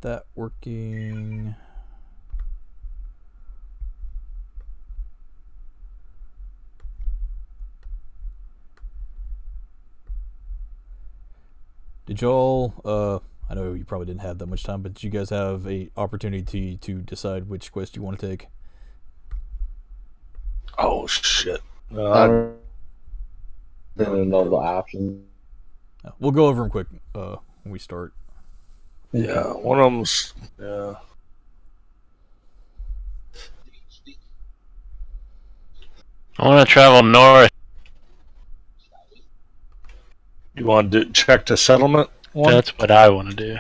that working. Did y'all, I know you probably didn't have that much time, but did you guys have a opportunity to decide which quest you want to take? Oh shit! I don't know the options. We'll go over them quick when we start. Yeah, one of them's yeah. I want to travel north. You want to check the settlement one? That's what I want to do.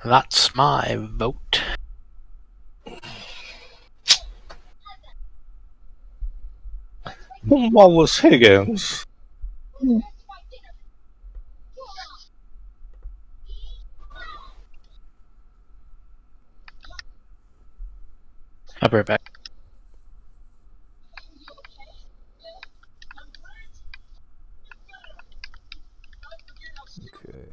That's my vote. Wallace Higgins. I'll be right back. Okay.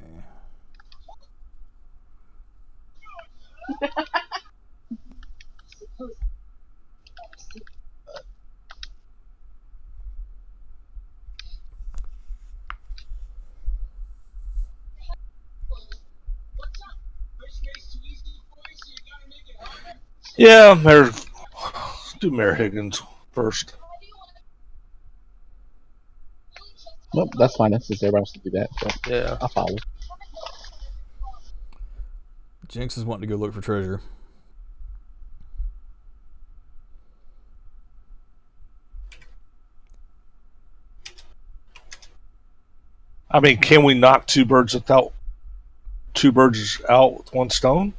Yeah, Mayor. Do Mayor Higgins first. Nope, that's fine. That's just everybody wants to do that. So Yeah. I'll follow. Jinx is wanting to go look for treasure. I mean, can we knock two birds out with one stone?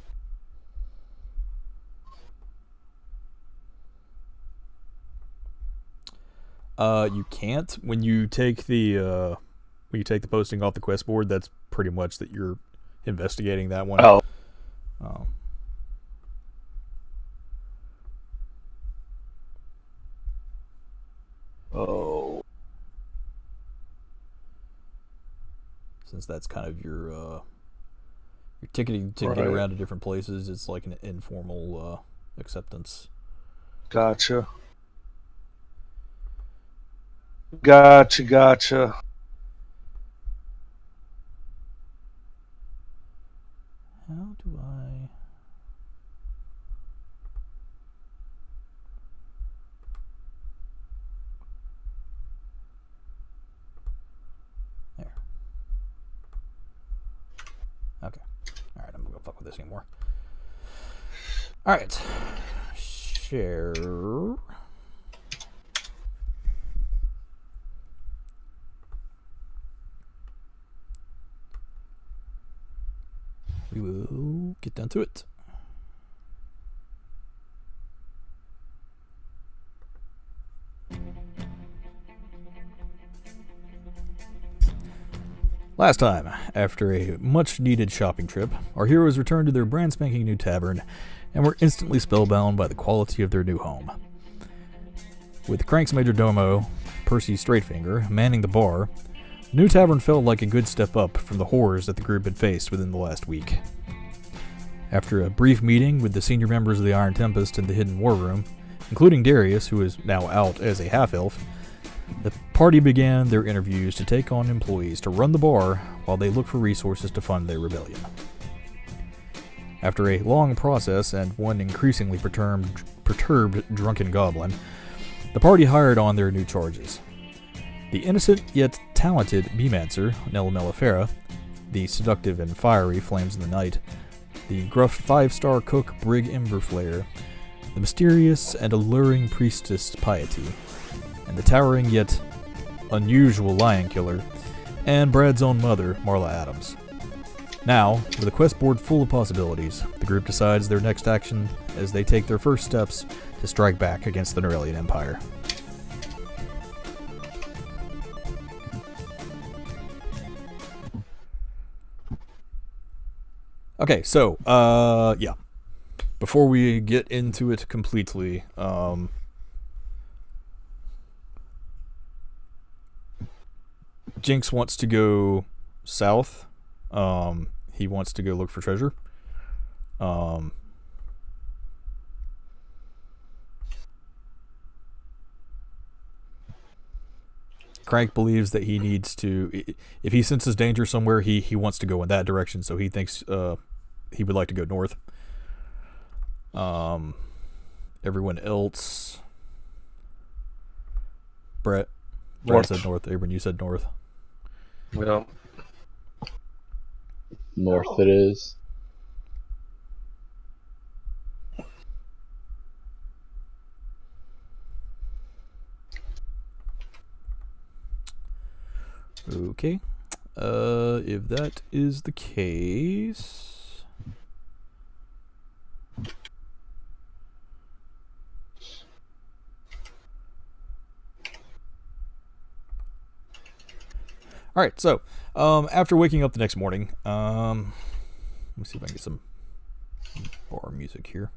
You can't when you take the posting off the quest board. That's pretty much that you're investigating that one. Oh. Oh. Since that's kind of your ticketing to get around to different places, it's like an informal acceptance. Gotcha. How do I... There. Okay. Alright, I'm not gonna fuck with this anymore. Alright. Share. We will get down to it. Last time, after a much-needed shopping trip, our heroes returned to their brand spanking new tavern and were instantly spellbound by the quality of their new home. With Crank's majordomo, Percy Straightfinger, manning the bar, the new tavern felt like a good step up from the horrors that the group had faced within the last week. After a brief meeting with the senior members of the Iron Tempest in the hidden war room, including Darius, who is now out as a half-elf, the party began their interviews to take on employees to run the bar while they look for resources to fund their rebellion. After a long process and one increasingly perturbed drunken goblin, the party hired on their new charges. The innocent yet talented Beemancer, Nella Mellifera, the seductive and fiery Flames in the Night, the gruff 5-star cook Brig Emberflare, the mysterious and alluring priestess Piety, and the towering yet unusual lion killer, and Brad's own mother, Marla Adams. Now, with a quest board full of possibilities, the group decides their next action as they take their first steps to strike back against the Norellian Empire. Okay, so, yeah. Before we get into it completely, Jinx wants to go south. He wants to go look for treasure. Crank believes that he needs to, if he senses danger somewhere, he wants to go in that direction, so he thinks he would like to go north. Everyone else, Brett North. said north. Abram, you said north. Yeah. North it is. Okay. If that is the case, all right. So, after waking up the next morning, let me see if I can get some bar music here.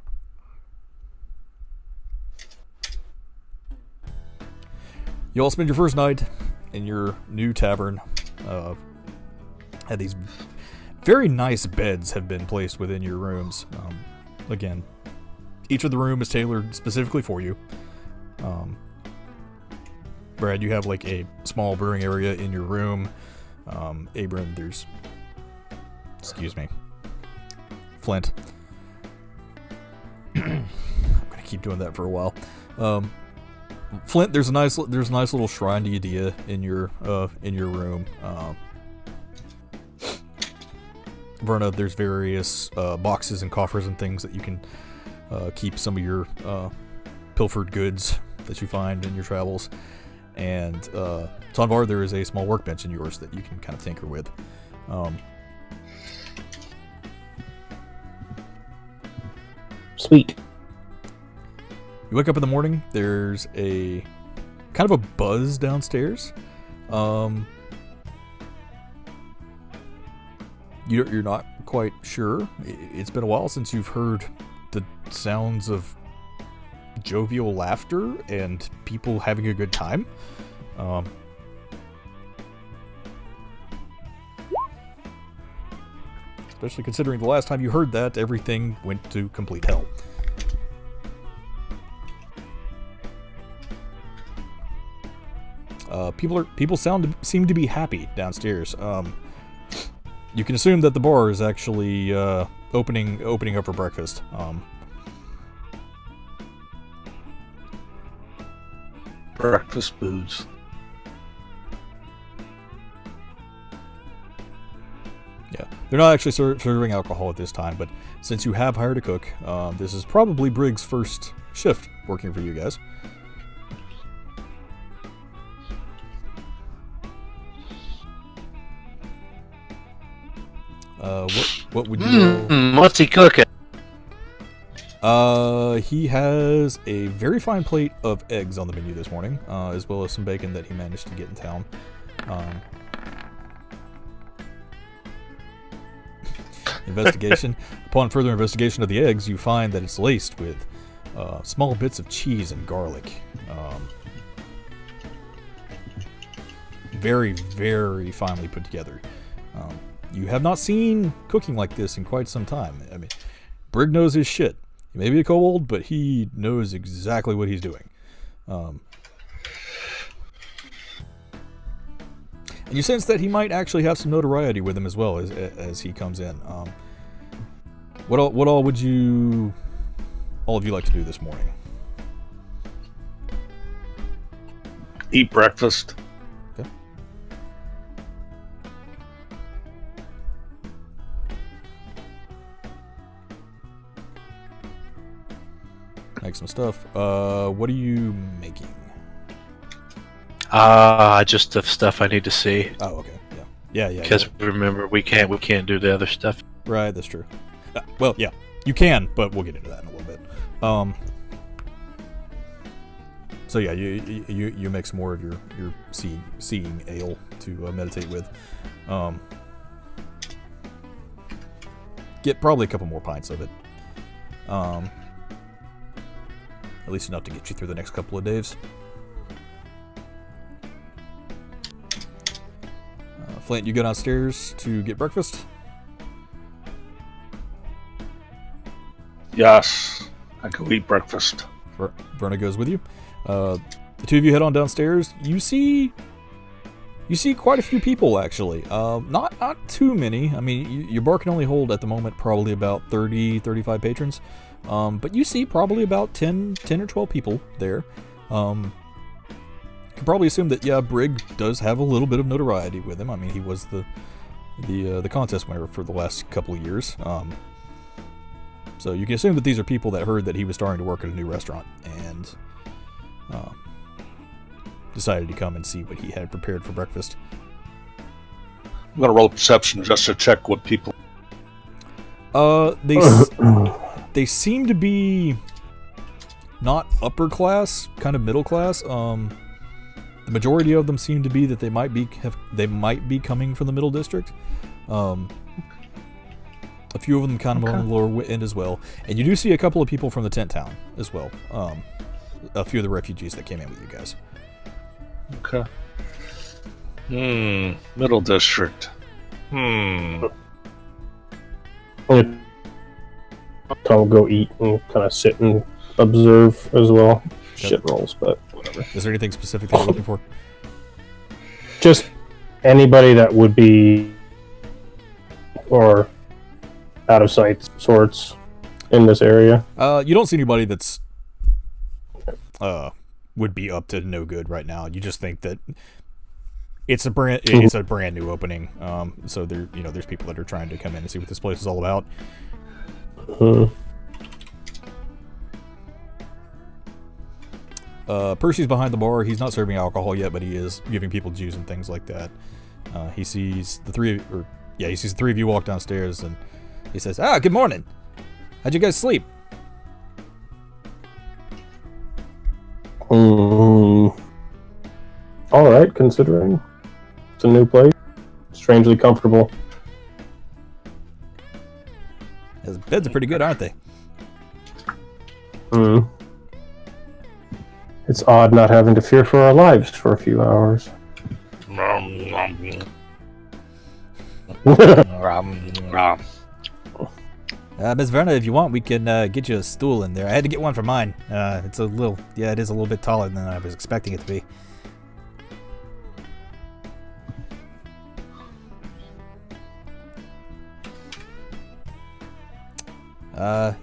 You all spend your first night in your new tavern. Had these very nice beds have been placed within your rooms. Again, each of the room is tailored specifically for you. Brad, you have like a small brewing area in your room. Abram, there's, excuse me, Flint. I'm gonna keep doing that for a while. Flint, there's a nice little shrine to Udea in your room. Verna, there's various boxes and coffers and things that you can keep some of your pilfered goods that you find in your travels. And Tonvar, there is a small workbench in yours that you can kind of tinker with. Sweet. You wake up in the morning, there's a kind of a buzz downstairs. You're not quite sure. It's been a while since you've heard the sounds of jovial laughter and people having a good time. Especially considering the last time you heard that, everything went to complete hell. People seem to be happy downstairs. You can assume that the bar is actually opening up for breakfast. Breakfast booze. Yeah, they're not actually serving alcohol at this time, but since you have hired a cook, this is probably Briggs' first shift working for you guys. What would you? What's he cooking? He has a very fine plate of eggs on the menu this morning, as well as some bacon that he managed to get in town. Investigation. Upon further investigation of the eggs, you find that it's laced with small bits of cheese and garlic. Very, very finely put together. You have not seen cooking like this in quite some time. I mean, Brig knows his shit. He may be a kobold, but he knows exactly what he's doing. And you sense that he might actually have some notoriety with him as well as he comes in. What all would you all of you like to do this morning? Eat breakfast. Okay. Make some stuff. What are you making? Just the stuff I need to see. Oh, okay. Yeah. Because remember, we can't do the other stuff. Right, that's true. Well, yeah, you can, but we'll get into that in a little bit. So yeah, you make some more of your seeing ale to meditate with. Get probably a couple more pints of it. At least enough to get you through the next couple of days. Flint, you go downstairs to get breakfast? Yes, I go eat breakfast. Verna goes with you. The two of you head on downstairs. You see quite a few people, actually. Not too many. I mean, your bar can only hold at the moment probably about 30, 35 patrons. But you see probably about 10 or 12 people there. You can probably assume that, yeah, Brig does have a little bit of notoriety with him. I mean, he was the contest winner for the last couple of years. So you can assume that these are people that heard that he was starting to work at a new restaurant and decided to come and see what he had prepared for breakfast. I'm gonna roll perception just to check what people. They seem to be not upper class, kind of middle class. The majority of them seem to be that they might be coming from the middle district. A few of them kind of on the lower end as well. And you do see a couple of people from the tent town as well. A few of the refugees that came in with you guys. Okay. Middle district. I'll go eat and kind of sit and observe as well. Shit rolls, but whatever. Is there anything specific that you're looking for? Just anybody that would be or out of sight sorts in this area. You don't see anybody that's would be up to no good right now. You just think that it's a brand new opening. So there's people that are trying to come in and see what this place is all about. Percy's behind the bar. He's not serving alcohol yet, but he is giving people juice and things like that. He sees the three of you walk downstairs, and he says, good morning. How'd you guys sleep? All right, considering it's a new place, strangely comfortable. His beds are pretty good, aren't they? It's odd not having to fear for our lives for a few hours. Miss Verna, if you want, we can get you a stool in there. I had to get one for mine. It is a little bit taller than I was expecting it to be.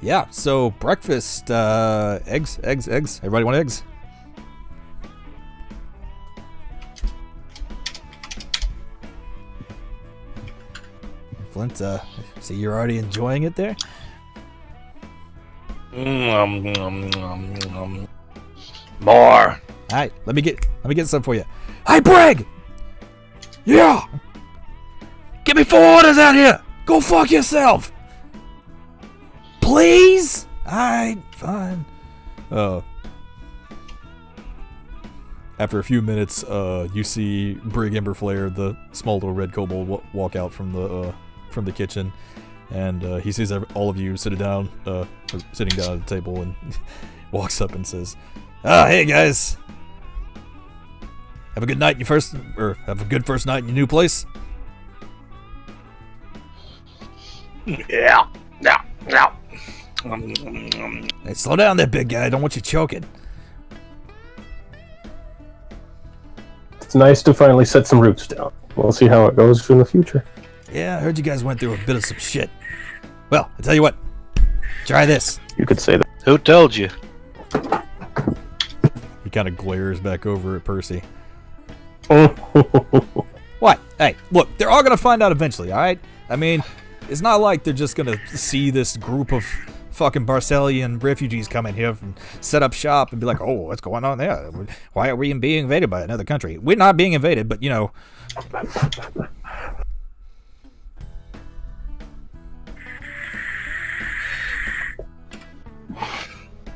Yeah, so breakfast, eggs. Everybody want eggs? Flint, see you're already enjoying it there? More. Alright, let me get some for you. Hey, Brig! Yeah! Get me 4 orders out here! Go fuck yourself! Please? Alright, fine. After a few minutes, you see Brig Emberflare, the small little red kobold, walk out from the kitchen, and he sees all of you sitting down at the table, and walks up and says, "Hey guys, have a good night have a good first night in your new place." Yeah. Hey, slow down there, big guy. I don't want you choking. It's nice to finally set some roots down. We'll see how it goes in the future. Yeah, I heard you guys went through a bit of some shit. Well, I tell you what. Try this. You could say that. Who told you? He kind of glares back over at Percy. What? Hey, look, they're all gonna find out eventually, alright? I mean, it's not like they're just gonna see this group of fucking Barcelian refugees come in here and set up shop and be like, oh, what's going on there? Why are we being invaded by another country? We're not being invaded, but, you know.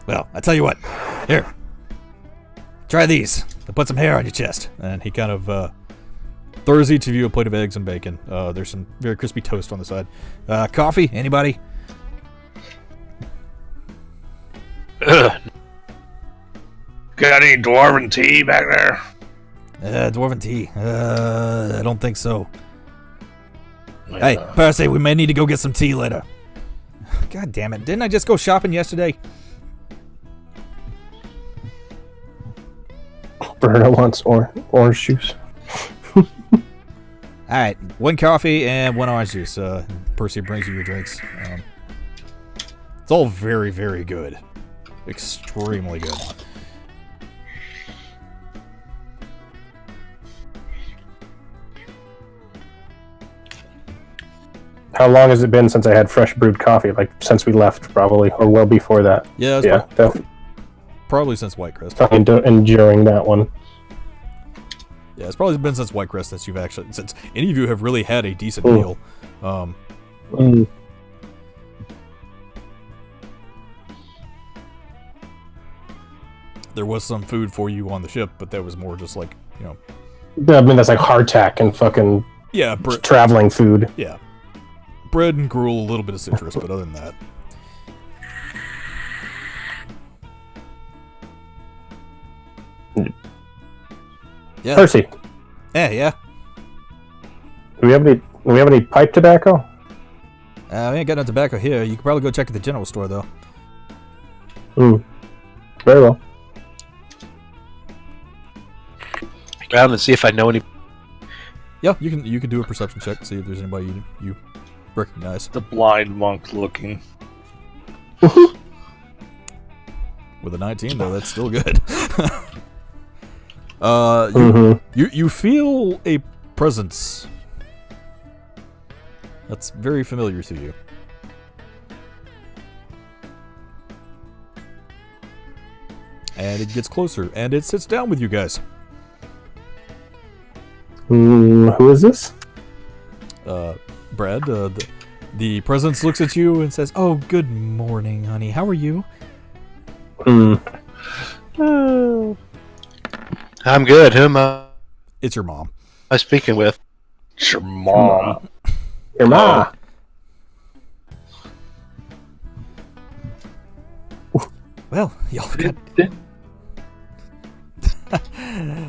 Well, I tell you what. Here. Try these. They'll put some hair on your chest. And he kind of throws each of you a plate of eggs and bacon. There's some very crispy toast on the side. Coffee? Anybody? Got any dwarven tea back there? Dwarven tea. I don't think so. Hey, Percy, we may need to go get some tea later. God damn it. Didn't I just go shopping yesterday? Bruno wants orange juice. Alright, 1 coffee and 1 orange juice. Percy brings you your drinks. It's all very, very good. Extremely good. How long has it been since I had fresh brewed coffee? Like, since we left, probably, or well before that. Yeah, it's Yeah, probably since Whitecrest. enduring that one. Yeah, it's probably been since Whitecrest since any of you have really had a decent Ooh. meal. There was some food for you on the ship, but that was more just like, I mean, that's like hardtack and fucking yeah, traveling food. yeah, bread and gruel, a little bit of citrus, but other than that, yeah, Percy, yeah. do we have any pipe tobacco? We ain't got no tobacco here. You could probably go check at the general store though. Very well. Around and see if I know any. Yeah, you can do a perception check, see if there's anybody you recognize. The blind monk looking. With a 19 though, that's still good. You feel a presence that's very familiar to you. And it gets closer, and it sits down with you guys. Who is this? Brad, the presence looks at you and says, "Oh, good morning, honey. How are you?" I'm good. Who am I It's your mom. speaking with? It's your mom. Your ma. Well, y'all got...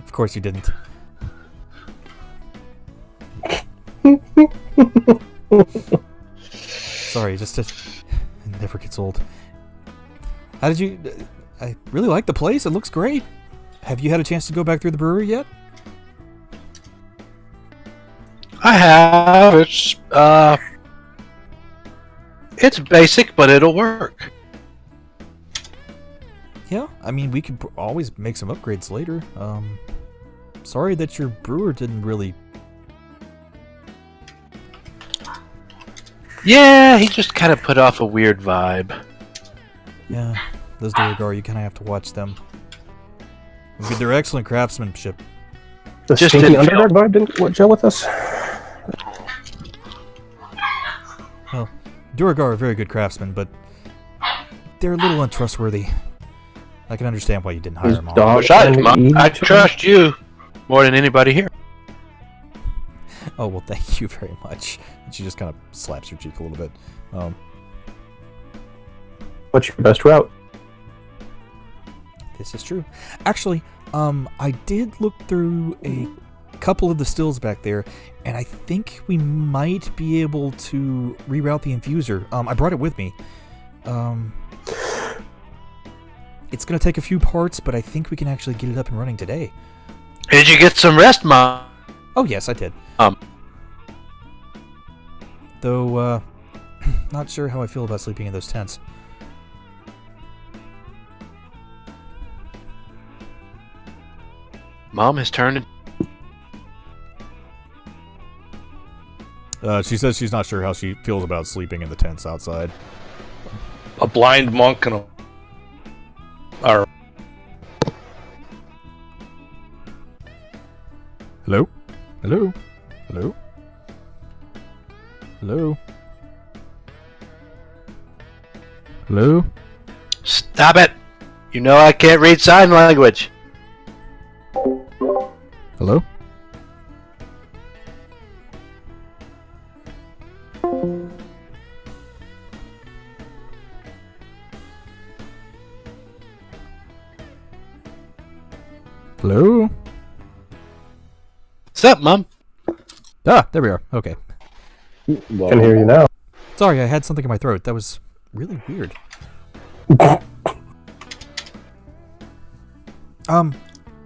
Of course you didn't. Sorry, it never gets old. How did you... I really like the place. It looks great. Have you had a chance to go back through the brewery yet? I have. It's basic, but it'll work. Yeah, I mean, we could always make some upgrades later. Sorry that your brewer didn't really... Yeah, he just kind of put off a weird vibe. Yeah, those Duragar, you kind of have to watch them. They're excellent craftsmanship. The Just stinky didn't feel- underdog vibe didn't gel with us. Well, Duragar are very good craftsmen, but they're a little untrustworthy. I can understand why you didn't hire them on. Dog Wish I and eat I each other? trust you more than anybody here. Oh, well, thank you very much. And she just kind of slaps your cheek a little bit. What's your best route? This is true. Actually, I did look through a couple of the stills back there, and I think we might be able to reroute the infuser. I brought it with me. It's going to take a few parts, but I think we can actually get it up and running today. Did you get some rest, Mom? Oh, yes, I did. Though, not sure how I feel about sleeping in those tents. Mom has turned. She says she's not sure how she feels about sleeping in the tents outside. A blind monk and a... Or Hello? Hello? Hello? Hello? Hello? Stop it! You know I can't read sign language. Hello? Hello? What's up, Mom? Ah, there we are. Okay. Well, Can hear you now. Sorry, I had something in my throat. That was really weird.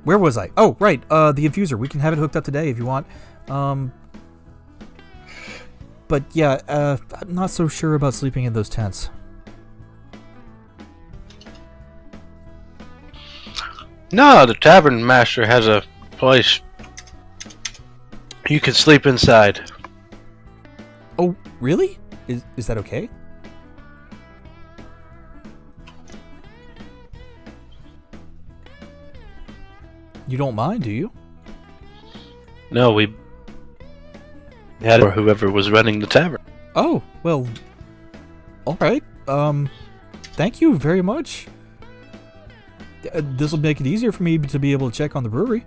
Where was I? Oh, right. The infuser. We can have it hooked up today if you want. But yeah, I'm not so sure about sleeping in those tents. No, the tavern master has a place. You can sleep inside. Oh, really? Is that okay? You don't mind, do you? No, we had it for whoever was running the tavern. Oh, well, alright. Thank you very much. This will make it easier for me to be able to check on the brewery.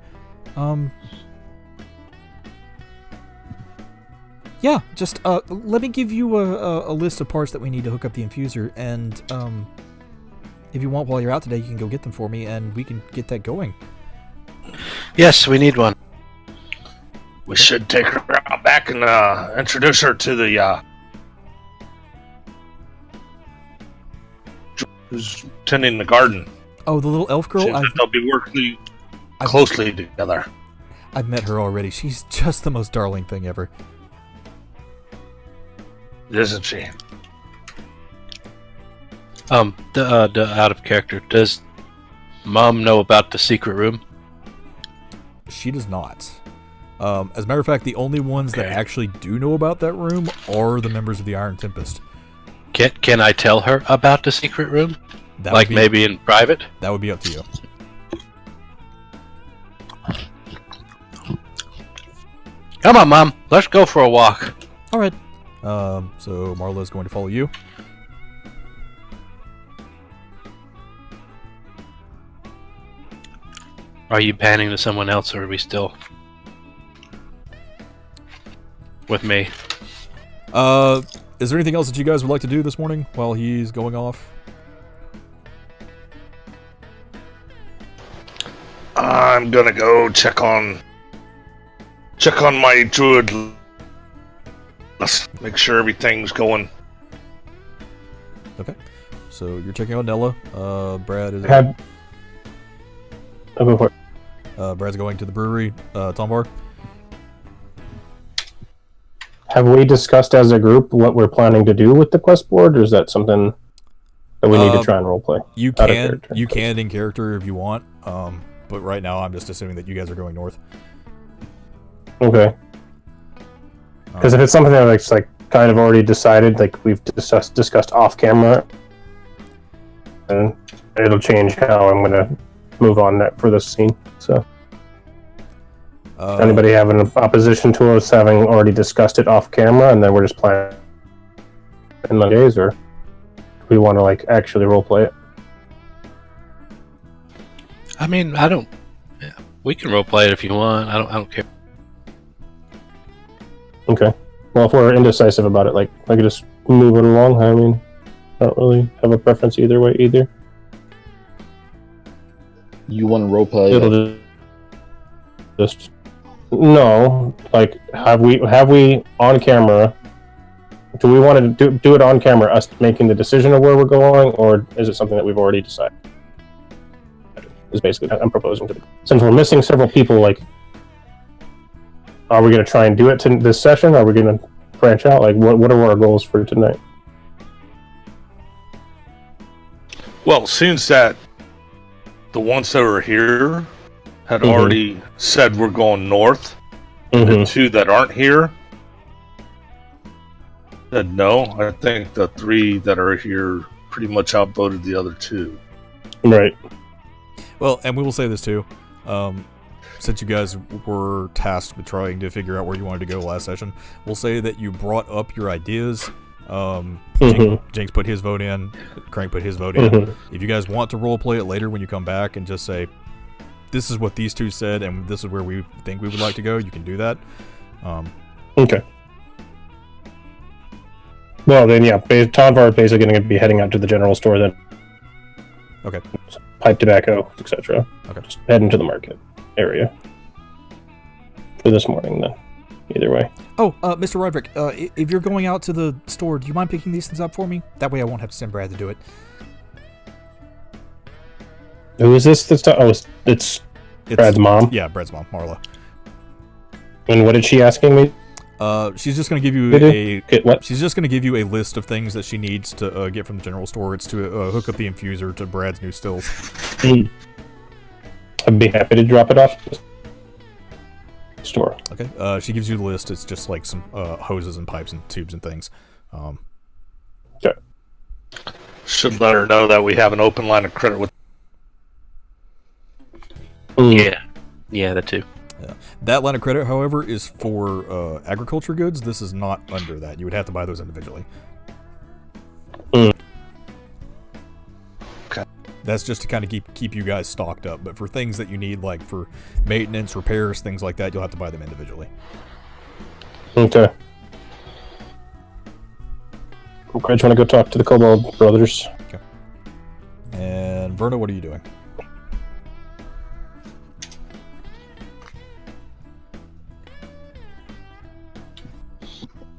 Yeah, just, let me give you a list of parts that we need to hook up the infuser, and, if you want while you're out today, you can go get them for me, and we can get that going. Yes, we need one. We should take her out back and introduce her to the who's tending the garden. Oh, the little elf girl? Seems that they'll be working closely together. I've met her already. She's just the most darling thing ever. Isn't she? The out of character. Does Mom know about the secret room? She does not. As a matter of fact, the only ones that actually do know about that room are the members of the Iron Tempest. Can I tell her about the secret room? That Like would be, maybe in private? That would be up to you. Come on, Mom. Let's go for a walk. Alright. So Marla's going to follow you. Are you panning to someone else, or are we still with me? Is there anything else that you guys would like to do this morning while he's going off? I'm gonna go check on my druid. Let's make sure everything's going. Okay. So you're checking out Nella. Brad is. I'll go for it. Brad's going to the brewery. Tomvar. Have we discussed as a group what we're planning to do with the quest board, or is that something that we need to try and roleplay? You can in character if you want. But right now I'm just assuming that you guys are going north. Okay. Because if it's something that like kind of already decided, like we've discussed off camera, and it'll change how I'm gonna move on that for this scene. So, anybody have an opposition to us having already discussed it off camera, and then we're just playing in the days, or do we want to like actually roleplay it? I mean, I don't. Yeah, we can roleplay it if you want. I don't care. Okay. Well, if we're indecisive about it, like I could just move it along. I mean, I don't really have a preference either way either. You want to roleplay? It'll just no. Like, have we on camera? Do we want to do it on camera? Us making the decision of where we're going, or is it something that we've already decided? Is basically what I'm proposing to. Since we're missing several people, like, are we going to try and do it to this session? Are we going to branch out? Like, what are our goals for tonight? Well, since that the ones that were here had already said we're going north, the two that aren't here said no. I think the three that are here pretty much outvoted the other two. Right. Well, and we will say this too. Since you guys were tasked with trying to figure out where you wanted to go last session, we'll say that you brought up your ideas. Jinx put his vote in, Crank put his vote in. If you guys want to roleplay it later when you come back and just say, this is what these two said and this is where we think we would like to go, you can do that. Okay. Well, then, yeah, Tonvar is basically going to be heading out to the general store then. Okay. Pipe tobacco, etc. Okay. Just heading to the market area for this morning then. either way. Oh, Mr. Roderick, if you're going out to the store, do you mind picking these things up for me? That way I won't have to send Brad to do it. Who is this? It's Brad's mom. Yeah, Brad's mom, Marla. And what did she asking me? She's just going to give you She's just going to give you a list of things that she needs to get from the general store. It's to hook up the infuser to Brad's new stills. I'd be happy to drop it off at the store. Okay. She gives you the list. It's just like some hoses and pipes and tubes and things. Okay. Should let her know that we have an open line of credit with. Yeah, that too. Yeah. That line of credit, however, is for agriculture goods. This is not under that. You would have to buy those individually. Okay. That's just to kind of keep you guys stocked up. But for things that you need, like for maintenance, repairs, things like that, you'll have to buy them individually. Okay. Okay, just want to go talk to the Kobold brothers. Okay. And Verna, what are you doing?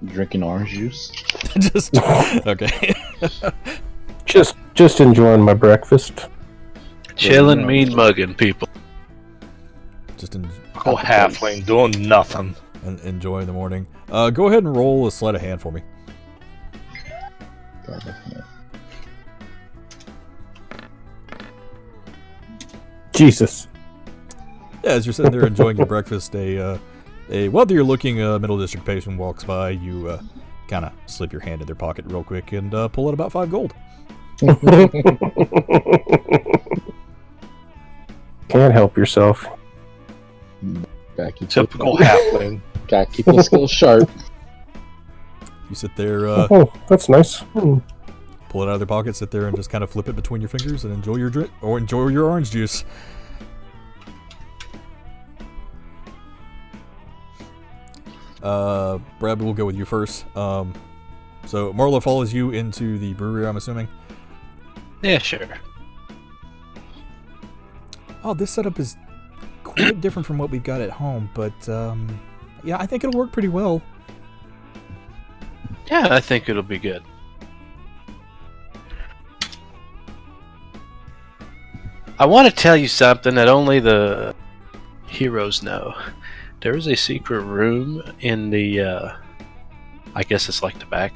Drinking orange juice. Just okay. Just enjoying my breakfast. Chilling, mean mugging people. Just Oh, halfling doing nothing. enjoy the morning. Go ahead and roll a sleight of hand for me. Jesus. Yeah, as you're sitting there enjoying your breakfast, a wealthier-looking middle district patron walks by. You kind of slip your hand in their pocket real quick and pull out about 5 gold. Can't help yourself. Typical halfling. Gotta keep those skills sharp. You sit there, Oh, that's nice. pull it out of their pocket, sit there, and just kind of flip it between your fingers and enjoy your drink or enjoy your orange juice. Brad, we'll go with you first. So Marla follows you into the brewery, I'm assuming. Yeah, sure. Oh, this setup is quite different from what we've got at home, but yeah, I think it'll work pretty well. Yeah, I think it'll be good. I want to tell you something that only the heroes know. There is a secret room in the, I guess it's like the back.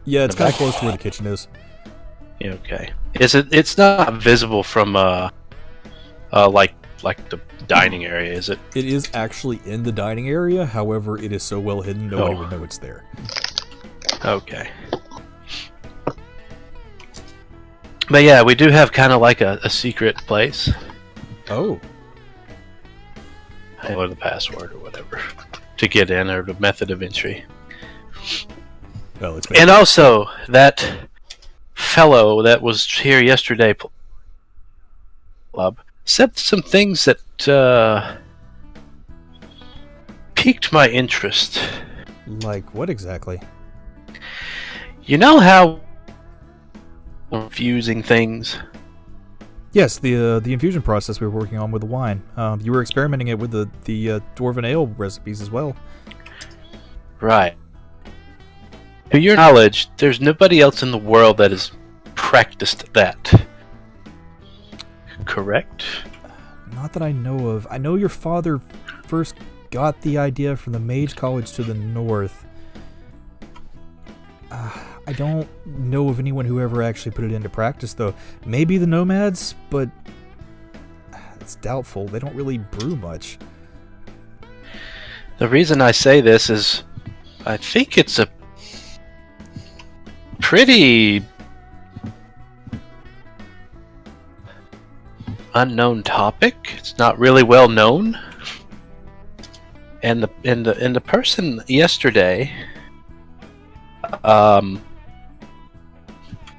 Yeah, it's kind of close to where the kitchen is. Yeah, okay. It's not visible from, like the dining area, is it? It is actually in the dining area, however, it is so well hidden nobody would know it's there. Okay. But yeah, we do have kind of like a secret place. Oh. Or the password or whatever to get in, or the method of entry. Well, it's And also, that fellow that was here yesterday said some things that piqued my interest. like what exactly? You know how confusing things? Yes, the infusion process we were working on with the wine. You were experimenting it with the dwarven ale recipes as well. Right. To your knowledge, there's nobody else in the world that has practiced that. Correct? Not that I know of. I know your father first got the idea from the mage college to the north. I don't know of anyone who ever actually put it into practice, though. Maybe the nomads, but it's doubtful. They don't really brew much. The reason I say this is I think it's a pretty unknown topic. It's not really well known. And the person yesterday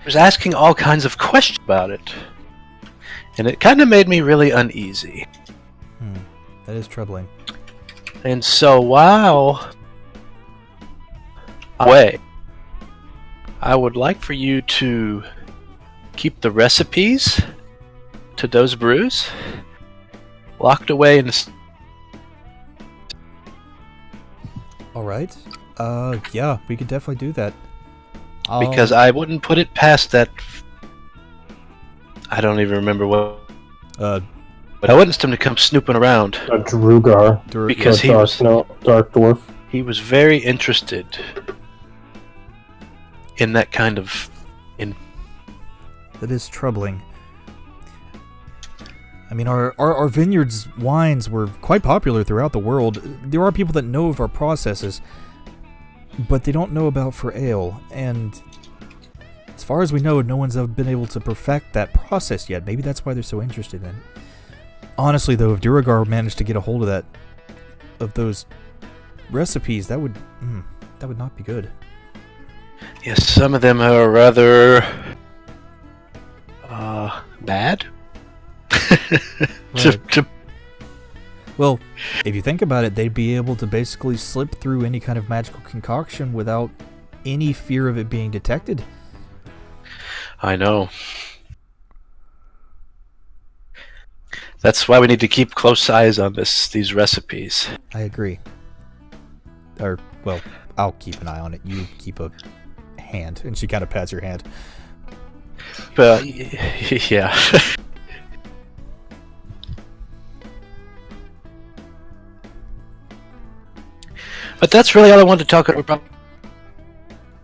was asking all kinds of questions about it. And it kind of made me really uneasy. That is troubling. And so while away, I would like for you to keep the recipes to those brews locked away in the All right. Yeah, we could definitely do that. Because I wouldn't put it past that. I don't even remember what. But I wouldn't him to come snooping around. A Drugar. Because he was dark dwarf. He was very interested in that kind of. That is troubling. I mean, our vineyard's wines were quite popular throughout the world. There are people that know of our processes, but they don't know about for ale. And as far as we know, no one's been able to perfect that process yet. Maybe that's why they're so interested in it. Honestly, though, if Duragar managed to get a hold of those recipes, that would not be good. Yes, some of them are rather bad. Right. Well, if you think about it, they'd be able to basically slip through any kind of magical concoction without any fear of it being detected. I know. That's why we need to keep close eyes on these recipes. I agree. Or, well, I'll keep an eye on it. You keep a hand. And she kind of pats your hand. But, yeah. But that's really all I wanted to talk about.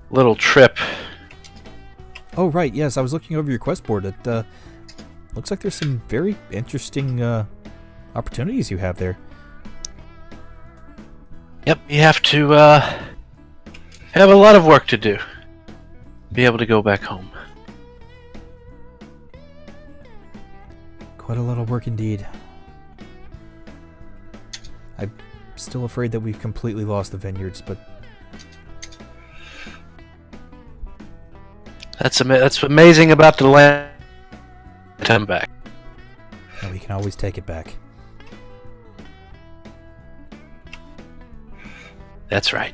Little trip. Oh, right, yes, I was looking over your quest board. It looks like there's some very interesting opportunities you have there. Yep, you have to have a lot of work to do. Be able to go back home. Quite a lot of work indeed. I'm still afraid that we've completely lost the vineyards, but that's amazing about the land. Time back. and we can always take it back. That's right.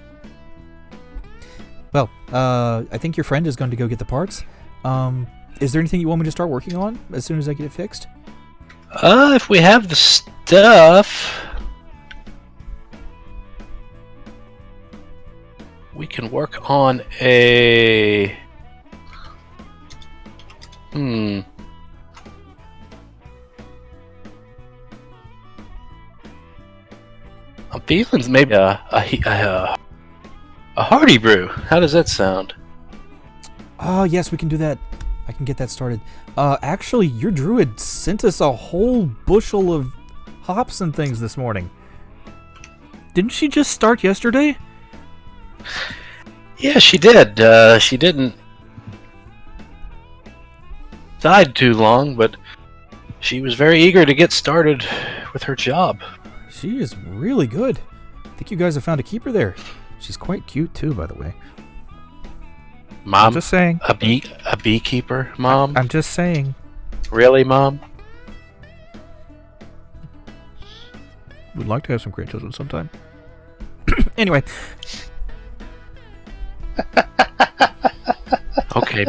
Well, I think your friend is going to go get the parts. Is there anything you want me to start working on as soon as I get it fixed? If we have the stuff, we can work on a. I'm feeling maybe a hearty brew. How does that sound? Oh, yes, we can do that. I can get that started. Actually, your druid sent us a whole bushel of hops and things this morning. Didn't she just start yesterday? Yeah, she did. She didn't died too long, but she was very eager to get started with her job. She is really good. I think you guys have found a keeper there. She's quite cute too, by the way. Mom, I'm just saying. A beekeeper, Mom? I'm just saying. Really, Mom? Would like to have some grandchildren sometime. Anyway. Okay.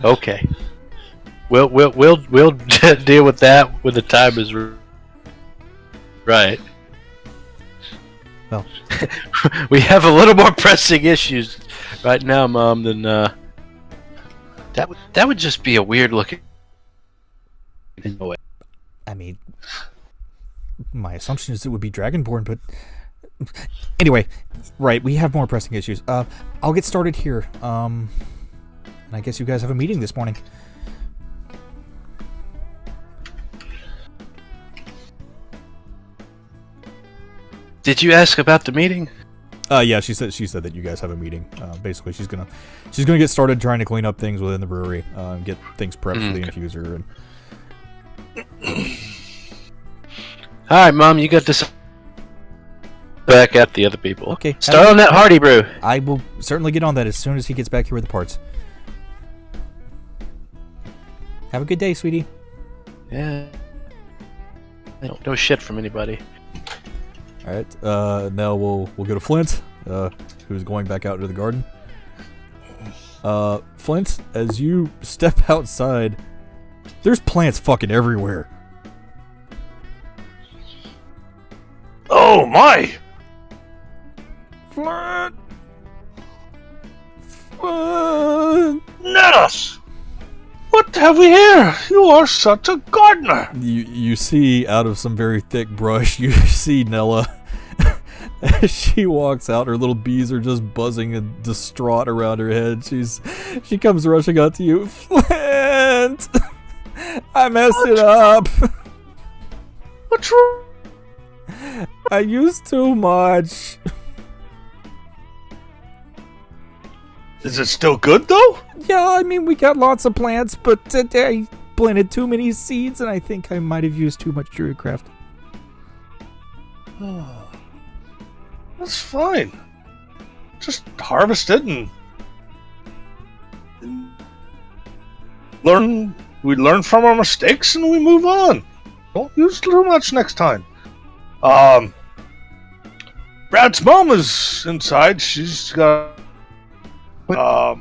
Okay. We'll deal with that when the time is right. Well, we have a little more pressing issues right now, Mom, than that would just be a weird looking. I mean, my assumption is it would be Dragonborn, but anyway, right, we have more pressing issues. I'll get started here. And I guess you guys have a meeting this morning. Did you ask about the meeting? Yeah, she said that you guys have a meeting. Basically, she's gonna get started trying to clean up things within the brewery, get things prepped for the infuser. And all right, Mom, you got this. Back at the other people. Okay. Start on that hearty brew. I will certainly get on that as soon as he gets back here with the parts. Have a good day, sweetie. Yeah. No shit from anybody. All right. Now we'll go to Flint, who's going back out into the garden. Flint, as you step outside, there's plants fucking everywhere. Oh my! Flint! Flint! Nettus! What have we here? You are such a gardener. You see out of some very thick brush, you see Nella. As she walks out, her little bees are just buzzing and distraught around her head. She comes rushing out to you. Flint! I messed it up. What's wrong? I used too much. Is it still good though? Yeah, I mean, we got lots of plants, but I planted too many seeds, and I think I might have used too much Druidcraft. That's fine. Just harvest it and learn. We learn from our mistakes and we move on. Don't use too much next time. Brad's mom is inside. She's got a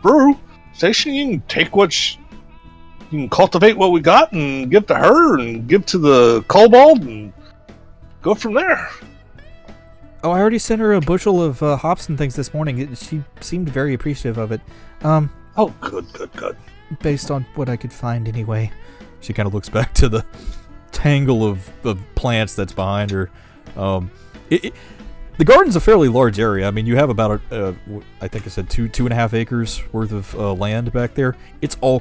brew station. You can take you can cultivate what we got and give to her and give to the kobold and go from there. Oh, I already sent her a bushel of hops and things this morning. She seemed very appreciative of it. Oh, good. Based on what I could find anyway. She kind of looks back to the tangle of plants that's behind her. The garden's a fairly large area. I mean, you have about, I think I said 2.5 acres worth of land back there. It's all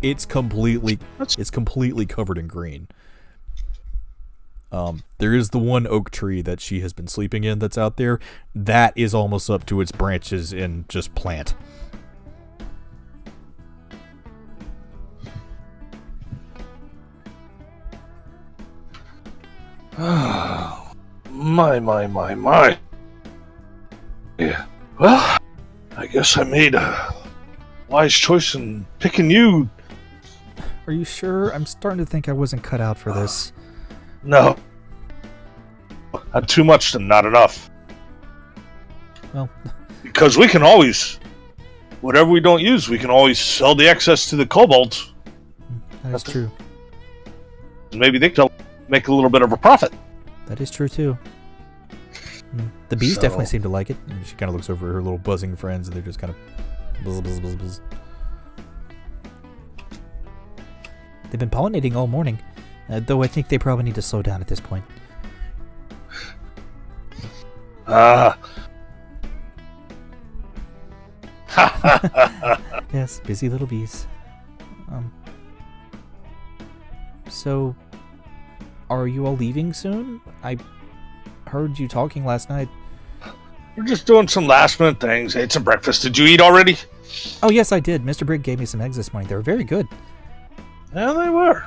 it's completely covered in green. There is the one oak tree that she has been sleeping in that's out there. That is almost up to its branches in just plant. My. Yeah. Well, I guess I made a wise choice in picking you. Are you sure? I'm starting to think I wasn't cut out for this. No. Not too much and not enough. Well, because we can always, whatever we don't use, we can always sell the excess to the kobolds. that is true. Maybe they can make a little bit of a profit. That is true too. The bees definitely seem to like it. And she kind of looks over at her little buzzing friends, and they're just kind of buzz, buzz, buzz, buzz. They've been pollinating all morning, though I think they probably need to slow down at this point. Yes, busy little bees. So, are you all leaving soon? I heard you talking last night. We're just doing some last minute things. Ate some breakfast. Did you eat already? Oh, yes, I did. Mr. Brigg gave me some eggs this morning. They were very good. Yeah, they were.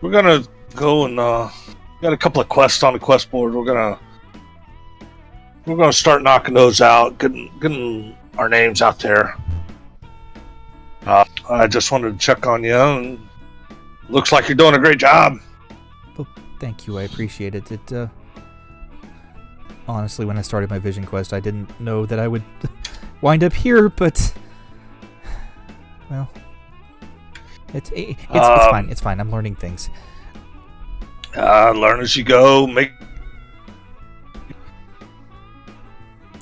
We're gonna go and got a couple of quests on the quest board. We're gonna start knocking those out, getting our names out there. I just wanted to check on you, and looks like you're doing a great job. Well, thank you. I appreciate it. It honestly, when I started my vision quest, I didn't know that I would wind up here, but well, it's fine. It's fine. I'm learning things. Learn as you go. Make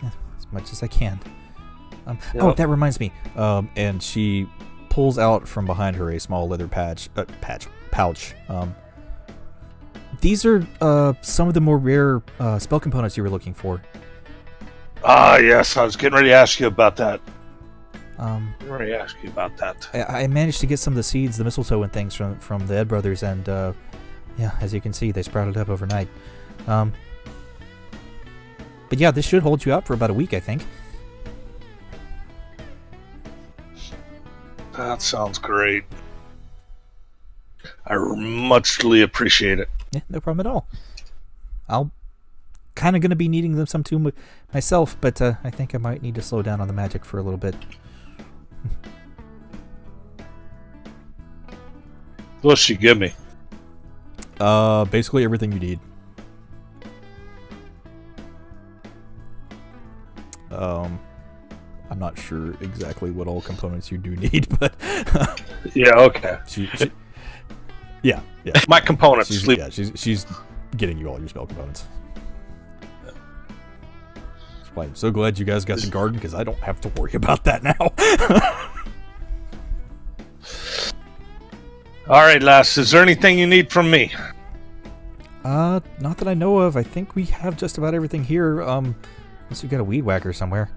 as much as I can. Yep. Oh, that reminds me. And she pulls out from behind her a small leather pouch. These are some of the more rare spell components you were looking for. Yes, I was getting ready to ask you about that. I managed to get some of the seeds, the mistletoe and things from the Ed brothers, and yeah, as you can see, they sprouted up overnight. But yeah, this should hold you out for about a week, I think. That sounds great. I muchly appreciate it. Yeah, no problem at all. I'll kind of going to be needing them some too myself, but I think I might need to slow down on the magic for a little bit. What'll she give me? Basically everything you need. I'm not sure exactly what all components you do need, but yeah, okay. Yeah. My components. She's getting you all your spell components. That's why I'm so glad you guys got the garden, because I don't have to worry about that now. All right, lass. Is there anything you need from me? Not that I know of. I think we have just about everything here. Unless we got a weed whacker somewhere.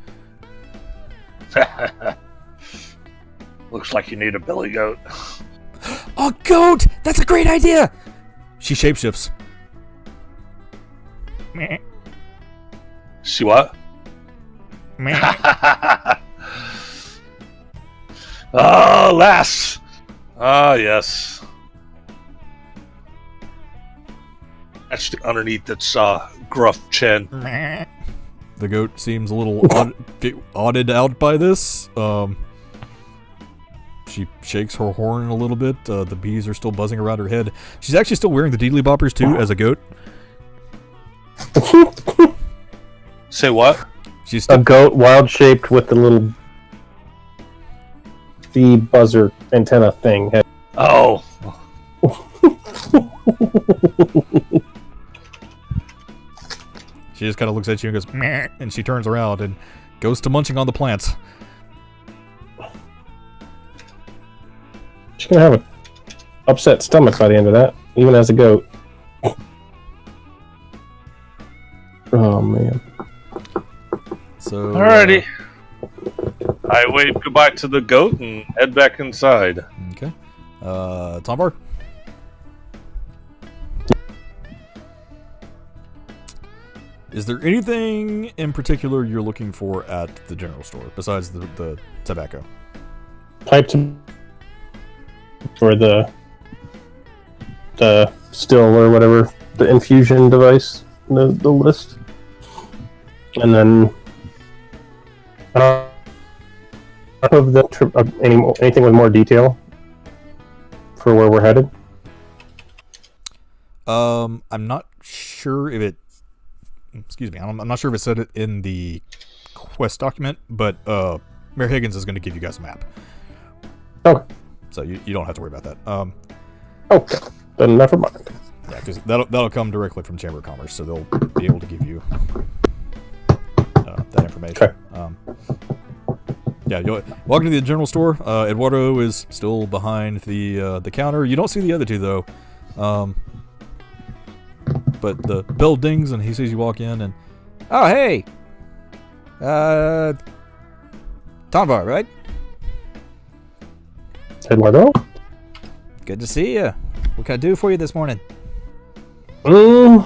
Looks like you need a billy goat. A goat! That's a great idea! She shapeshifts. Meh. See what? Meh. Oh, lass. Ah, yes. That's underneath its gruff chin. Meh. The goat seems a little odded out by this. She shakes her horn a little bit. The bees are still buzzing around her head. She's actually still wearing the deedly boppers too, as a goat. Say what? She's still A goat, wild shaped with the little bee buzzer antenna thing. Oh. She just kind of looks at you and goes, meh, and she turns around and goes to munching on the plants. She's gonna have an upset stomach by the end of that, even as a goat. Oh man. So, Alrighty. I wave goodbye to the goat and head back inside. Okay. Tombar? Is there anything in particular you're looking for at the general store besides the tobacco? Pipe to or the still or whatever, the infusion device, the list. And then I don't know if anything with more detail for where we're headed. I'm not sure if it. Excuse me. I'm not sure if it said it in the quest document, but Mayor Higgins is going to give you guys a map, Okay. so you don't have to worry about that. Okay. Then never mind. Yeah, because that'll come directly from Chamber of Commerce, so they'll be able to give you that information. Okay. Yeah, walking to the general store. Eduardo is still behind the counter. You don't see the other two though. But the bell dings and he sees you walk in and, oh hey, Tonvar, right? Eduardo? Good to see you. What can I do for you this morning? One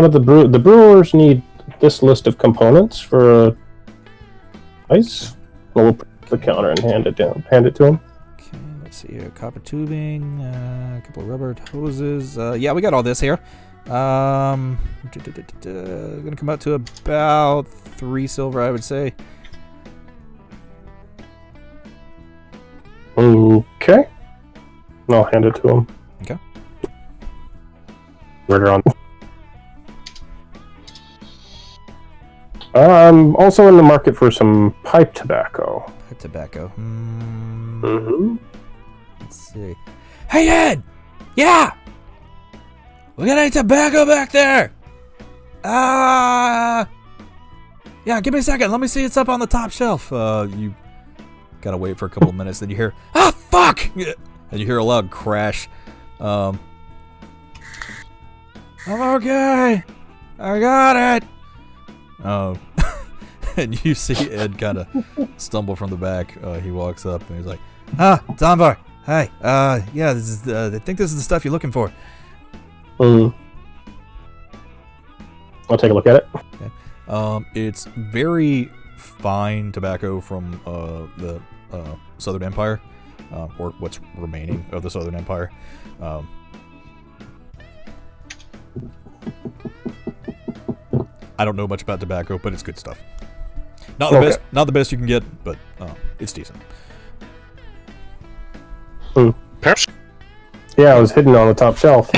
of the brewers need this list of components for ice. We'll put the counter and hand it to him. Okay, let's see here. Copper tubing, a couple of rubber hoses. Yeah, we got all this here. Gonna come out to about 3 silver, I would say. Okay. I'll hand it to him. Okay. Murder on. I'm also in the market for some pipe tobacco. Pipe tobacco. Mm-hmm. Let's see. Hey, Ed! Yeah! We got any tobacco back there? Yeah, give me a second. Let me see. It's up on the top shelf. You gotta wait for a couple of minutes. Then you hear, ah, fuck! And you hear a loud crash. I'm okay. I got it. And you see Ed kind of stumble from the back. He walks up and he's like, Tombar. Hi. Yeah, this is I think this is the stuff you're looking for. I'll take a look at it. Okay. It's very fine tobacco from the Southern Empire, or what's remaining of the Southern Empire. I don't know much about tobacco, but it's good stuff. Not the best you can get, but it's decent. Perhaps. Yeah, I was hidden on the top shelf.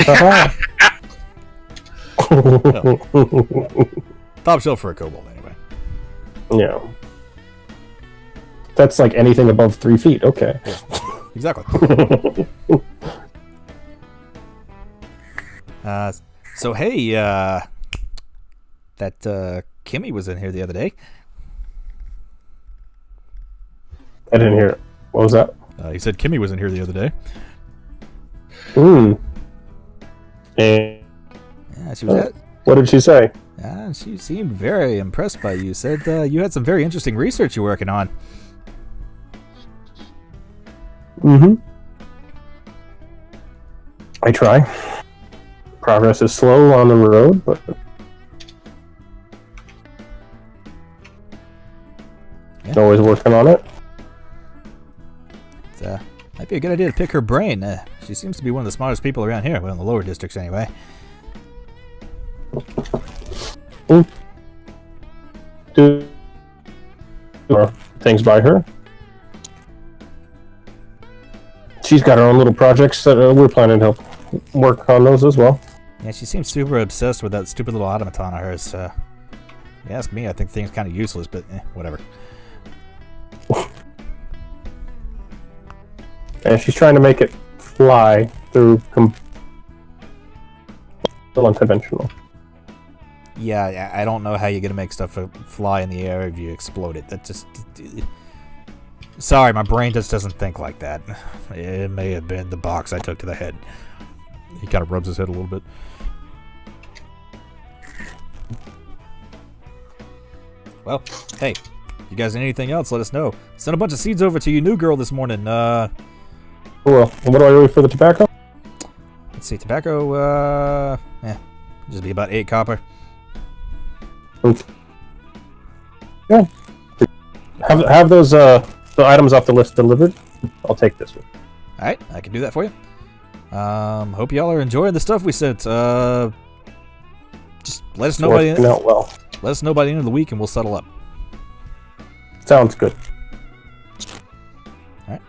Top shelf for a kobold, anyway. Yeah. That's like anything above 3 feet. Okay. Yeah, exactly. So hey, that Kimmy was in here the other day. I didn't hear it. What was that? He said Kimmy was in here the other day. And Yeah, she was. what did she say? She seemed very impressed by you. Said you had some very interesting research you're working on. Mm-hmm. I try. Progress is slow on the road, but always working on it. Might be a good idea to pick her brain. She seems to be one of the smartest people around here, well, in the lower districts anyway. Do things by her. She's got her own little projects that we're planning to help work on those as well. Yeah, she seems super obsessed with that stupid little automaton of hers. You ask me, I think things kind of useless, but whatever. And she's trying to make it fly through unconventional. Yeah, I don't know how you're gonna make stuff fly in the air if you explode it. That just... Sorry, my brain just doesn't think like that. It may have been the box I took to the head. He kind of rubs his head a little bit. Well, hey, you guys need anything else, let us know. Sent a bunch of seeds over to you new girl this morning. Well, what do I owe for the tobacco? Let's see, tobacco, just be about 8 copper. Yeah. Have those the items off the list delivered. I'll take this one. Alright, I can do that for you. Hope y'all are enjoying the stuff we sent. Just let us know by Working out well. Let us know by the end of the week and we'll settle up. Sounds good. Alright.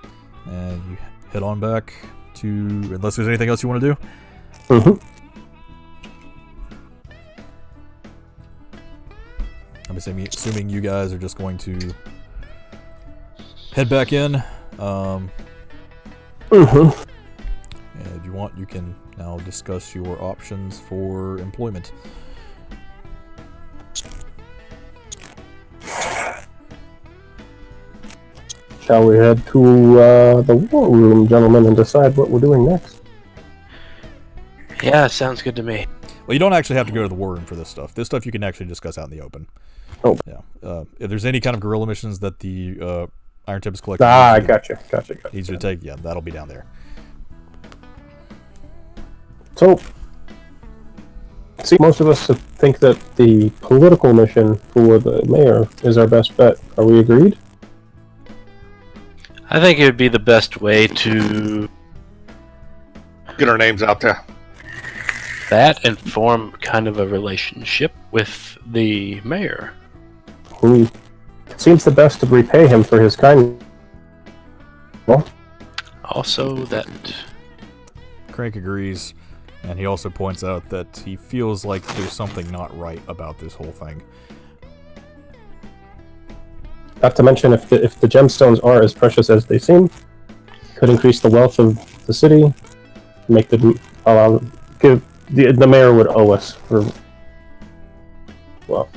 And you head on back to... Unless there's anything else you want to do? Mm-hmm. I'm assuming you guys are just going to head back in. And if you want, you can now discuss your options for employment. Shall we head to the war room, gentlemen, and decide what we're doing next? Yeah, sounds good to me. Well, you don't actually have to go to the war room for this stuff. This stuff you can actually discuss out in the open. Oh. Yeah. If there's any kind of guerrilla missions that the Iron Tempest Collective I gotcha. needs you to take, yeah, that'll be down there. So, see, most of us think that the political mission for the mayor is our best bet. Are we agreed? I think it would be the best way to Get our names out there. that and form kind of a relationship with the mayor. It seems the best to repay him for his kindness. Well, Also, that Crank agrees, and he also points out that he feels like there's something not right about this whole thing. not to mention, if the gemstones are as precious as they seem, could increase the wealth of the city, make the give the mayor would owe us for, well.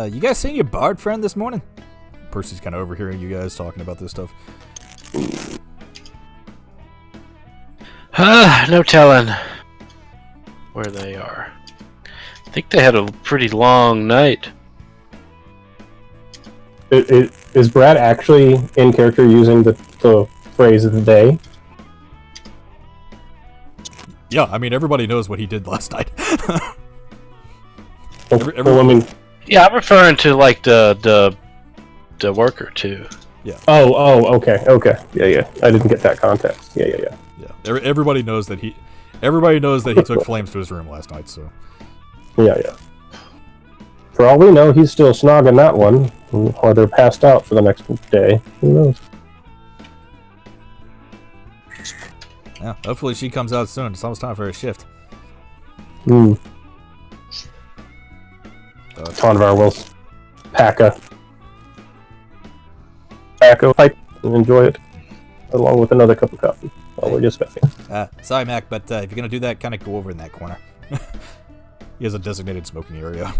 You guys seen your bard friend this morning? Percy's kind of overhearing you guys talking about this stuff. no telling where they are. I think they had a pretty long night. Is Brad actually in character using the phrase "they"? Yeah, I mean, everybody knows what he did last night. Well, I mean, Yeah, I'm referring to like the worker too. oh, okay, yeah. I didn't get that context. Yeah. Yeah, everybody knows that he took flames to his room last night. So Yeah. For all we know, he's still snogging that one, or they're passed out for the next day. Who knows? yeah, hopefully she comes out soon. It's almost time for her shift. Tonvar will pack a pipe and enjoy it. along with another cup of coffee while we're discussing. Sorry, Mac, but if you're gonna do that, kind of go over in that corner. He has a designated smoking area.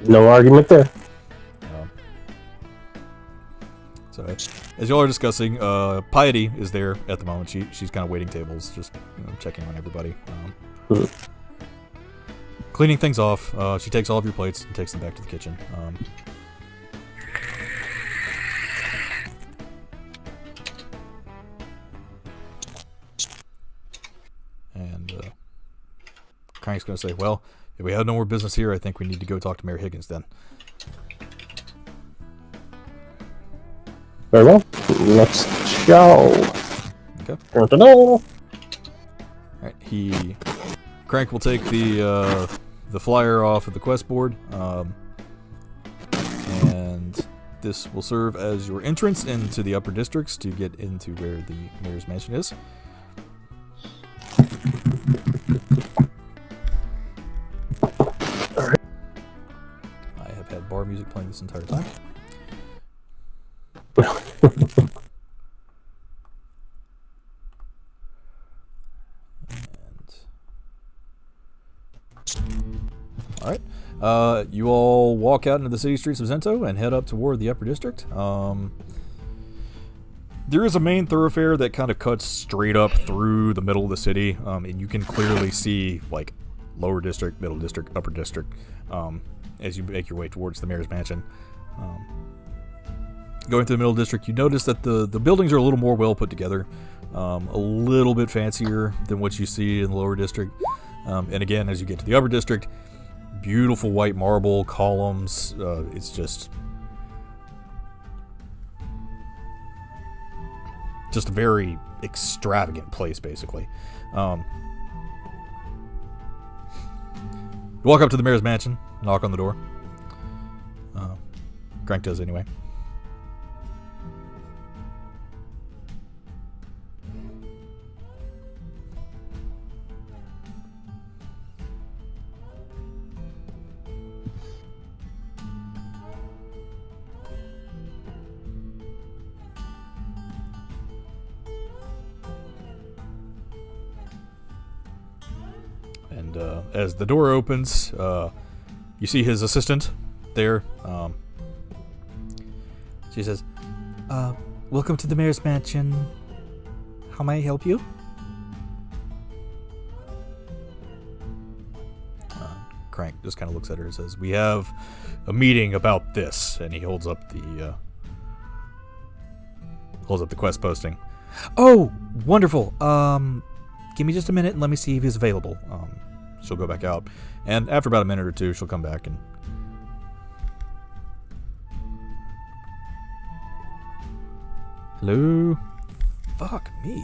No argument there. So, as y'all are discussing, Piety is there at the moment. She's kind of waiting tables, just checking on everybody. Cleaning things off. She takes all of your plates and takes them back to the kitchen. And Crank's going to say, well, if we have no more business here, I think we need to go talk to Mayor Higgins then. Very well. Next show. Okay. Dun-dun-dun. Alright, Crank will take the flyer off of the quest board, and this will serve as your entrance into the upper districts to get into where the mayor's mansion is. Alright. I have had bar music playing this entire time. Alright. You all walk out into the city streets of Zento and head up toward the upper district. There is a main thoroughfare that kind of cuts straight up through the middle of the city, and you can clearly see, like, lower district, middle district, upper district, as you make your way towards the mayor's mansion. Going through the middle district, you notice that the buildings are a little more well put together, a little bit fancier than what you see in the lower district. And again, as you get to the upper district, beautiful white marble columns. It's just a very extravagant place, basically. You walk up to the mayor's mansion, knock on the door. Crank does anyway. And as the door opens, you see his assistant there. She says, welcome to the mayor's mansion. How may I help you? Crank just kind of looks at her and says, we have a meeting about this. And he holds up the quest posting. Oh, wonderful. Give me just a minute and let me see if he's available. She'll go back out, and after about a minute or two, she'll come back and... Hello? Fuck me.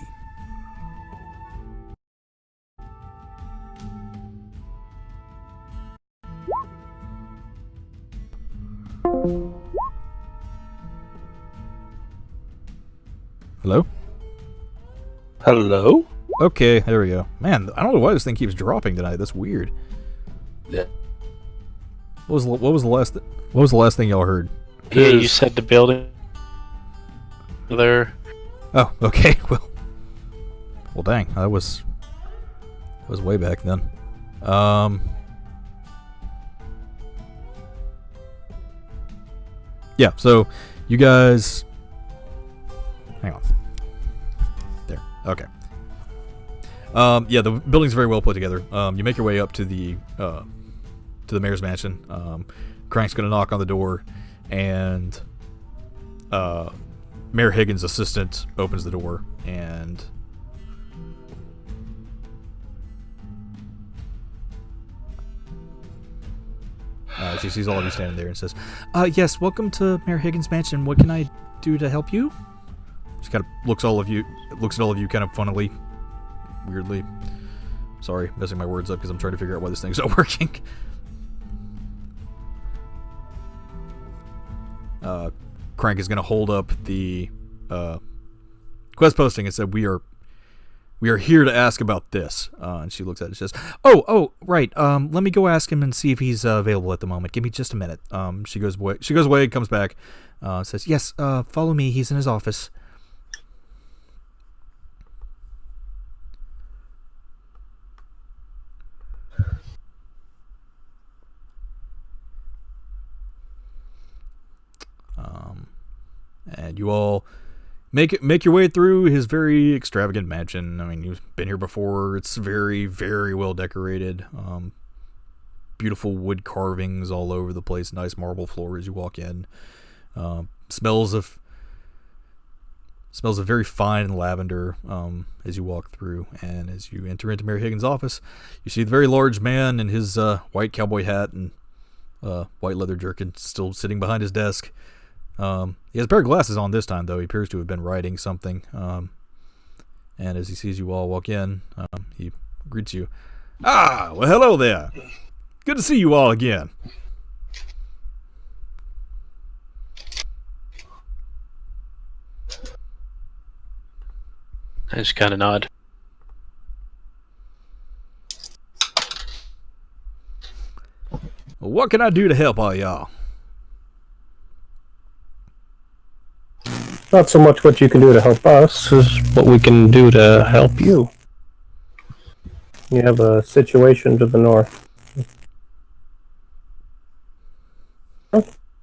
Hello? Hello? Okay, there we go. Man, I don't know why this thing keeps dropping tonight. That's weird. Yeah. What was the last thing y'all heard? Yeah, you said the building there. Oh, okay. Well, dang. That was way back then. Yeah. So you guys, hang on. There. Okay. Yeah, the building's very well put together. You make your way up to the mayor's mansion. Crank's gonna knock on the door, and Mayor Higgins' assistant opens the door, and she sees all of you standing there and says, yes, welcome to Mayor Higgins' mansion. What can I do to help you? She kind of looks at all of you kind of funnily, weirdly. Sorry, messing my words up because I'm trying to figure out why this thing's not working. Crank is going to hold up the quest posting and said, we are We are here to ask about this. And she looks at it and says, oh, right. Let me go ask him and see if he's available at the moment. Give me just a minute. She goes away, comes back, says, yes, follow me. He's in his office. And you all make your way through his very extravagant mansion. I mean, you've been here before. It's very, very well decorated. Beautiful wood carvings all over the place. Nice marble floor as you walk in. Smells of very fine lavender as you walk through. And as you enter into Mary Higgins' office, you see the very large man in his white cowboy hat and white leather jerkin still sitting behind his desk. He has a pair of glasses on this time, though. He appears to have been writing something. And as he sees you all walk in, he greets you. Ah, well, hello there. Good to see you all again. I just kind of nod. Well, what can I do to help all y'all? Not so much what you can do to help us as what we can do to help you. You have a situation to the north.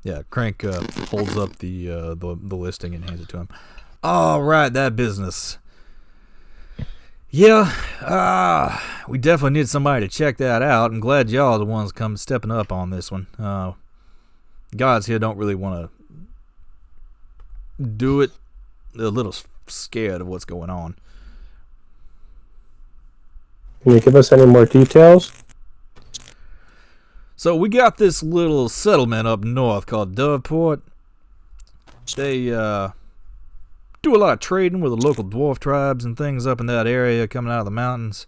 Yeah, Crank holds up the listing and hands it to him. All right, that business. Yeah, we definitely need somebody to check that out. I'm glad y'all are the ones stepping up on this one. Guys here don't really want to do it. They're a little scared of what's going on. Can you give us any more details? So we got this little settlement up north called Doveport. They do a lot of trading with the local dwarf tribes and things up in that area coming out of the mountains.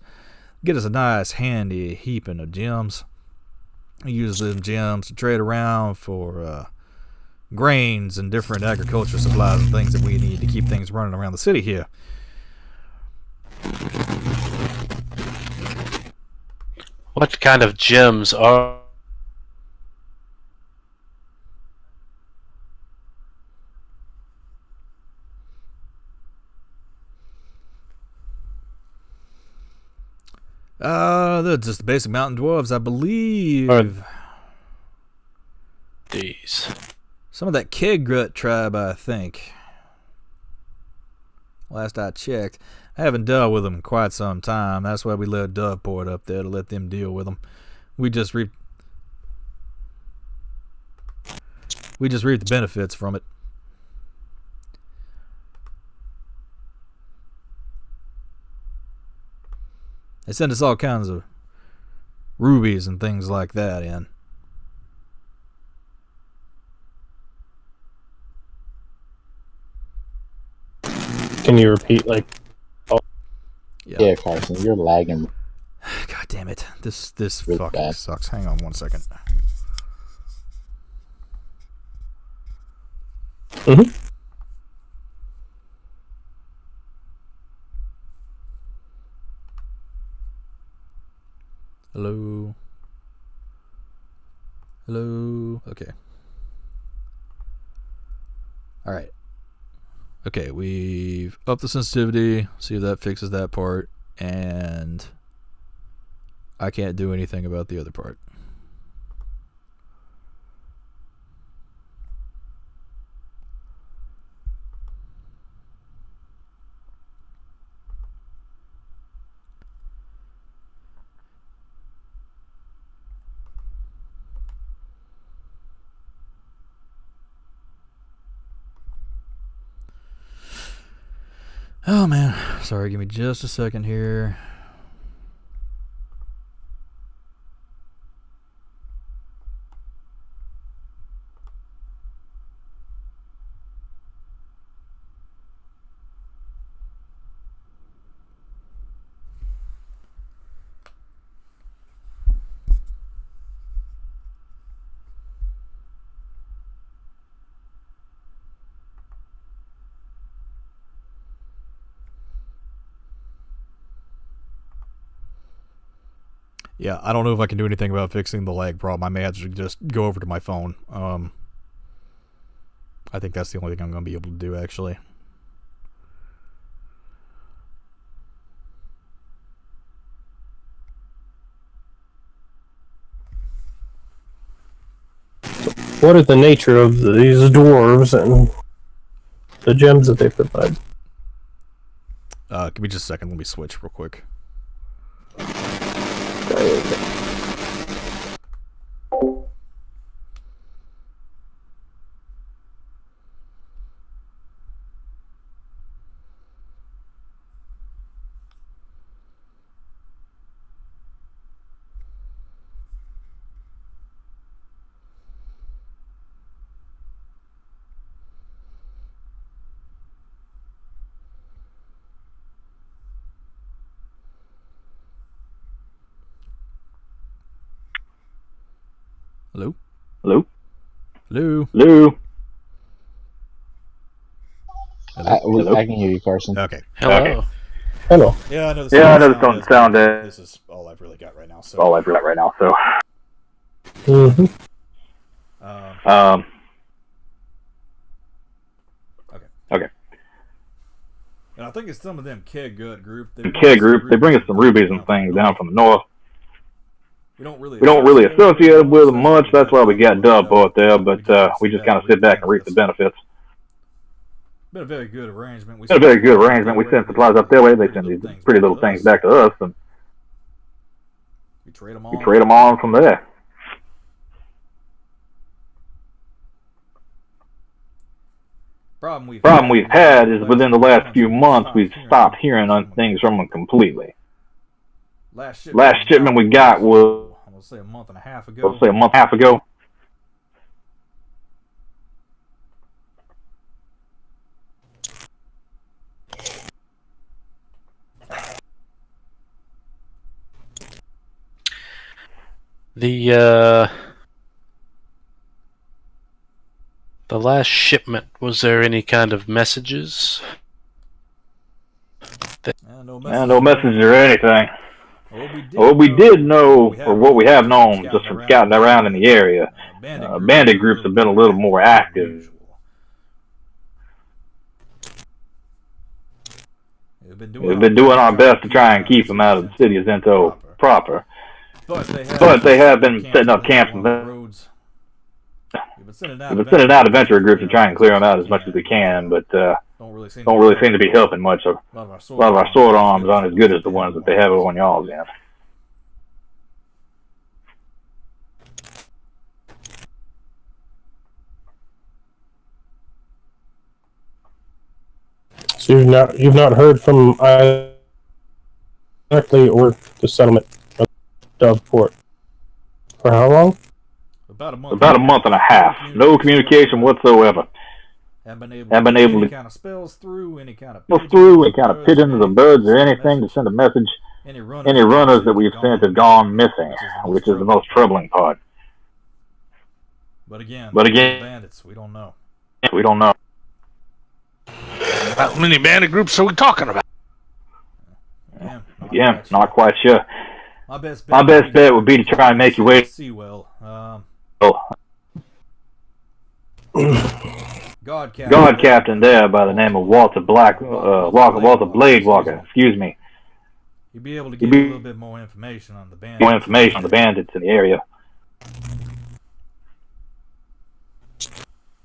Get us a nice handy heaping of gems. We use them gems to trade around for grains and different agriculture supplies and things that we need to keep things running around the city here. What kind of gems are... They're just the basic mountain dwarves, I believe. These. Some of that Keggut tribe, I think. Last I checked. I haven't dealt with them in quite some time. That's why we left Doveport up there, to let them deal with them. We just reap the benefits from it. They send us all kinds of rubies and things like that in. Can you repeat, like... Yeah, Carson, you're lagging. God damn it. This Really fucking bad. sucks. Hang on one second. Mm-hmm. Hello? Hello? Okay. Alright. Okay, we've upped the sensitivity. See if that fixes that part. And I can't do anything about the other part. Oh man, sorry, give me just a second here. Yeah, I don't know if I can do anything about fixing the lag problem. I may have to just go over to my phone. I think that's the only thing I'm going to be able to do, actually. What is the nature of these dwarves and the gems that they provide? Give me just a second. Let me switch real quick. Hello? Hello? Hello? Hello? Hello? I can hear you, Carson. Okay. Hello. Okay. Hello. Yeah, I know this doesn't sound as This is all I've really got right now. So, all I've got right now, so. Mm-hmm. Okay. And I think it's some of them keg gut group. The keg group, they bring us some rubies and things down from the north. We don't really associate with them much, that's why we got Dubport there, but we just kind of sit back and reap the benefits. Been a very good arrangement. We send supplies up their way, they send these pretty little things back to us, and we trade them on from there. Problem we've had is within the last few months we've stopped hearing on things from them completely. Last shipment we got was, I'll say a month and a half ago. The last shipment, was there any kind of messages? No message or anything. What we did know, or what we have known, just from scouting around in the area, bandit groups have been a little more active. We've been doing our best to try and keep them out of the city of Zento proper. But they have been setting up camps and roads. We've been sending out adventurer groups to try and clear them out as much as we can, but don't really seem to be helping much. A lot of our sword arms aren't as good as the ones that they have on y'all's end. So you've not heard from either directly or the settlement of Doveport for how long? About a month and a half. No communication whatsoever. Haven't been been able to any kind of spells through, any kind of pigeons or birds or anything to send a message. Any runners that we've sent have gone missing, which is the most troubling part. But again, bandits, we don't know. How many bandit groups are we talking about? Yeah, not quite sure. My best bet would be to try and make your way. Seawell. God captain there by the name of Walter Bladewalker. Excuse me. You'd be able to give a little bit more information on the bandits. In the area.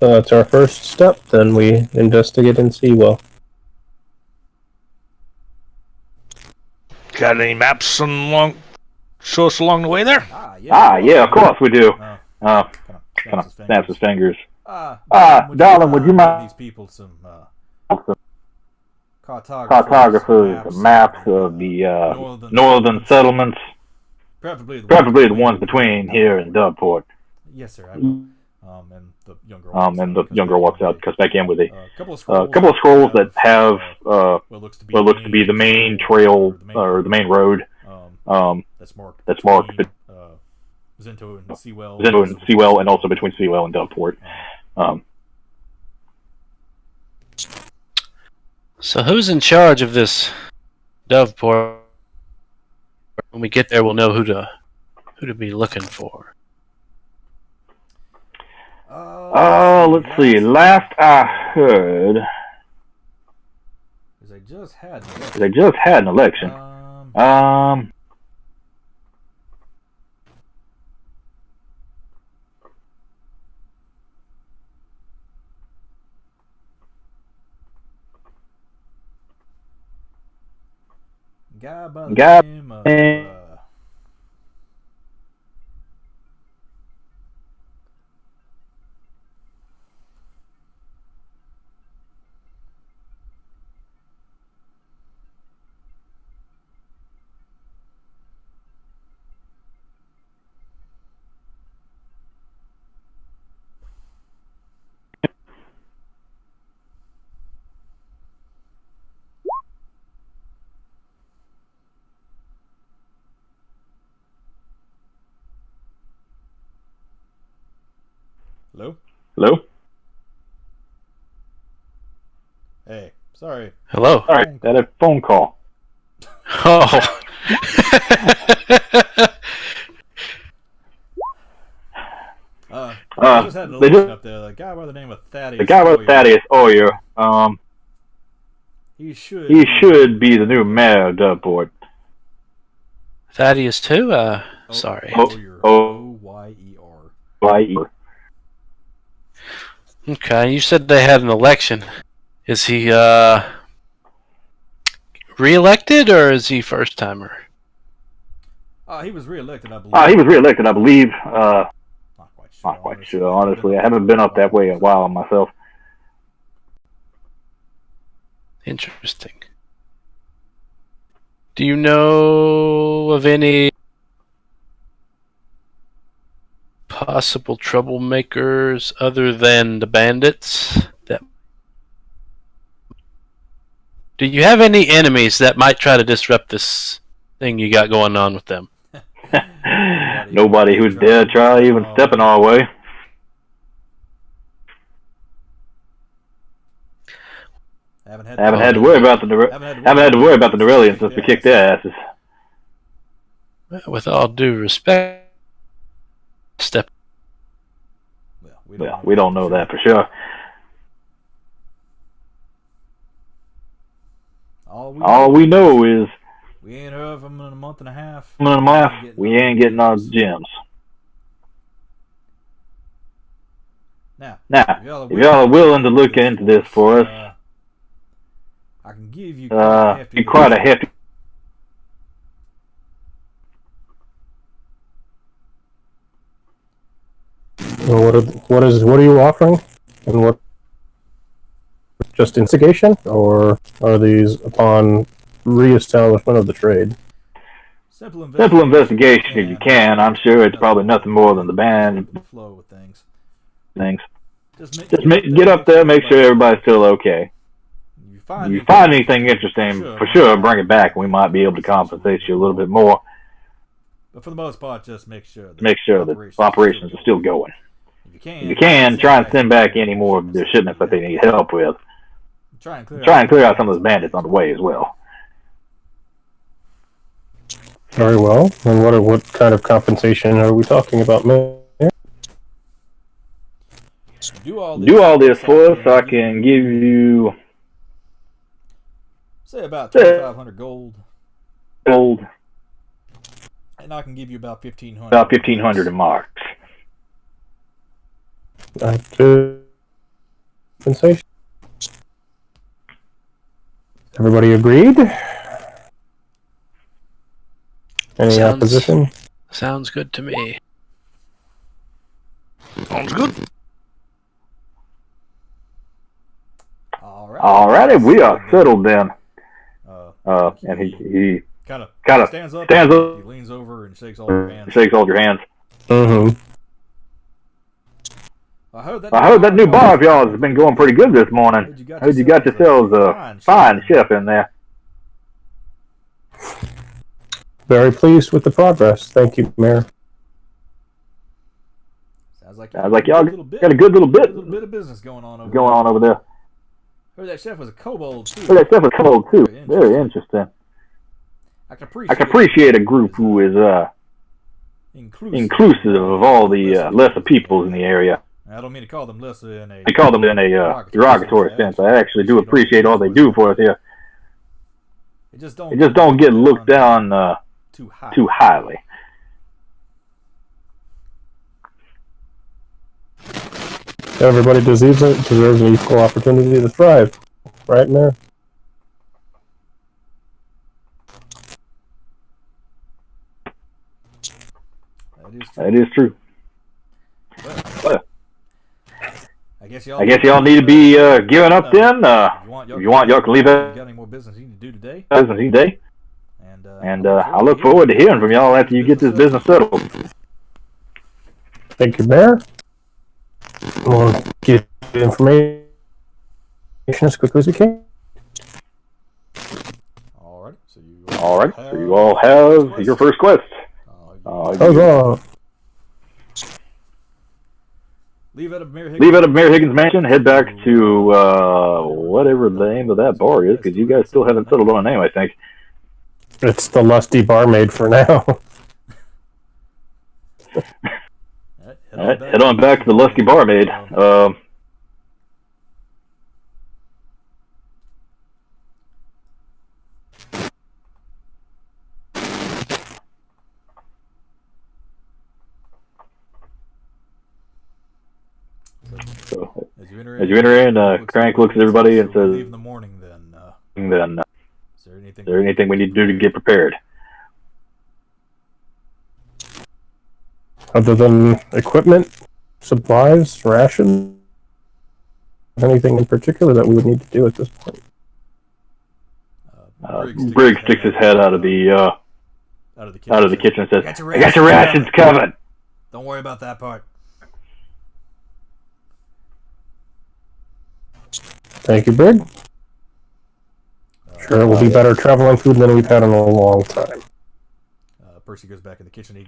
So that's our first step. Then we investigate in Seawell. Got any maps show us along the way there? Yeah, of course we do. Kind of snaps his fingers. Darling, would you mind these people some cartographers, maps of the northern settlements, preferably the ones between here and Dubport? Yes, sir. I will. And the young girl walks out, cuts back in with a couple of scrolls that have what looks to be the main trail or the main road. That's marked Zento and Seawell, and also between Seawell and Dubport. So who's in charge of this Doveport? When we get there, we'll know who to Who to be looking for? Let's see. Last I heard, They just had an election. guy by the Guy name of Hello? Hello? Hey, sorry. Hello. All right, that a phone call. Oh. They just had an election up there. The guy by the name of Thaddeus. The guy with Thaddeus Oyer. He should be the new mayor of Doveport. Thaddeus too? Sorry. Oyer. Y-E-R. Okay, you said they had an election. Is he re-elected or is he first timer? He was re-elected, I believe. Not quite sure, honestly. I haven't been up that way in a while myself. Interesting. Do you know of any possible troublemakers other than the bandits? Do you have any enemies that might try to disrupt this thing you got going on with them? Nobody who dare try even stepping our way. Haven't had to worry about the Norellians since we kicked their asses. With all due respect, step. Well, we don't know that for sure. All we know is we ain't heard from them in a month and a half. We ain't getting our gems. Now, if y'all are willing to look into this for us, I can give you quite a hefty. Well, what are you offering? And what? Just instigation, or are these upon re-establishment of the trade? Simple investigation if you can. I'm sure it's probably nothing more than the band flow with things. Just get up there, make sure everybody's still okay. If you find anything interesting, for sure, bring it back. We might be able to compensate you a little bit more. But for the most part, just make sure that operations are still going. If you can, try and send back any more of their shipments that they need help with. Try and clear out some of those bandits on the way as well. Very well. And what kind of compensation are we talking about, Mayor? Do all this for us. I can give you, say, about 2,500 gold. And I can give you about 1,500. About 1,500 in marks. Compensation. Everybody agreed? Any opposition? Sounds good to me. Sounds good. Alrighty, we are settled then. And he kind of stands up. He leans over and shakes all your hands. Mm-hmm. I heard that new bar of yours has been going pretty good this morning. Heard you got yourselves a fine chef in there. Very pleased with the progress. Thank you, Mayor. Sounds like y'all got a good little bit of business going on over there. Heard that chef was a kobold too. Very interesting. I can appreciate a group who is inclusive of all the lesser peoples in the area. I don't mean to call them lesser in a derogatory sense. I actually do appreciate all they do for us here. They just don't get looked down too highly. Everybody deserves an equal opportunity to thrive, right in there. That is true. But I guess y'all need to be gearing up then. If you want, y'all can leave it. Got any more business you need to do today? And I look forward to hearing from y'all after you get this business settled. Thank you, Mayor. We'll get the information as quickly as we can. Alright, so you all have your first quest. Leave out of Mayor Higgins' mansion, head back to whatever the name of that bar is, because you guys still haven't settled on a name, I think. It's the Lusty Barmaid for now. Alright, head on back to the Lusty Barmaid. So, as you enter in, Crank looks at everybody and says, leave in the morning then. Is there anything we need to do to get prepared? Other than equipment, supplies, rations, anything in particular that we would need to do at this point? Briggs sticks his head out of the kitchen and says, I got your rations covered. Don't worry about that part. Thank you, Brig. Sure, it will be better traveling food than we've had in a long time. Percy goes back in the kitchen. He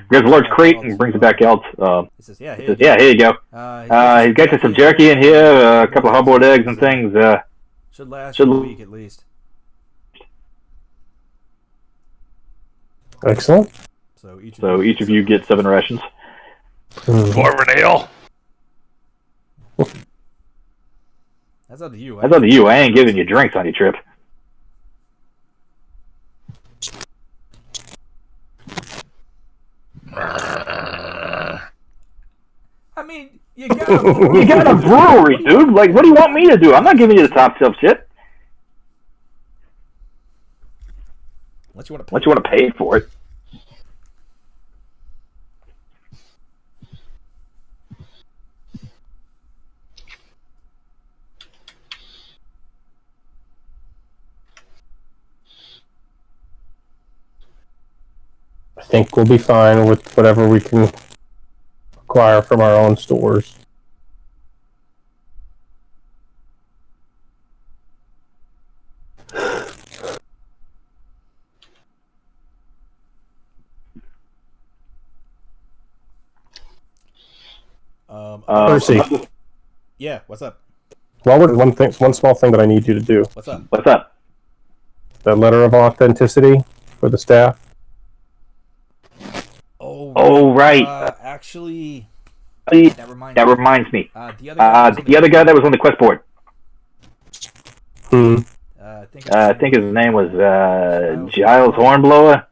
grabs a large crate and brings it back out. He says, here you go. He's got you some jerky in here, a couple of hard-boiled eggs and things. Should last a week at least. Excellent. So each of you get 7 rations. Corvernale. That's up to you. I ain't giving you drinks on your trip. I mean, you got a brewery, dude. Like, what do you want me to do? I'm not giving you the top shelf shit. Unless you want to pay for it. I think we'll be fine with whatever we can acquire from our own stores. Percy. Yeah, what's up? Well, one small thing that I need you to do. What's up? That letter of authenticity for the staff. Oh, right. Actually, that reminds me. The other guy that was on the quest board. I think his name was Giles Hornblower.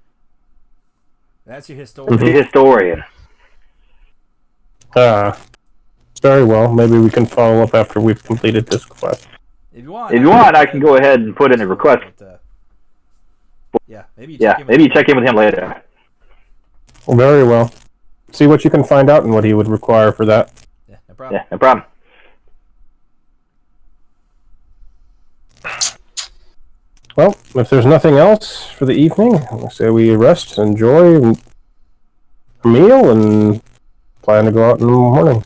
That's your historian. The historian. Very well. Maybe we can follow up after we've completed this quest. If you want, I can go ahead and put in a request. Maybe you check in with him later. Well, very well. See what you can find out and what he would require for that. Yeah, no problem. No problem. Well, if there's nothing else for the evening, I say we rest, enjoy a meal, and plan to go out in the morning.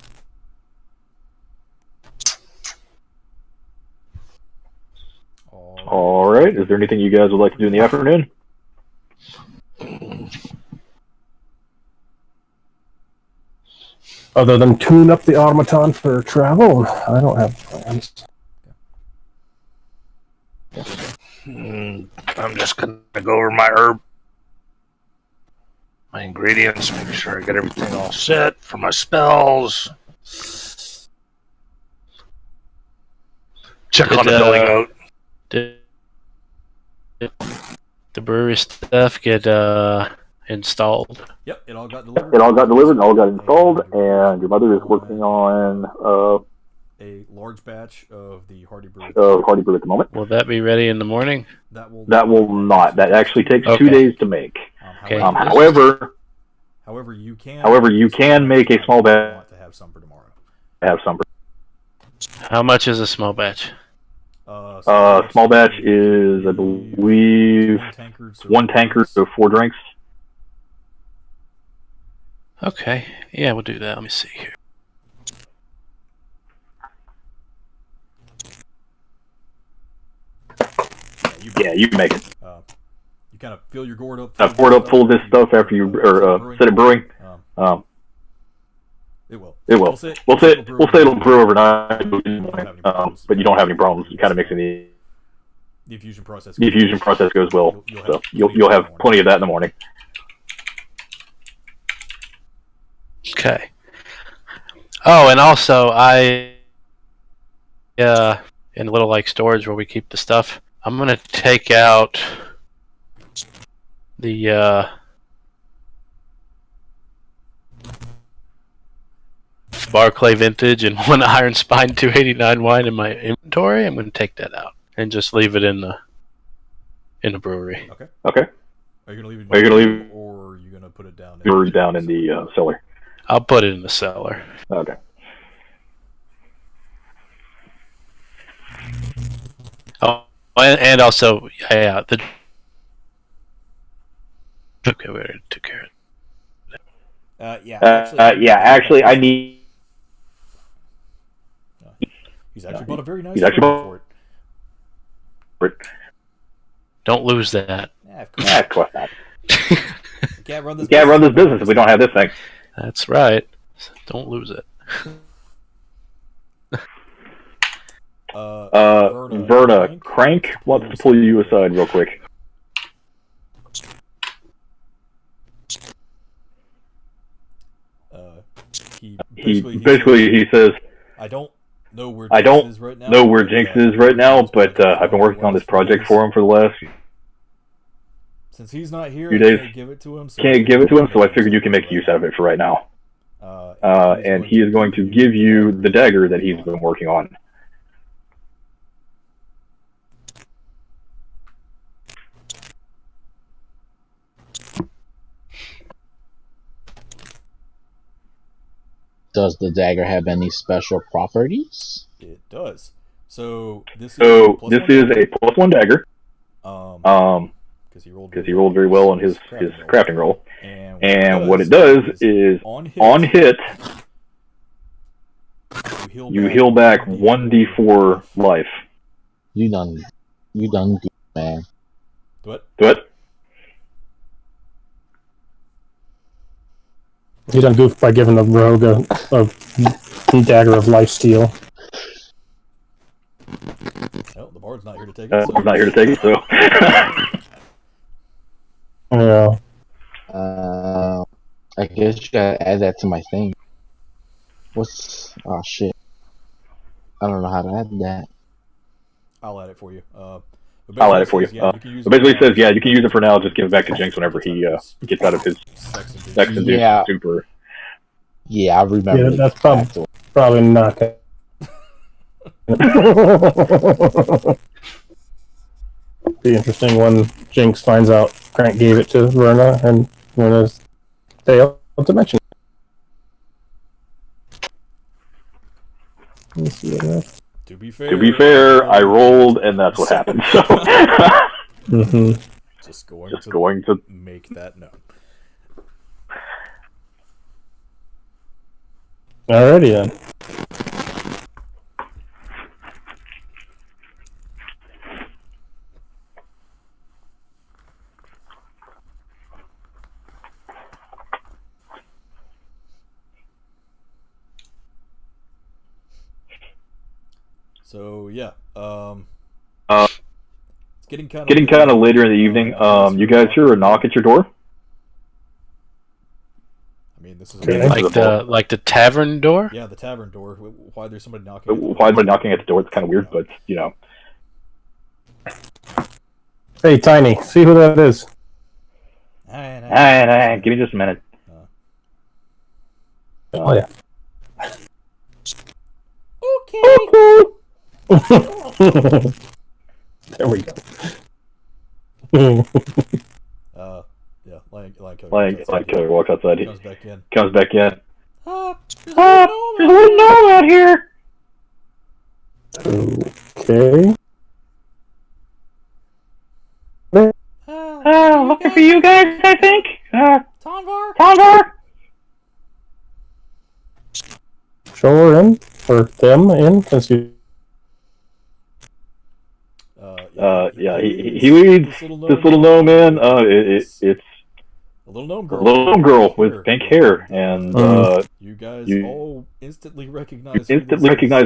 All right. Is there anything you guys would like to do in the afternoon? Other than tune up the automaton for travel, I don't have plans. I'm just gonna go over my my ingredients, make sure I get everything all set for my spells. Check on the billing note. Did the brewery stuff get installed? Yep, it all got delivered. It all got delivered and all got installed, and your mother is working on a large batch of the Hardy Brew. Hardy Brew at the moment. Will that be ready in the morning? That will not. That actually takes Okay. 2 days to make. Okay. However, you can make a small batch. Want to have some for tomorrow. How much is a small batch? Small batch is, I believe, one tankard, so 4 drinks. Okay. Yeah, we'll do that. Let me see here. Yeah, you can make it. You kind of fill your gourd up. Pour it up full of this stuff after you set it brewing. It will. We'll say it'll brew overnight, but you don't have any problems. You kind of mixing the infusion process. Goes well, so you'll have plenty of that in the morning. Okay. Oh, and also in the little storage where we keep the stuff, I'm gonna take out the Barclay Vintage and one Iron Spine 289 wine in my inventory. I'm gonna take that out and just leave it in the brewery. Okay. Are you gonna leave it? Or are you gonna put it down? Down in the cellar. I'll put it in the cellar. Okay. Oh, and also, yeah, okay, we already took care of it. Actually, I need. He's actually bought a very nice for it. Don't lose that. Yeah, of course not. You can't run this business if we don't have this thing. That's right. Don't lose it. Verna, Crank wants to pull you aside real quick. He says, I don't know where Jinx is right now, but I've been working on this project for him for the last since he's not here. few days. Can't give it to him, so I figured you can make use out of it for right now. And he is going to give you the dagger that he's been working on. Does the dagger have any special properties? It does. So this is a +1 dagger. Because he rolled very well on his crafting roll. And what it does is on hit, you heal back 1d4 life. You done good, man. What? You done goofed by giving the rogue a dagger of life steal. Well, the bard's not here to take it. I'm not here to take it, so. Yeah. I guess you gotta add that to my thing. Oh shit. I don't know how to add that. I'll add it for you. I'll add it for you. Basically, it says, you can use it for now. Just give it back to Jinx whenever he gets out of his sex-induced stupor. Yeah, I remember. Yeah, that's probably not gonna... Be interesting when Jinx finds out Crank gave it to Verna, and Verna's failed to mention it. Let me see what else. To be fair, I rolled, and that's what happened. So. Just going to make that known. Alrighty then. So yeah, it's getting kind of later in the evening. You guys hear a knock at your door? I mean, this is like the tavern door. Yeah, the tavern door. Why there's somebody knocking? Why they're knocking at the door? It's kind of weird, but you know. Hey, Tiny, see who that is? Alright, give me just a minute. Oh yeah. Okay. There we go. Yeah, Like Killer walks outside. He comes back in. There's a little gnome out here. Okay. Looking for you guys, I think. Tonvar. Show her in, or them in, since you. Yeah, he leads this little gnome in. It's a little gnome girl. A little girl with pink hair, and you guys you all instantly recognize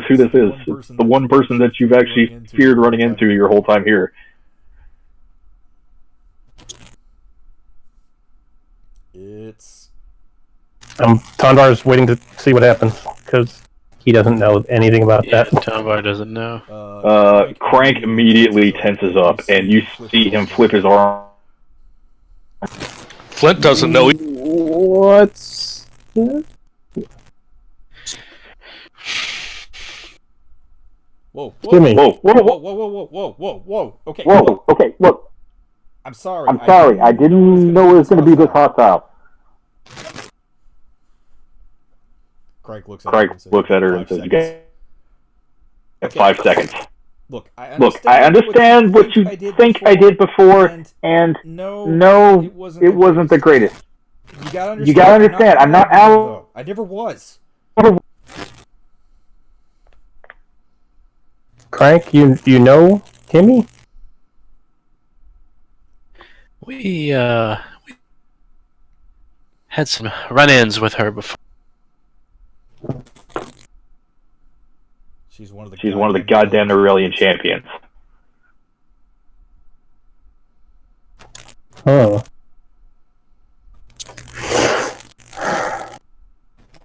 who this is. It's the one person that you've actually feared running into your whole time here. It's. Tondar's waiting to see what happens because he doesn't know anything about that. Tonvar doesn't know. Crank immediately tenses up, and you see him flip his arm. Flint doesn't know. What's that? Whoa! Gimme. Whoa! Okay. Whoa! Okay, look. I'm sorry. I didn't know it was going to be this hostile. Craig looks at her and says, "You got 5 seconds." Look, I understand what you think I did before, and no, it wasn't the greatest. You gotta understand, I'm not out. I never was. Crank, you know Kimmy? We had some run-ins with her before. She's one of the goddamn Aurelian champions. Huh.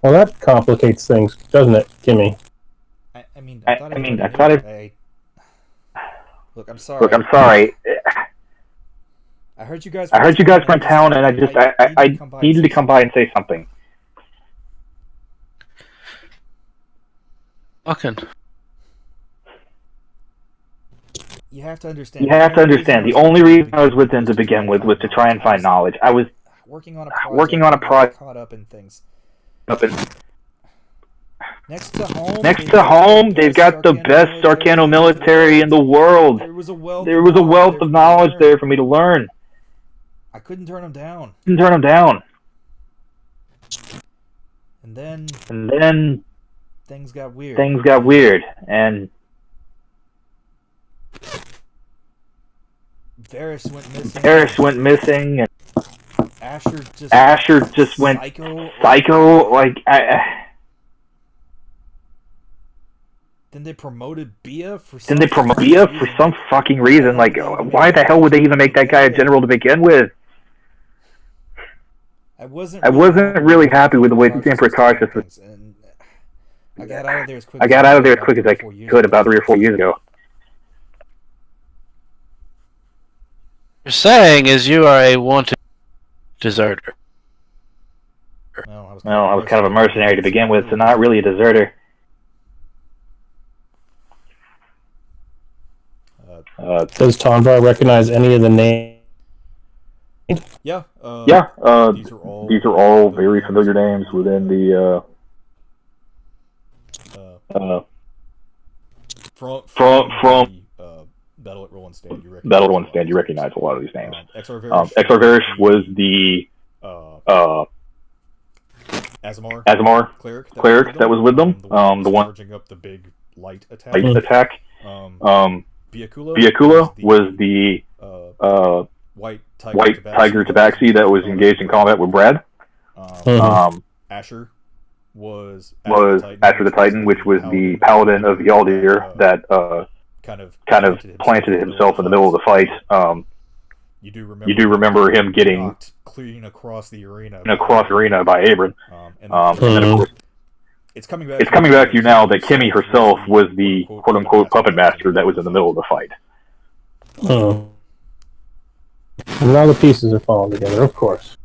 Well, that complicates things, doesn't it, Kimmy? I thought it. Look, I'm sorry. I heard you guys were in town, and I needed to come by and say something. Fucking. You have to understand. The only reason I was with them to begin with was to try and find knowledge. I was working on a project. Caught up in things. Next to home, they've got the best Arcano military in the world. There was a wealth of knowledge there for me to learn. I couldn't turn them down. And then things got weird. And Varys went missing. And Asher just went psycho. Like Then they promoted Bia for some fucking reason. Like, why the hell would they even make that guy a general to begin with? I wasn't really happy with the way the Emperor Tarsus was. I got out of there as quick as I could about 3 or 4 years ago. You're saying is you are a wanted deserter. No, I was kind of a mercenary to begin with, so not really a deserter. Does Tonvar recognize any of the names? Yeah. These are all very familiar names within the from Battle at Roll and Stand. You recognize a lot of these names. Exarverish was the Azamar cleric that was with them. The one charging up the big light attack. Biakula was the White Tiger Tabaxi that was engaged in combat with Brad. Asher was Asher the Titan, which was the paladin of Yaldir that kind of planted himself in the middle of the fight. You do remember him getting clean across the arena. By Abram. And then of course, it's coming back to you now that Kimmy herself was the quote-unquote puppet master that was in the middle of the fight. Oh. Now the pieces are falling together, of course.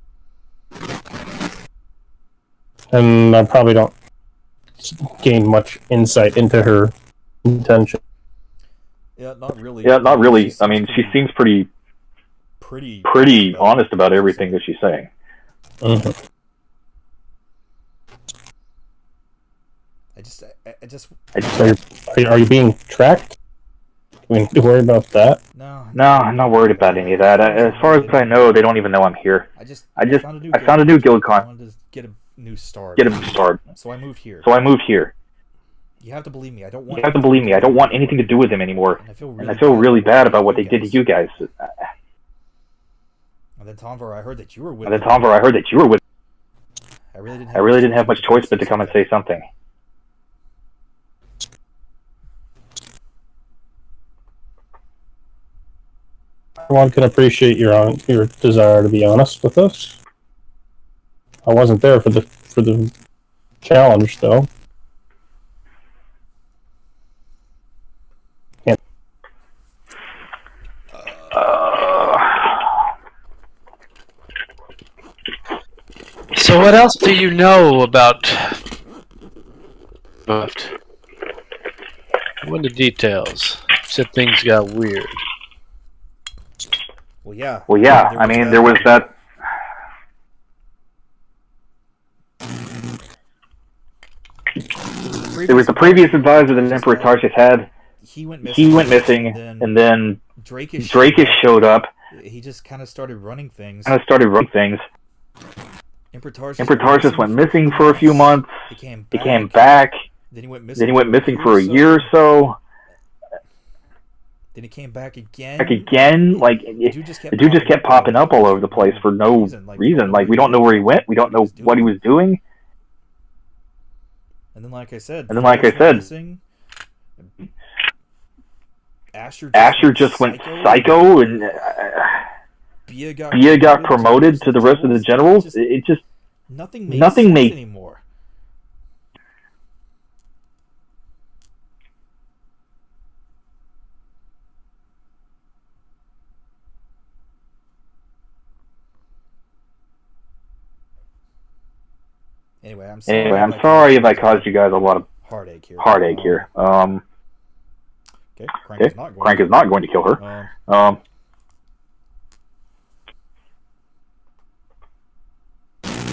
And I probably don't gain much insight into her intention. Yeah, not really. I mean, she seems pretty honest about everything that she's saying. Mm-hmm. So are you being tracked? I mean, do you worry about that? No, I'm not worried about any of that. As far as I know, they don't even know I'm here. I found a new guild con. I wanted to get a new start. So I moved here. You have to believe me. I don't want anything to do with them anymore. And I feel really bad about what they did to you guys. And then Tomvar, I heard that you were with. I really didn't have much choice but to come and say something. Everyone can appreciate your desire to be honest with us. I wasn't there for the challenge, though. So what else do you know about Buffed? What are the details? Said things got weird. Well, yeah. I mean, there was that. There was the previous advisor that Emperor Tarshis had. He went missing, and then Drakus showed up. He just kind of started running things. Emperor Tarshis went missing for a few months. He came back. Then he went missing for a year or so. Then he came back again. Like, the dude just kept popping up all over the place for no reason. Like, we don't know where he went. We don't know what he was doing. And then, like I said, missing. Asher just went psycho, and Bia got promoted to the rest of the generals. It just nothing made sense anymore. Anyway, I'm sorry if I caused you guys a lot of heartache here. Okay, Crank is not going to kill her.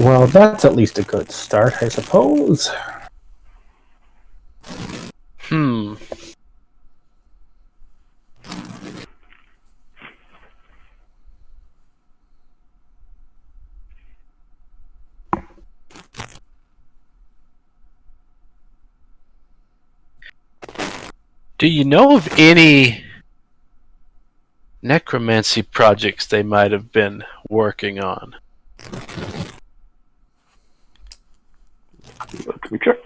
Well, that's at least a good start, I suppose. Do you know of any necromancy projects they might have been working on? Let me check.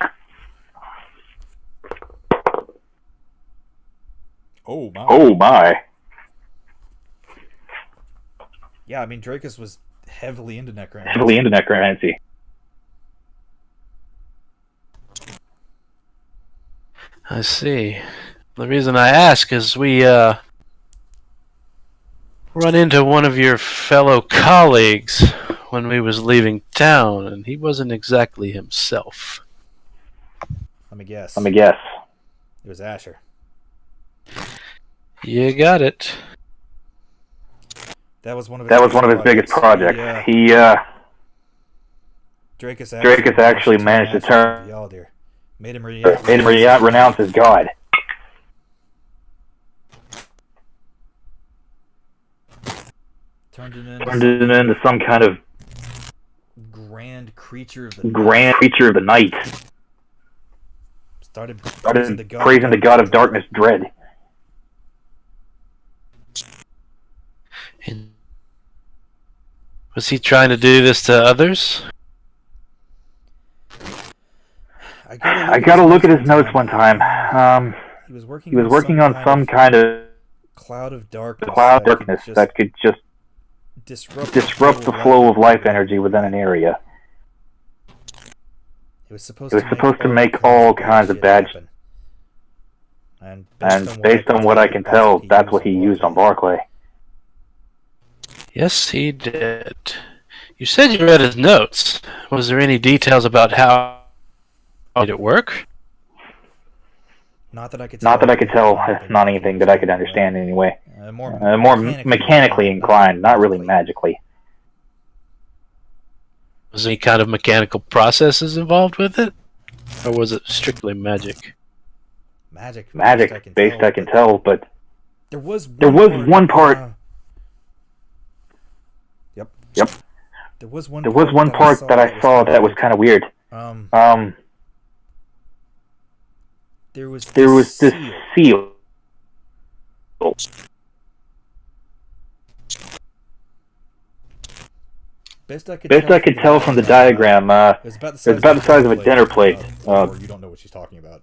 Oh my. Yeah, I mean, Drakus was heavily into necromancy. I see. The reason I ask is we run into one of your fellow colleagues when we was leaving town, and he wasn't exactly himself. Let me guess. It was Asher. You got it. That was one of his biggest projects. Drakus actually managed to turn. Made him renounce his god. Turned it into some kind of grand creature of the night. Started praising the god of darkness, Dread. And was he trying to do this to others? I gotta look at his notes one time. He was working on some kind of cloud of darkness that could just disrupt the flow of life energy within an area. It was supposed to make all kinds of bad shit. And based on what I can tell, that's what he used on Barclay. Yes, he did. You said you read his notes. Was there any details about how did it work? Not that I could tell. Not anything that I could understand anyway. More mechanically inclined, not really magically. Was there any kind of mechanical processes involved with it? Or was it strictly magic? Magic, based I can tell, but there was one part. Yep. There was one part that I saw that was kind of weird. There was this seal. Best I could tell from the diagram, it was about the size of a dinner plate. You don't know what she's talking about.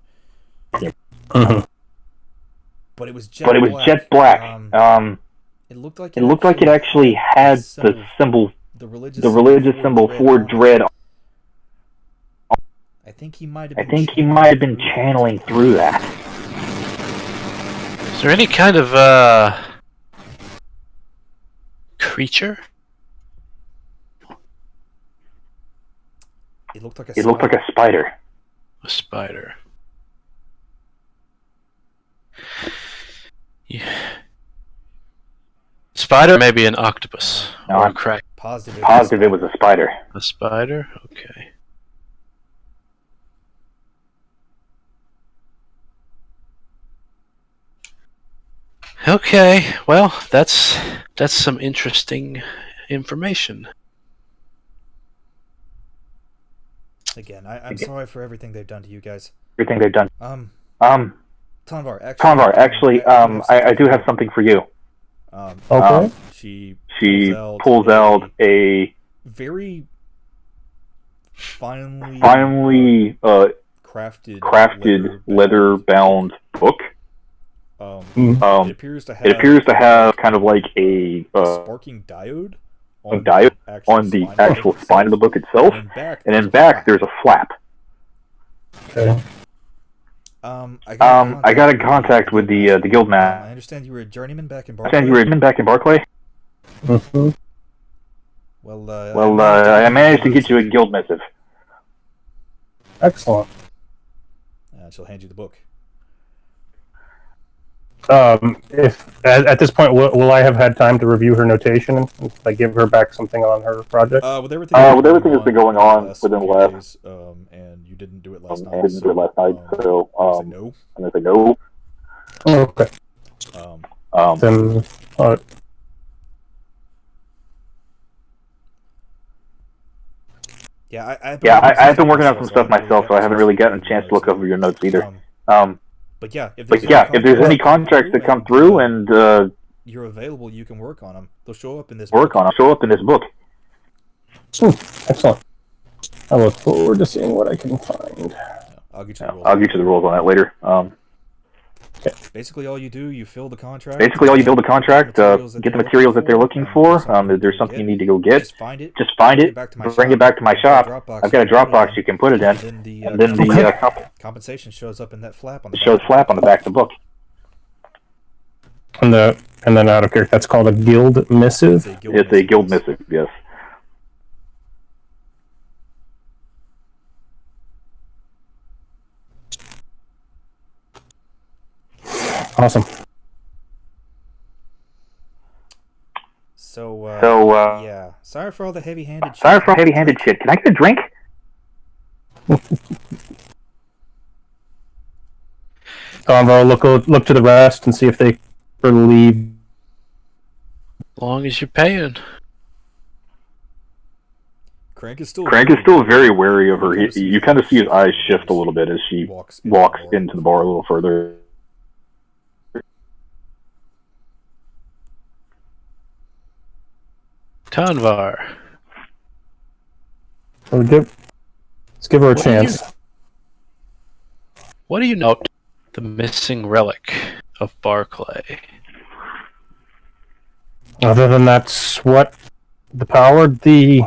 But it was jet black. It looked like it actually had the symbol, the religious symbol for dread. I think he might have been channeling through that. Is there any kind of creature? It looked like a spider. A spider. Yeah. Spider, maybe an octopus or a crack. Positive it was a spider. A spider? Okay. Okay, well, that's some interesting information. Again, I'm sorry for everything they've done to you guys. Tanvar, actually, I do have something for you. Okay. She pulls out a very finely crafted leather-bound book. It appears to have kind of like a sparking diode on the actual spine of the book itself, and in back there's a flap. Okay. I got in contact with the guild man. I understand you were a journeyman back in Barclay. Mm-hmm. Well, I managed to get you a guild missive. Excellent. She'll hand you the book. If at this point, will I have had time to review her notation and like give her back something on her project? With everything that's been going on within the last days, and you didn't do it last night. I'm gonna say no. Oh, okay. Then, yeah, I've been working on some stuff myself, so I haven't really gotten a chance to look over your notes either. But yeah, if there's any contracts that come through and you're available, you can work on them. They'll show up in this book. Excellent. I look forward to seeing what I can find. I'll get you the rules on that later. Okay. Basically, all you do, you fill the contract. Get the materials that they're looking for. If there's something you need to go get, just find it, bring it back to my shop. I've got a Dropbox you can put it in, and then the compensation shows up in that flap on the back of the book. And then out of character, that's called a guild missive. It's a guild missive, yes. Awesome. So, yeah. Sorry for all the heavy-handed shit. Can I get a drink? Convo, look to the rest and see if they relieve. As long as you're paying. Crank is still very wary of her. You kind of see his eyes shift a little bit as she walks into the bar a little further. Tanvar. Let's give her a chance. What do you note? The missing relic of Barclay. Other than that's what the power, the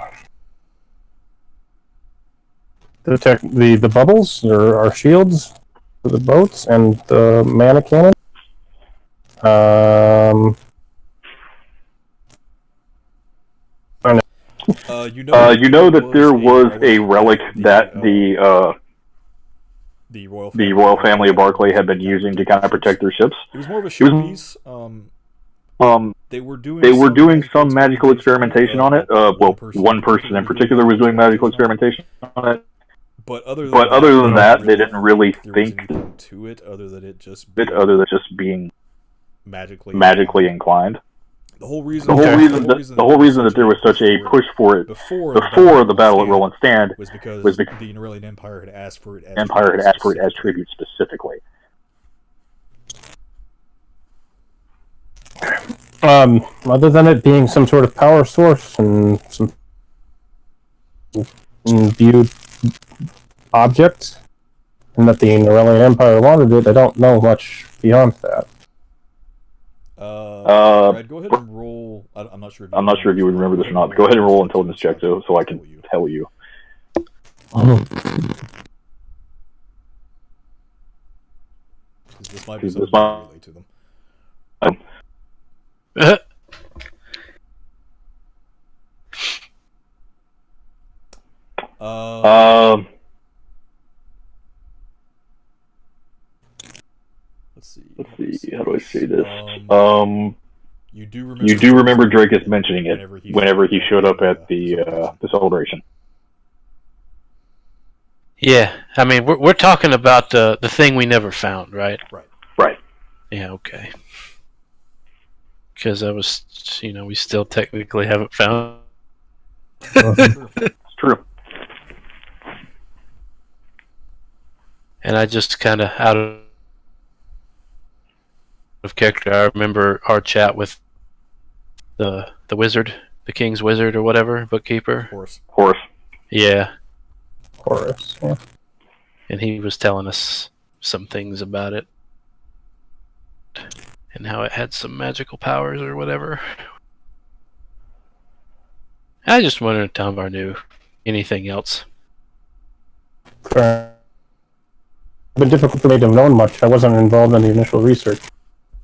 bubbles or our shields for the boats and the mana cannon. You know that there was a relic that the royal family of Barclay had been using to kind of protect their ships. It was more of a showpiece. They were doing some magical experimentation on it. One person in particular was doing magical experimentation on it. But other than that, they didn't really think to it other than it just being magically inclined. The whole reason that there was such a push for it before the battle at Roland Stand was because the Norellian Empire had asked for it as tribute specifically. Other than it being some sort of power source and some viewed object, and that the Norellian Empire wanted it, I don't know much beyond that. Brad, go ahead and roll. I'm not sure if you would remember this or not. But go ahead and roll intelligence check so I can tell you. This might be something to relate to them. Let's see. How do I say this? You do remember Drakus mentioning it whenever he showed up at the celebration. Yeah, I mean, we're talking about the thing we never found, right? Right. Yeah, okay. Because we still technically haven't found. It's true. And I just kind of out of character. I remember our chat with the wizard, the king's wizard or whatever, bookkeeper. Horse. Yeah. Horus. Yeah. And he was telling us some things about it and how it had some magical powers or whatever. I just wondered if Tomvar knew anything else. It's been difficult for me to have known much. I wasn't involved in the initial research.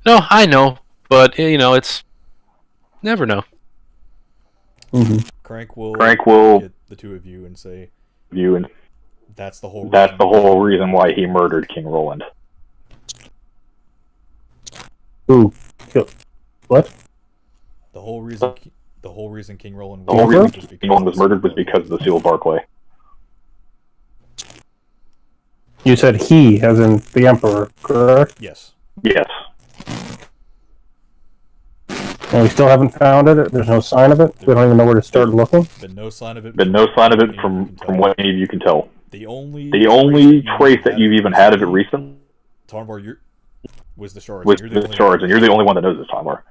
No, I know, but it's never know. Mm-hmm. Crank will get the two of you and say, that's the whole reason why he murdered King Roland. Ooh, what? The whole reason King Roland was murdered was because of the Seal of Barclay. You said he, as in the Emperor, correct? Yes. Yes. And we still haven't found it? There's no sign of it? We don't even know where to start looking? Been no sign of it from what any of you can tell. The only trace that you've even had of it recently Tomvar, was the shards. And you're the only one that knows this, Tomvar.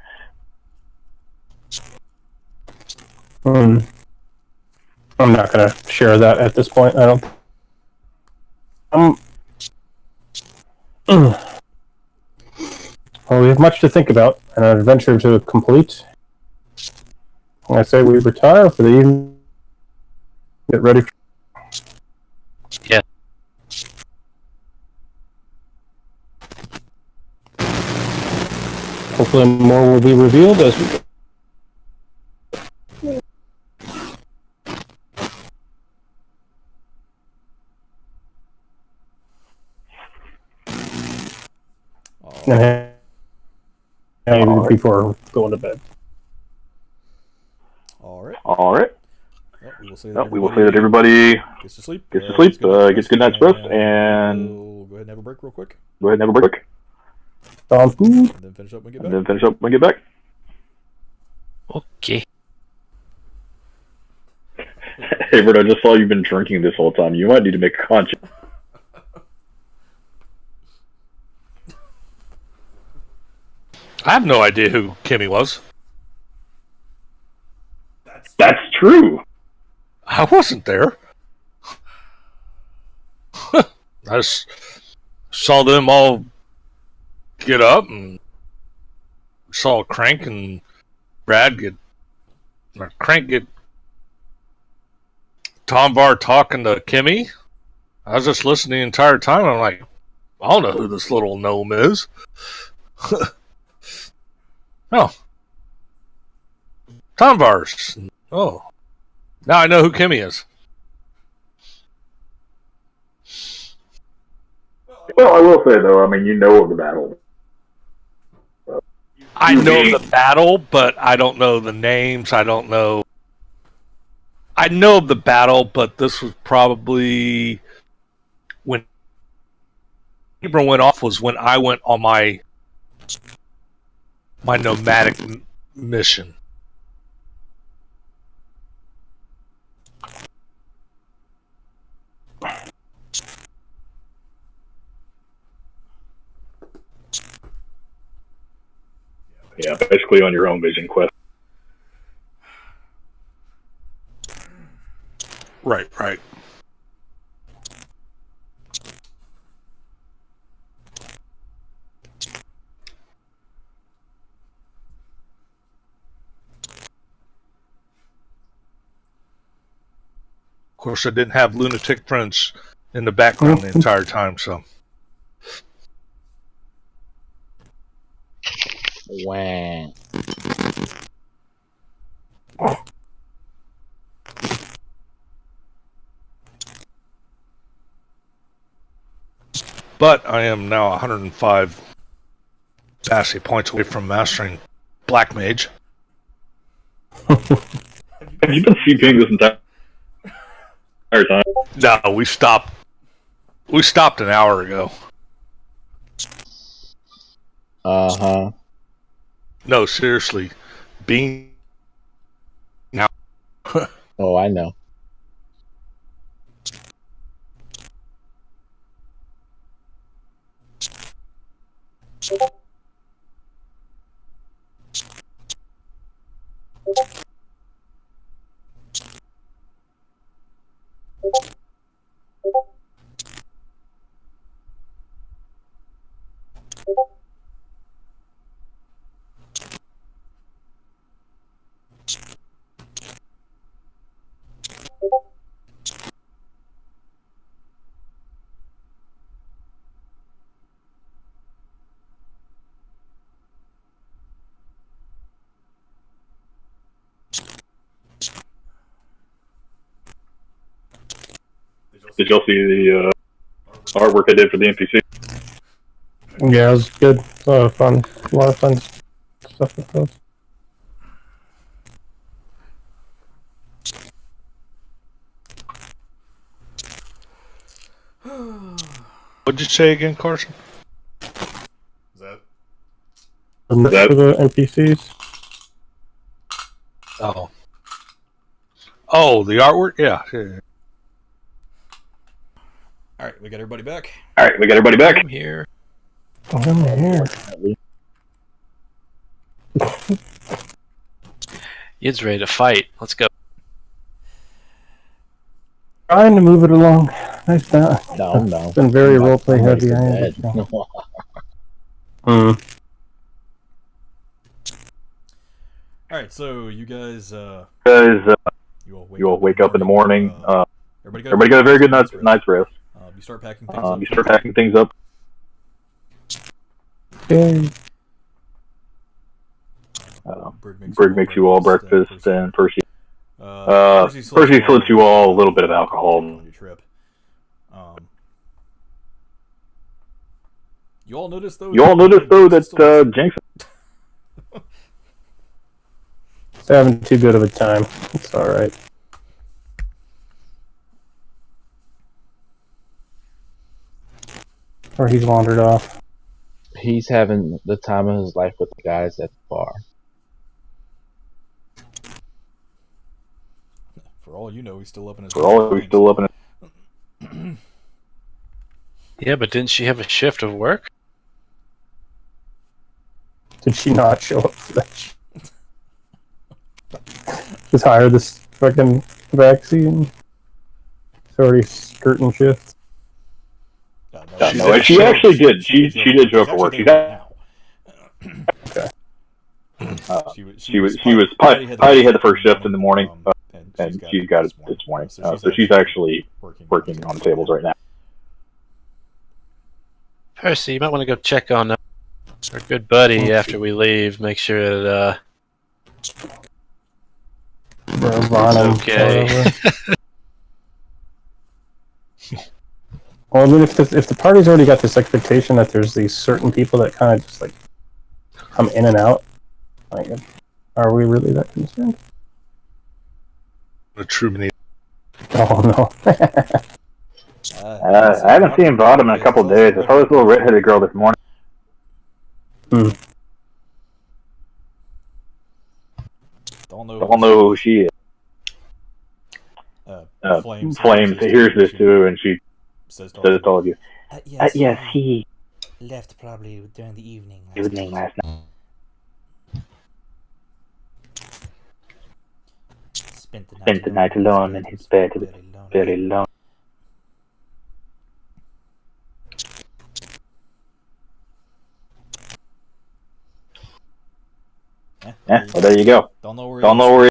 I'm not going to share that at this point. I don't. Well, we have much to think about and an adventure to complete. I say we retire for the evening. Get ready. Yeah. Hopefully more will be revealed as we go. Before going to bed. All right. Well, we will say that everybody gets to sleep. Gets good night's rest, and we'll go ahead and have a break real quick. Sounds good. And then finish up when we get back. Okay. Hey, Bert, I just saw you've been drinking this whole time. You might need to make a conscience. I have no idea who Kimmy was. That's true. I wasn't there. I just saw them all get up and saw Crank and Brad get Crank get Tom Bar talking to Kimmy. I was just listening the entire time. I'm like, I don't know who this little gnome is. Oh. Tom Bars. Oh. Now I know who Kimmy is. Well, I will say though, I mean, you know of the battle. I know the battle, but I don't know the names. I don't know. I know of the battle, but this was probably when Abram went off. Was when I went on my nomadic mission. Yeah, basically on your own vision quest. Right. Of course, I didn't have Lunatic Prince in the background the entire time, so. Wow. But I am now 105 Bassi points away from mastering Black Mage. Have you been CPing this entire time? No, we stopped. We stopped an hour ago. Uh-huh. No, seriously. Being now. Oh, I know. Did y'all see the artwork I did for the NPC? Yeah, it was good. A lot of fun. A lot of fun stuff with those. What'd you say again, Carson? For the NPCs. Oh, the artwork? Yeah. All right, we got everybody back. I'm here. I'm here. Yid's ready to fight. Let's go. Trying to move it along. Nice down. No. It's been very roleplay heavy. I am. am. All right, so you guys, You all wake up in the morning. Everybody got a very good night's rest. You start packing things up. You start packing things up. Okay. Brig makes you all breakfast, and Percy Percy slips you all a little bit of alcohol. On your trip. You all notice though that Jenks It's having too good of a time. It's alright. Or he's wandered off. He's having the time of his life with the guys at the bar. For all you know, he's still up in his. Yeah, but didn't she have a shift of work? Did she not show up for that shit? Just hire this fucking vaccine. It's already skirting shift. She actually did. She did show up for work. Okay. She was Heidi had the first shift in the morning, and she got it this morning. So she's actually working on the tables right now. Percy, you might want to go check on our good buddy after we leave. Make sure that Varnum, okay. Well, I mean, if the party's already got this expectation that there's these certain people that kind of just like come in and out, like, are we really that concerned? A true many. Oh no. I haven't seen Bottom in a couple of days. I saw this little redheaded girl this morning. Don't know who she is. Flames hears this too, and she says to all of you. Yes, he left probably during the evening last night. Spent the night alone in his bed. It was very lonely. Well, there you go. Don't know where he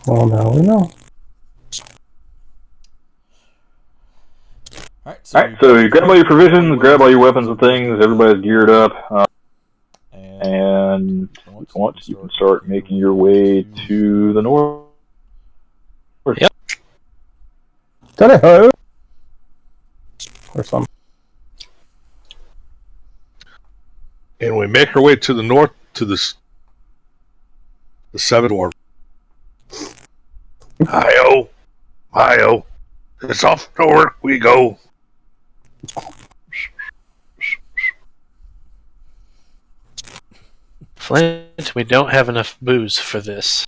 Well, now we know. Alright, so you grab all your provisions, grab all your weapons and things, everybody's geared up, and once you can start making your way to the north. Yep. Ta-da! Or some. And we make our way to the north to the Seven Dwarfs. Hi-oh. Hi-oh. It's off to work we go. Flint, we don't have enough booze for this.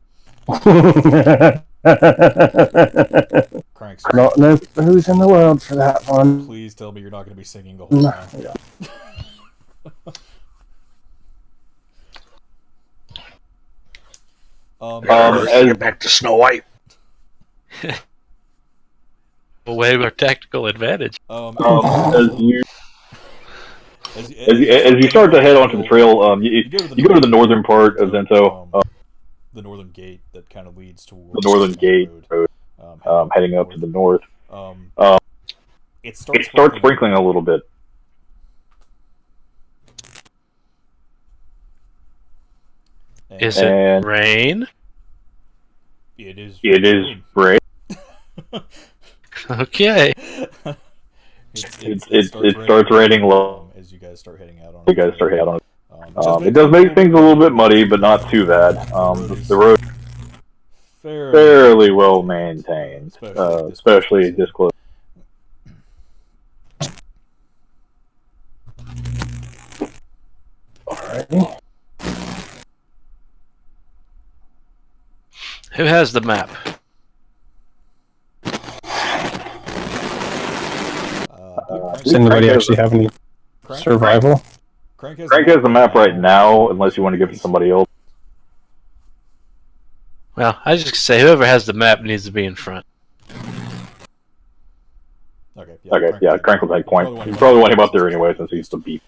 Cranks. Not enough who's in the world for that one. Please tell me you're not going to be singing the whole time. Yeah. As get back to Snow White. Away our tactical advantage. As you start to head onto the trail, you go to the northern part of Zento. The northern gate that kind of leads towards the northern gate road, heading up to the north. It starts sprinkling a little bit. Is it rain? It is rain. Okay. It starts raining low as you guys start heading out on it. It does make things a little bit muddy, but not too bad. The road fairly well maintained, especially this close. Alrighty. Who has the map? Does anybody actually have any survival? Crank has the map right now, unless you want to give it to somebody else. Well, I was just gonna say whoever has the map needs to be in front. Okay, Crank will take point. You probably want him up there anyway, since he's the beat.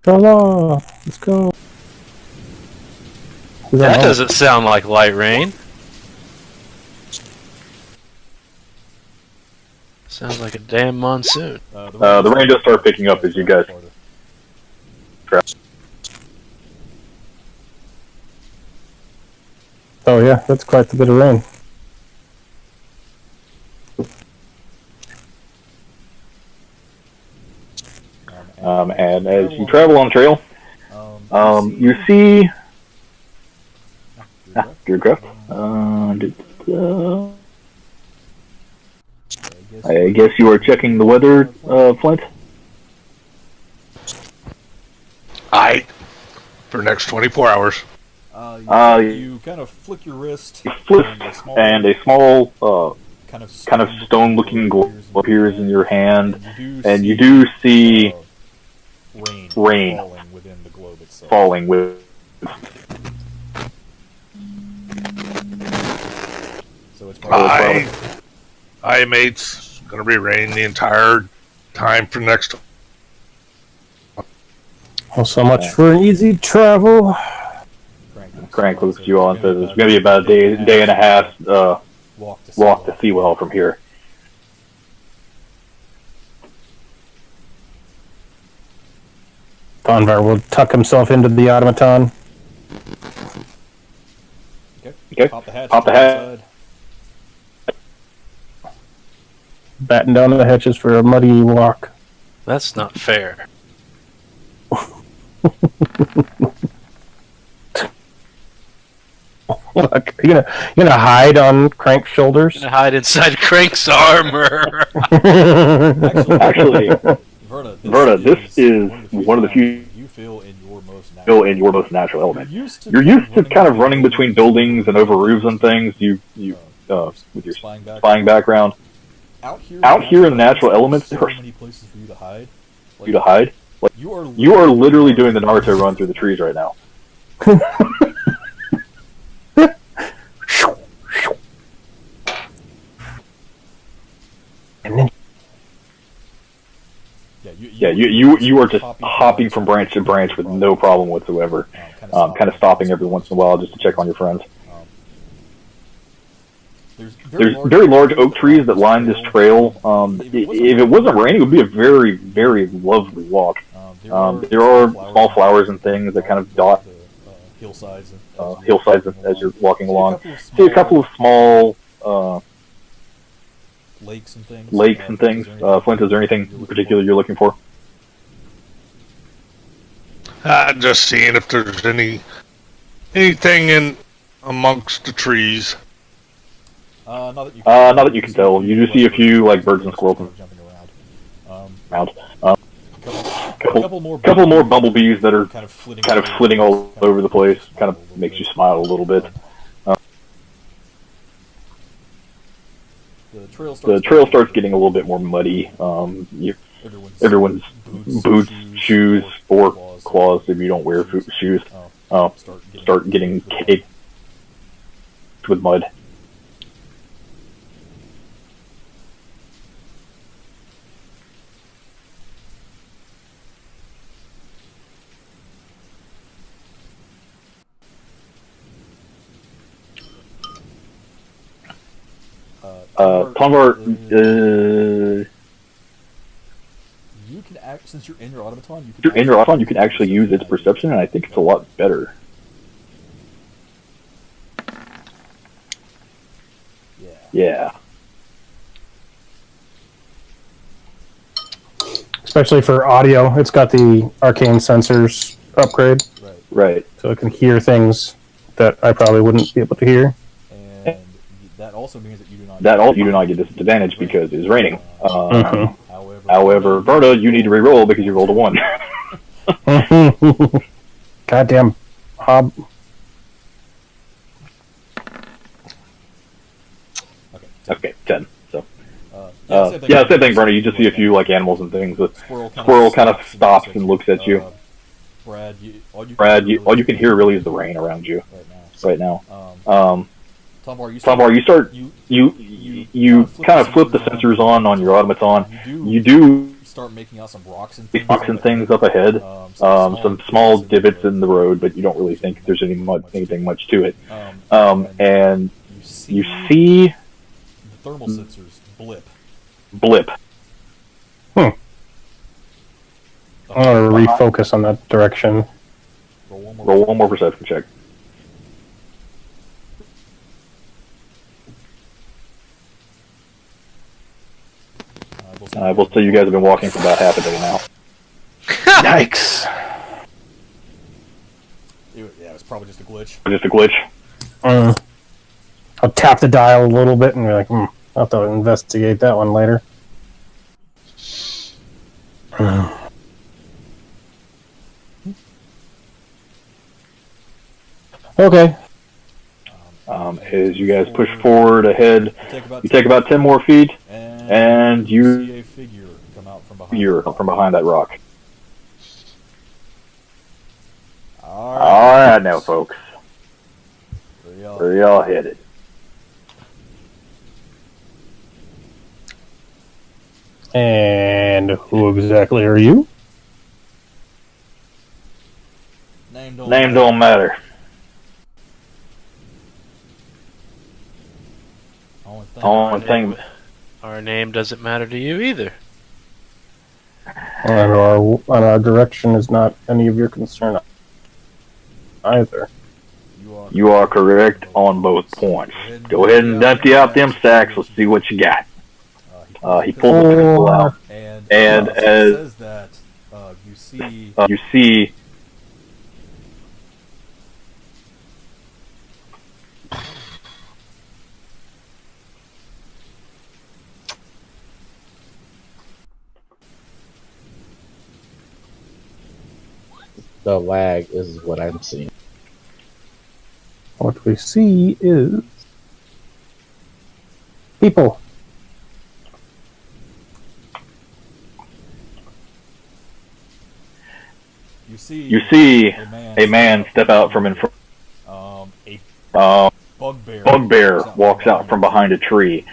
Voila! Let's go. That doesn't sound like light rain. Sounds like a damn monsoon. The rain does start picking up as you guys travel. Oh yeah, that's quite a bit of rain. And as you travel on the trail, you see Deercraft. I guess you are checking the weather, Flint? Aye. For the next 24 hours. You kind of flick your wrist, and a small kind of stone-looking globe appears in your hand, and you do see rain falling with. So it's Hi, mates. Gonna be raining the entire time for next. Well, so much for easy travel. Crank looks at you all and says it's gonna be about a day and a half walk to Seawell from here. Thonvar will tuck himself into the automaton. Okay. Pop the hatch. Pop the hatch. Batten down the hatches for a muddy walk. That's not fair. Look, you gonna hide on Crank's shoulders? I'm gonna hide inside Crank's armor. Actually, Verta, this is one of the few you feel in your most natural element. You're used to kind of running between buildings and over roofs and things. You with your spying background. Out here in the natural elements, there are so many places for you to hide. Like, you are literally doing the Naruto run through the trees right now. You are just hopping from branch to branch with no problem whatsoever. Kind of stopping every once in a while just to check on your friends. There's very large oak trees that line this trail. If it wasn't raining, it would be a very, very lovely walk. There are small flowers and things that kind of dot hillsides as you're walking along. See a couple of small lakes and things. Flint, is there anything in particular you're looking for? Just seeing if there's anything in amongst the trees. Not that you can tell. You do see a few like birds and squirrels jumping around. Couple more bumblebees that are kind of flitting all over the place. Kind of makes you smile a little bit. The trail starts getting a little bit more muddy. Everyone's boots, shoes, or claws if you don't wear shoes start getting caked with mud. Plumber, you can since you're in your automaton, you can actually use its perception, and I think it's a lot better. Yeah. Especially for audio, it's got the arcane sensors upgrade. Right. So it can hear things that I probably wouldn't be able to hear. And that also means that you do not get disadvantage because it's raining. However, Verta, you need to reroll because you rolled a 1. Goddamn hob. Okay, 10. So, same thing, Verta. You just see a few like animals and things. The squirrel kind of stops and looks at you. Brad, all you can hear really is the rain around you right now. Tombar, you kind of flip the sensors on your automaton. You do start making out some rocks and things up ahead. Some small divots in the road, but you don't really think there's anything much to it. And you see the thermal sensors blip. I'm gonna refocus on that direction. Roll one more perception check. I will say you guys have been walking for about half a day now. Yikes! Yeah, it's probably just a glitch. I'll tap the dial a little bit and be like, I'll have to investigate that one later. Okay. As you guys push forward ahead, you take about 10 more feet, and you see a figure come out from behind that rock. All Alright now, folks. Where y'all headed? And who exactly are you? Name Don't matter. Only thing. Our name doesn't matter to you either. And our direction is not any of your concern either. You are correct on both points. Go ahead and empty out them sacks. Let's see what you got. He pulls the pistol out, and as that, you see The lag is what I'm seeing. What we see is people. you see a man step out from in front. Bugbear walks out from behind a tree,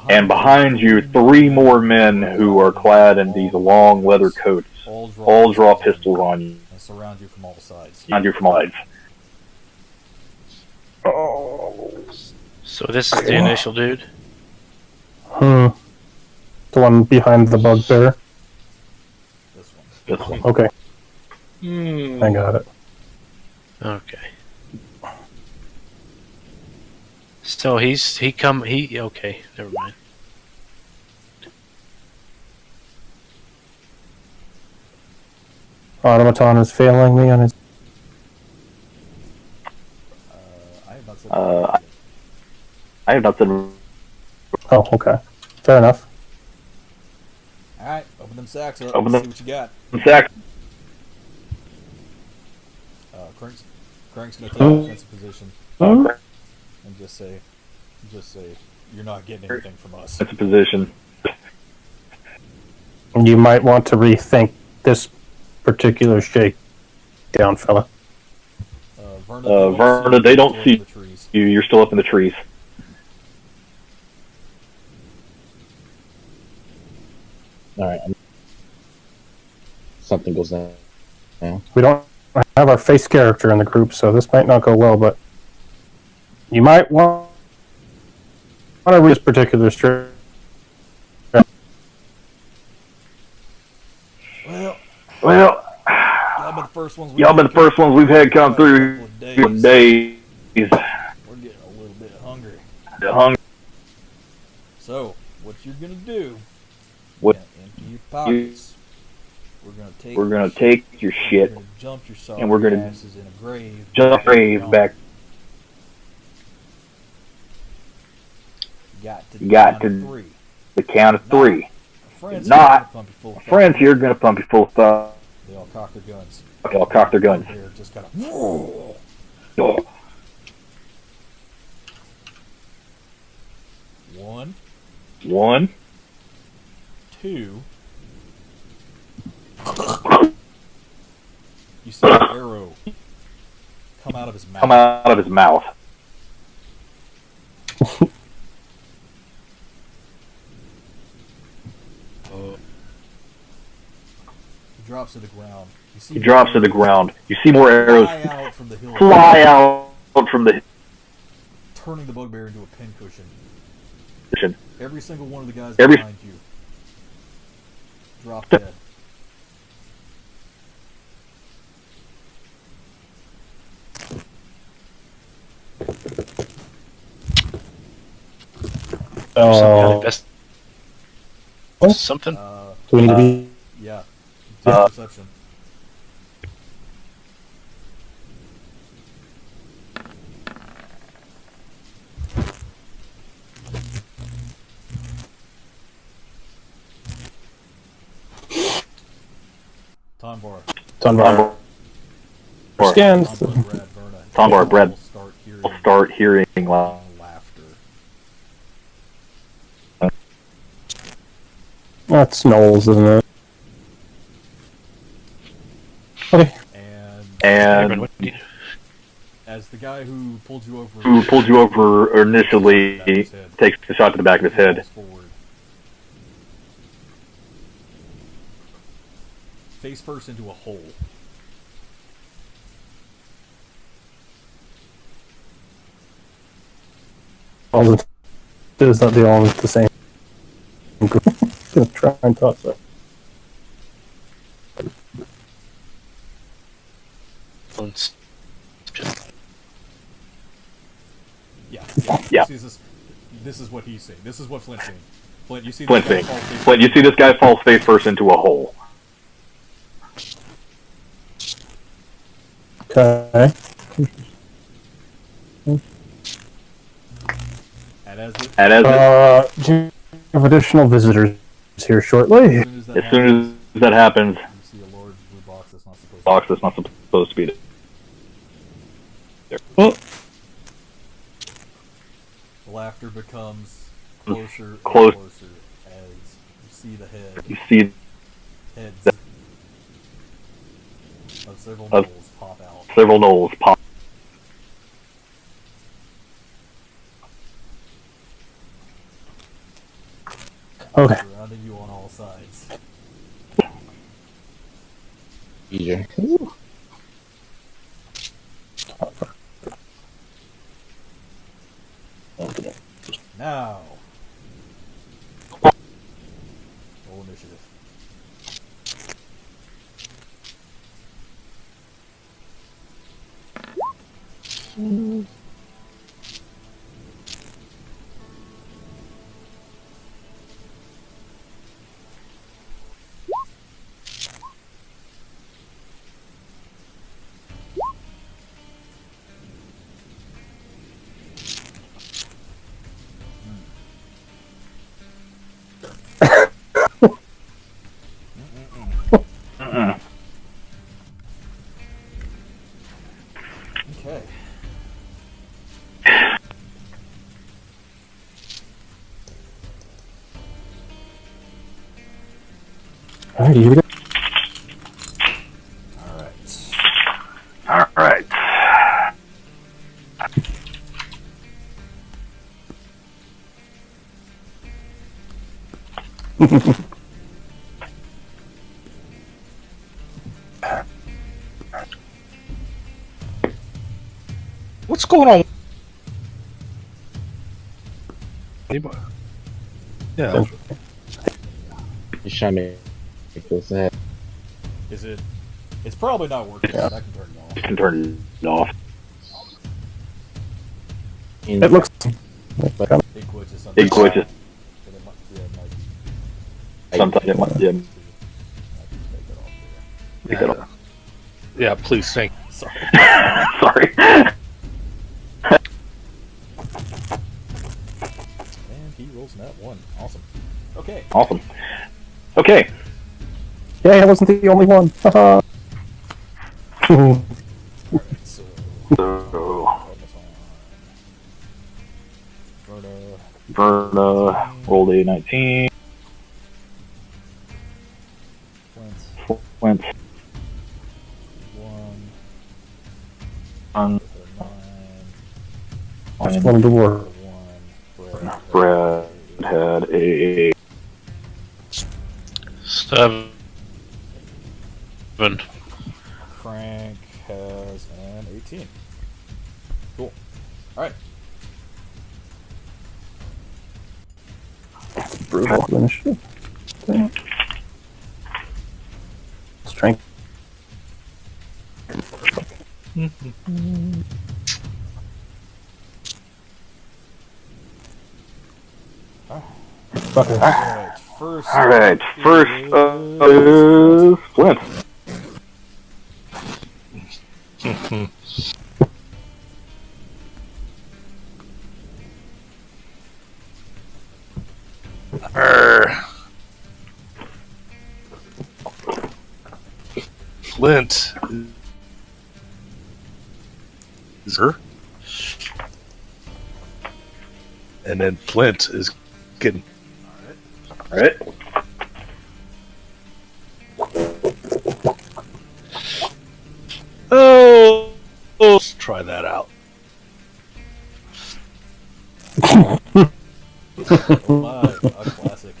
and behind you, 3 more men who are clad in these long leather coats, all draw pistols on you, and surround you from all sides. So this is the initial dude? The one behind the bugbear. This one. Okay. I got it. Okay. So okay, never mind. Automaton is failing me on his. I have not said. Oh, okay. Fair enough. Alright, open them sacks up. Open See them. what you got. Sack. Crank's gonna take a defensive position and just say, you're not getting anything from us. That's a position. You might want to rethink this particular shakedown, fella. Verna, they don't see you. You're still up in the trees. Alright. Something goes down. We don't have our face character in the group, so this might not go well, but you might want to read this particular strip. Well, y'all been the first ones we've had come through for days. We're getting a little bit hungry. So, what you're gonna do? What? Empty your pockets. We're gonna take your shit, we're gonna jump your and we're gonna asses in a grave. back. You got to the count of 3. Friends here are gonna pump you full of thought. They all cock their guns. They're just kind of. Oh. 1, 2. You see an arrow come out of his mouth. He drops to the ground. You see more arrows fly out from the turning the bugbear into a pincushion. Every single one of the guys behind you drop dead. Something? Do we need to be? Yeah. Perception. Tonbar. Scans. Tonbar, Brad will start hearing That's Knowles, isn't it? Okay. And What do you- As the guy who pulled you over, initially takes the shot to the back of his head. falls forward. Face first into a hole. Is that they all the same? I'm gonna try and toss that. Yeah. Yeah. This is what he's saying. This is what Flint's saying. Flint, you see Flint, this guy fall face Flint, you see this guy falls face first into a hole. Okay. And as the, Do you have additional visitors here shortly? As soon as that happens, you see a large blue box that's not supposed box that's not supposed to be there. The laughter becomes closer and Close. closer as you see the You see heads of several Of- moles pop out. several knolls pop. Okay. Surrounding you on all sides. EJ. Now, roll initiative. Okay. Alright, you go. All right. What's going on? Yeah. He's trying to make this ahead. Is it? It's probably not working. Yeah. But I can turn it off. You can turn it off. It looks like I'm Big glitch is something. Big glitches. But it might, yeah, it might be. Sometimes it might. Yeah. I can take it off Take it off. Yeah, please think. there. Sorry. Sorry. And he rolls that one. Awesome. Okay. Awesome. Okay. yeah, I wasn't the only one. Haha. So. So, Verna. Verna rolled a 19. Flint. Went 1. on 9. Just wanted to work. 1. Brad had a 7. Frank has an 18. Cool. Alright. Brutal initiative. Okay. Strength. Okay. Alright. First. All right. First is Flint. Flint is her. And then Flint is getting All right. try that out. Oh my, a classic.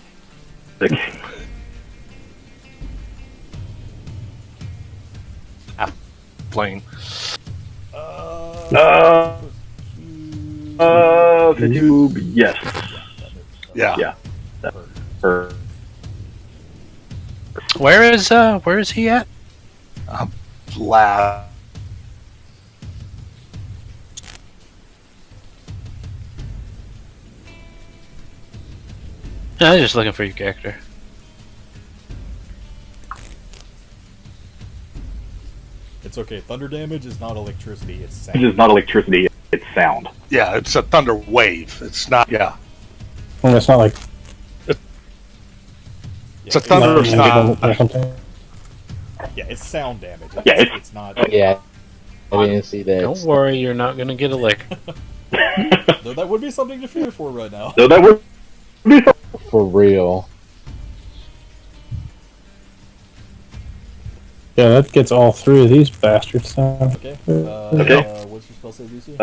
Plane. 52, yes. Yeah. Yeah. Where is he at? Lab. I was just looking for your character. It's okay. Thunder damage is not electricity. It's It's sound. just not electricity, it's sound. Yeah, it's a thunder wave. It's not. Yeah, And it's not like it's a thunder lightning style. or something. Yeah, it's sound damage. Yeah, It's not. Yeah, I didn't see that. Don't worry, you're not gonna get a lick. Though that would be something to fear for right now. So that would be For real. Yeah, that gets all three of these bastards down. Okay. Okay. What's your spell save DC?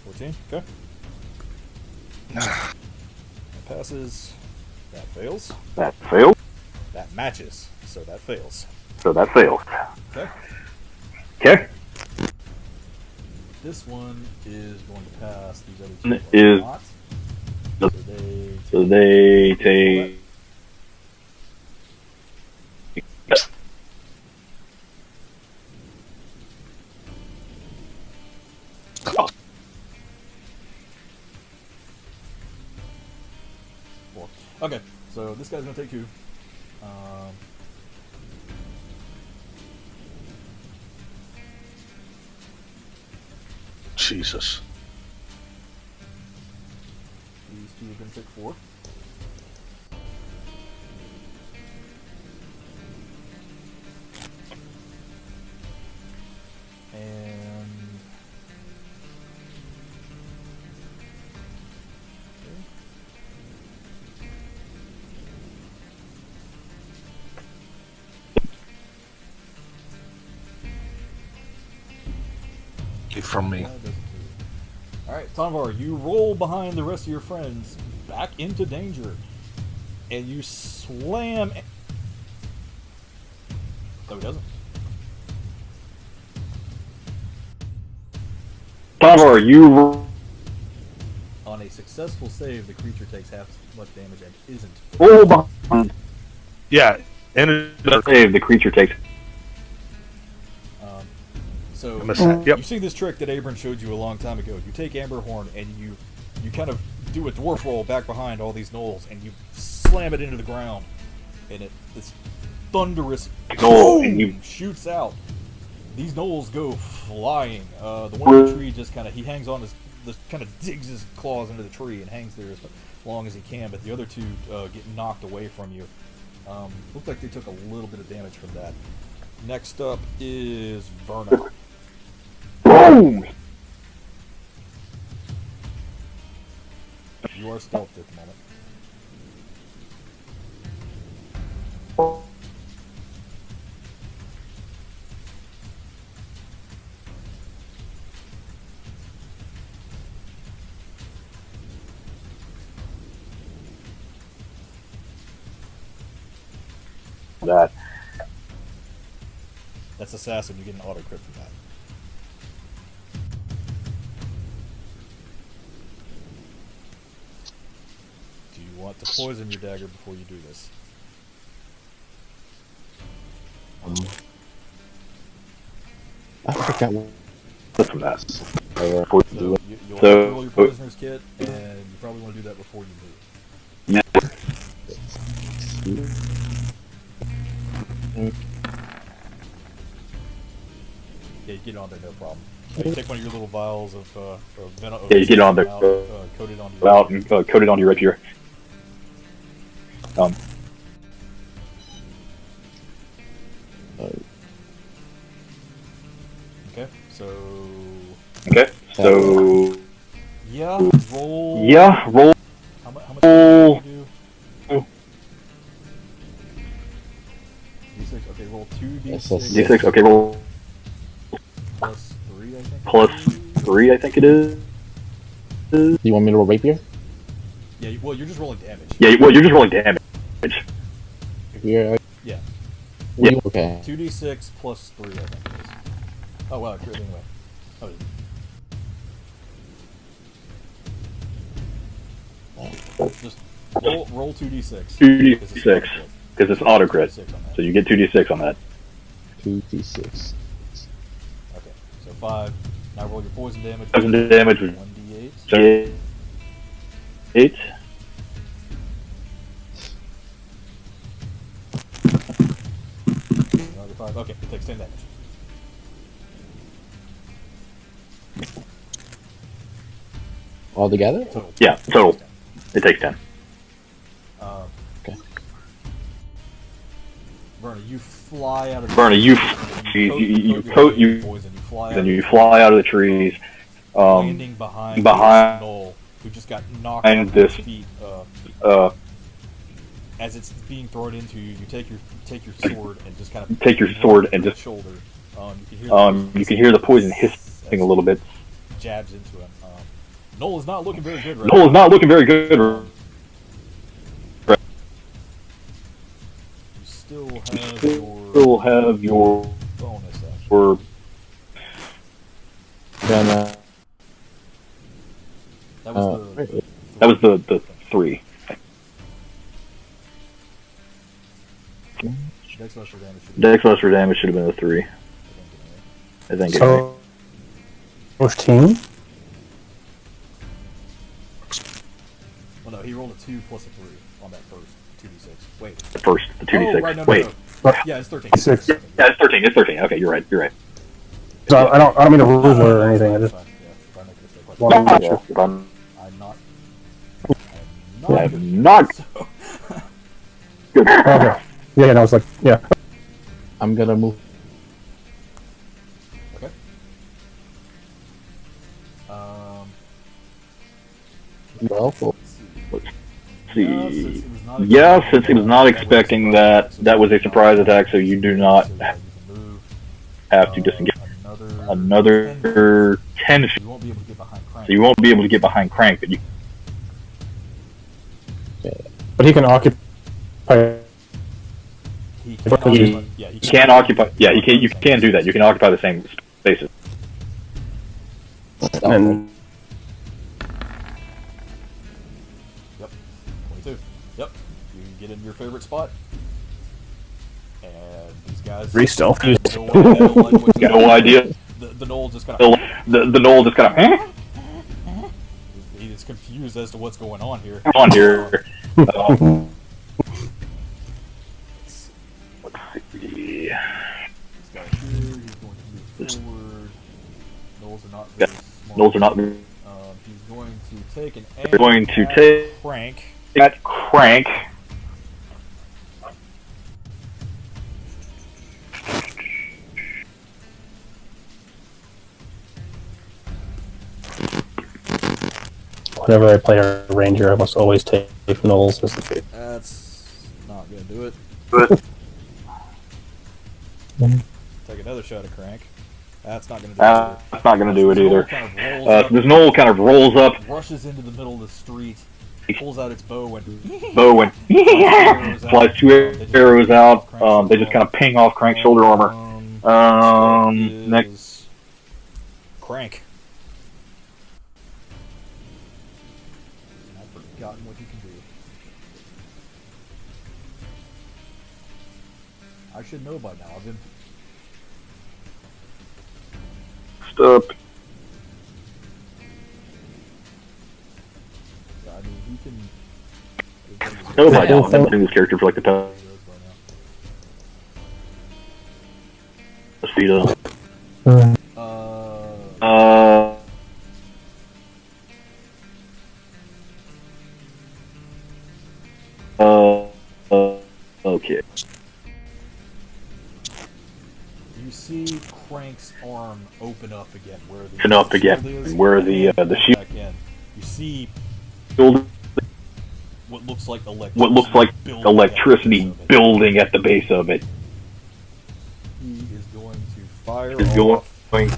14. Okay. That passes. That fails. that failed. That matches. So that fails. So that failed. Okay. Okay. This one is going to pass. These other two Is- are not. So So they take. Okay, so this guy's gonna take 2. Jesus. These 2 are gonna take 4. And From me. Alright, Tonvar, you roll behind the rest of your friends back into danger. And you slam. No, he doesn't. Tavor, you On a successful save, the creature takes half as much damage and isn't. roll behind. Yeah, and it, Save, the creature takes. So Yep. you see this trick that Abram showed you a long time ago. You take Amberhorn and you kind of do a dwarf roll back behind all these gnolls and you slam it into the ground, and this thunderous Gnoll, boom and you- shoots out. These gnolls go flying. The one in the tree just kind of hangs on kind of digs his claws into the tree and hangs there as long as he can. But the other 2 get knocked away from you. Looked like they took a little bit of damage from that. Next up is Verna. Boom! You are stealthed at the moment. That. That's assassin. You get an auto crit from that. Do you want to poison your dagger before you do this? I forgot what That's a mess. So you'll have So- to roll your poisoner's kit, and you probably want to do that before you move. Yeah, you get it on there, no problem. You take one of your little vials of venom. Yeah, you get it on there. Coat it onto your Out and coat it on your rapier. Okay, so Okay, so yeah, roll. yeah, roll. How much damage do you do? D6. Okay, roll plus 3, I think. +3, I think it is. You want me to roll rapier? Yeah, well, you're just rolling damage. Yeah, well, you're just rolling damage. Rapier. Yeah. Yeah. Okay. 2d6 plus 3, I think it is. Oh, wow, anyway. Oh, just roll 2d6. 2d6, because it's auto crit. So you get 2d6 on that. 2d6. Okay, so 5. Now roll your poison damage. Poison damage was 1d8. 8. Another 5. Okay, it takes 10 damage. All together? Total. Yeah, total. It takes 10. Okay. Bernie, you fly out of the Bernie, you fly out of the trees. Landing behind Noel, who just got knocked off his feet. As it's being thrown into you, you take your sword and just kind of shoulder. You can hear the poison hissing a little bit. Jabs into him. Noel is not looking very good right Noel is not looking very good. You still have your bonus action. That was the 3. Dex plus for damage should have been a 3. I think. So, 15. Well, no, he rolled a 2 plus a 3 on that first 2d6. Wait. The 2d6. Oh, right, no. Yeah, it's 13. 6. Yeah, it's 13. It's 13. Okay, you're right. So I don't mean to rule or anything. I just want to make sure. I'm not good. Okay. Yeah, and I was like, yeah. I'm gonna move. Okay. Well, Let's see. Yeah, since he was not expecting that, that was a surprise attack, so you do not have to disengage. Another 10 feet. So you won't be able to get behind Crank, but you. But he can occupy. He can occupy. Yeah, he can. You can do that. You can occupy the same spaces. And Yep. 22. Yep. You get in your favorite spot. And these guys. re-stealth. No idea. The Knoll just kind of. The Knoll just kind of. He is confused as to what's going on here. On here. Let's see. This guy here, he's going to move forward. Knolls are not very small. He's going to take an aim at Crank. At Crank. Whenever I play a ranger, I must always take Knowles as the pick. That's not going to do it. Take another shot at Crank. That's not going to do it. That's not going to do it either. So this Knoll kind of rolls up, rushes into the middle of the street, pulls out its bow and flies 2 arrows out. They just kind of ping off Crank's shoulder armor. Next, Crank. I've forgotten what he can do. I should know by now. I've been. Stop. Yeah, I mean, he can. Oh my god, I've been playing this character for like the past. Speed up. Okay. You see Crank's arm open up again, where the shield back in. You see what looks like electricity building at the base of it. He is going to fire Is off going to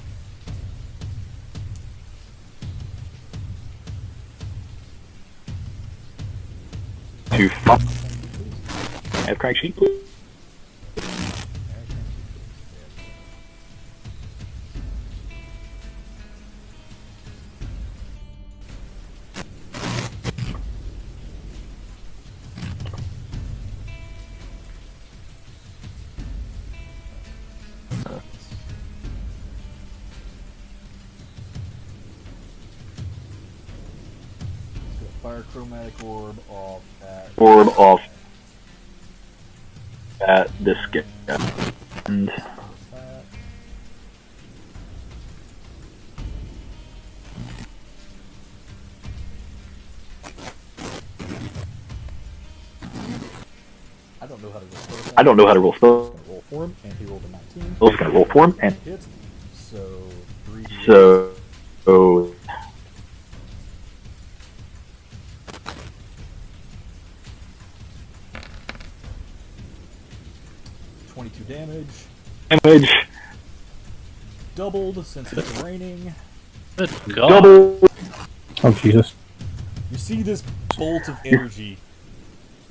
fire. Have crank sheet, please. fire chromatic orb off at this guy. And I don't know how to roll spells. I don't know how to roll spells. Roll for him, and he rolled a 19. I was going to roll for him, and Hit. So 3d8. so 22 damage. damage Doubled since it's raining. Good God. double. Oh, Jesus. You see this bolt of energy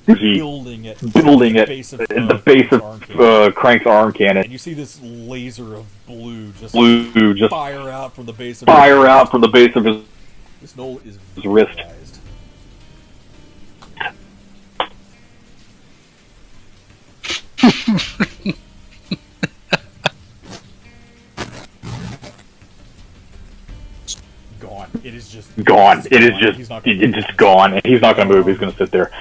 Building building at at the base of, Crank's arm cannon. and you see this laser of blue just Blue just fire out from the base of fire out from the base of his This knoll is wrist. vaporized. Gone. It is just Gone. It is He's just not gonna it's just gone, and he's not going to move. He's going to sit there.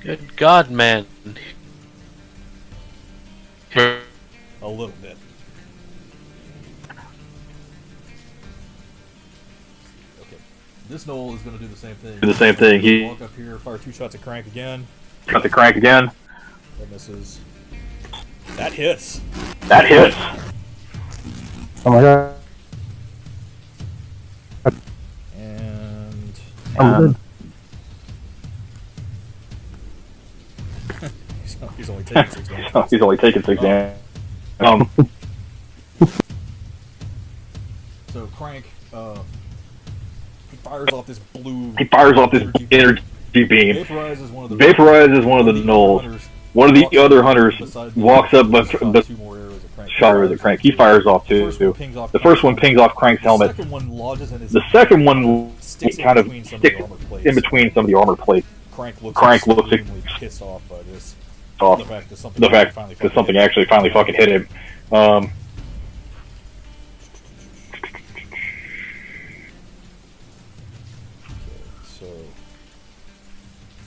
Good God, man. a little bit. Okay. This knoll is going to do the same thing. Do the same thing. He Walk up here, fire 2 shots at Crank again. got the crank again. That misses. That hits. That hits. Oh my God. And I'm good. he's only taking 6 damage. He's only taking 6 damage. So Crank, he fires off this blue. He fires off this energy beam. Vaporizes one of the Gnolls. One of the other hunters walks up, but two more arrows at Crank. shot with the crank. He fires off too. The first one pings off Crank's helmet. The second one lodges in his. The second one sticks kind of in between some sticks of the armor plates. in between some of the armor plates. Crank looks looks extremely pissed off by this. Off The fact that something, the fact finally that something actually finally fucking hit him. So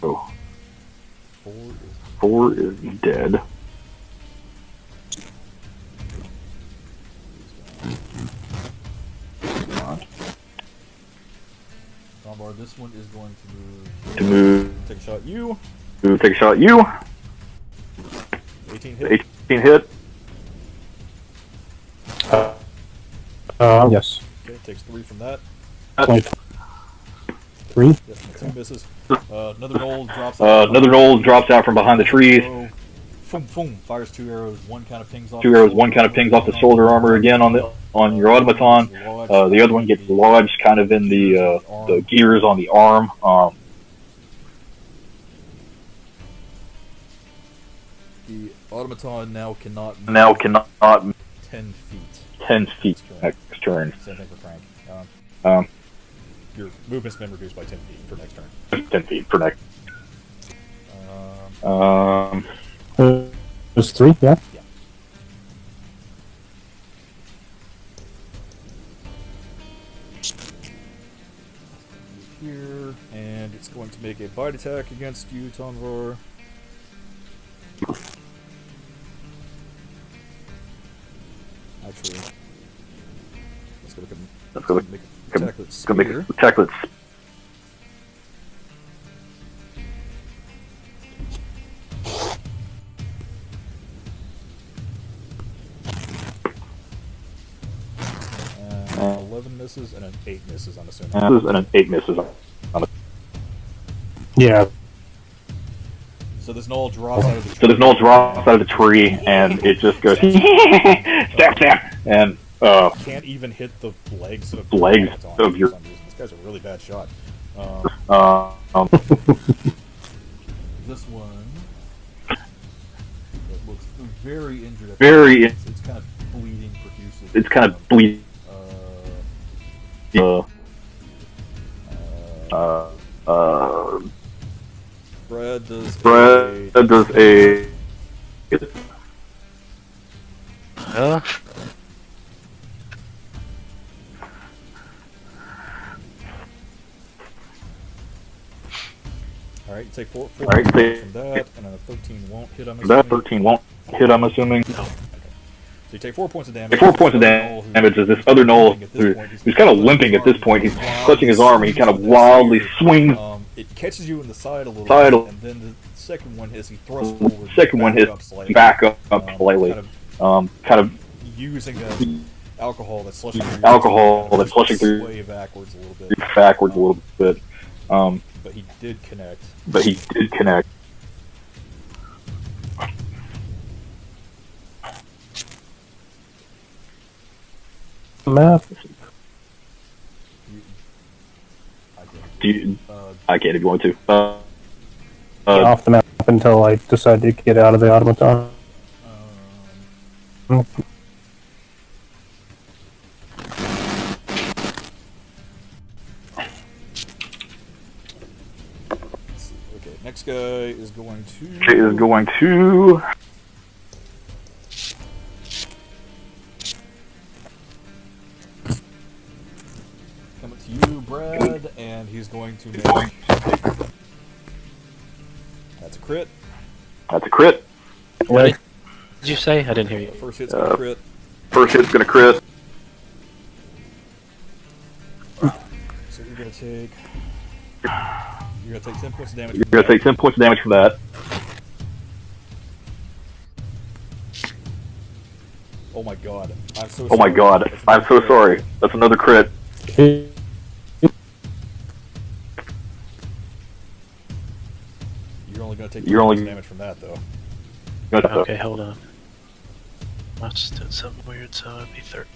So 4 is 4 is dead. Lombard, this one is going to move. Take a shot at you. Take a shot at you. 18 hit. 18 hit. Yes. Okay, takes 3 from that. 23. Yes, 2 misses. Another Gnoll drops out. Another Gnoll drops out from behind the trees. Boom, boom, fires 2 arrows. One kind of pings off. 2 arrows. One kind of pings off the shoulder armor again on your automaton. The other one gets lodged kind of in the gears on the arm. The automaton now cannot move 10 feet. 10 feet next turn. Same thing for Crank. Your movement's been reduced by 10 feet for next turn. 10 feet for next. There's 3, yeah? Yeah. Here, and it's going to make a bite attack against you, Tonvar. Actually, let's go look at. Let's go make an attack with Let's go make spear. a attack with And 11 misses and an 8 misses, I'm assuming. and an 8 misses. Yeah. So So this knoll drops out of the tree. So this knoll drops out of the tree, and it just goes stab, stab, and can't even hit the legs of your. This guy's a really bad shot. This one, it looks very injured. Very. It's kind of bleeding profusely. It's kind of bleeding. Brad does a. Huh? Alright, you take 4 Alright, from that, and then a 13 won't hit, I'm assuming. That 13 won't hit, I'm assuming. No. Okay. So you take 4 points of damage. 4 points of damage as this other knoll, who's kind of limping at this point. He's clutching his arm, and he kind of wildly swings. It catches you in the side a little Side. bit, and then the second one hits, he thrusts forward. The second one hits back up slightly. Kind of using the alcohol that's slushing through your sway backwards a little bit. But he did connect. Map. I can't if you want to. Get off the map until I decide to get out of the automaton. Okay, next guy is going to. Coming to you, Brad, and he's going to make. That's a crit. What did you say? I didn't hear you. First hit's gonna crit. First hit's gonna crit. So you're gonna take 10 points of damage. You're gonna take 10 points of damage from that. Oh my god. I'm so sorry. Oh my god. I'm so sorry. That's another crit. You're only gonna take 10 points of damage from that, though. Okay, hold on. Must have done something weird, so it'd be 30.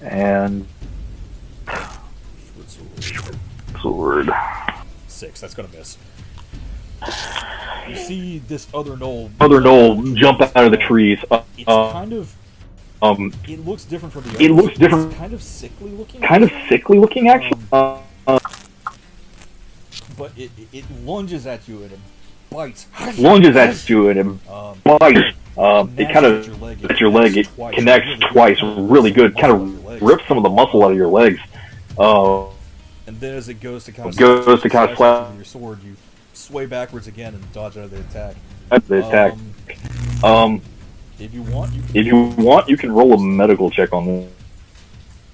And sword. 6. That's gonna miss. You see this other knoll Jump out of the trees. It's kind of. It looks different from the others. It looks different. It's kind of sickly looking. Actually. But it lunges at you and it bites. Bites. It kind of at your leg. It connects twice, really good. Kind of rips some of the muscle out of your legs. And then as it goes to kind of slash with your sword, you sway backwards again and dodge out of the attack. If you want, you can roll a medical check on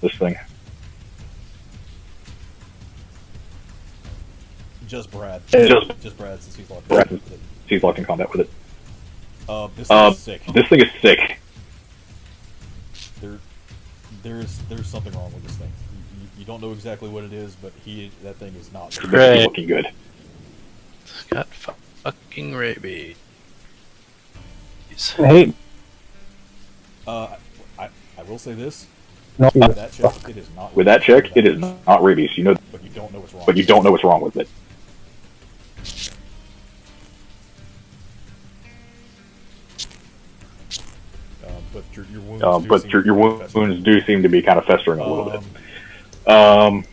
this thing. Just Brad. Just Brad, since he's locked in combat with it. This thing is sick. This thing is sick. There's something wrong with this thing. You don't know exactly what it is, but that thing is not looking good. It's got fucking rabies. Hey. I will say this. No. With that check, it is not rabies. You know, but you don't know what's wrong. But you don't know what's wrong with it. But your wounds do seem to be kind of festering a little bit. And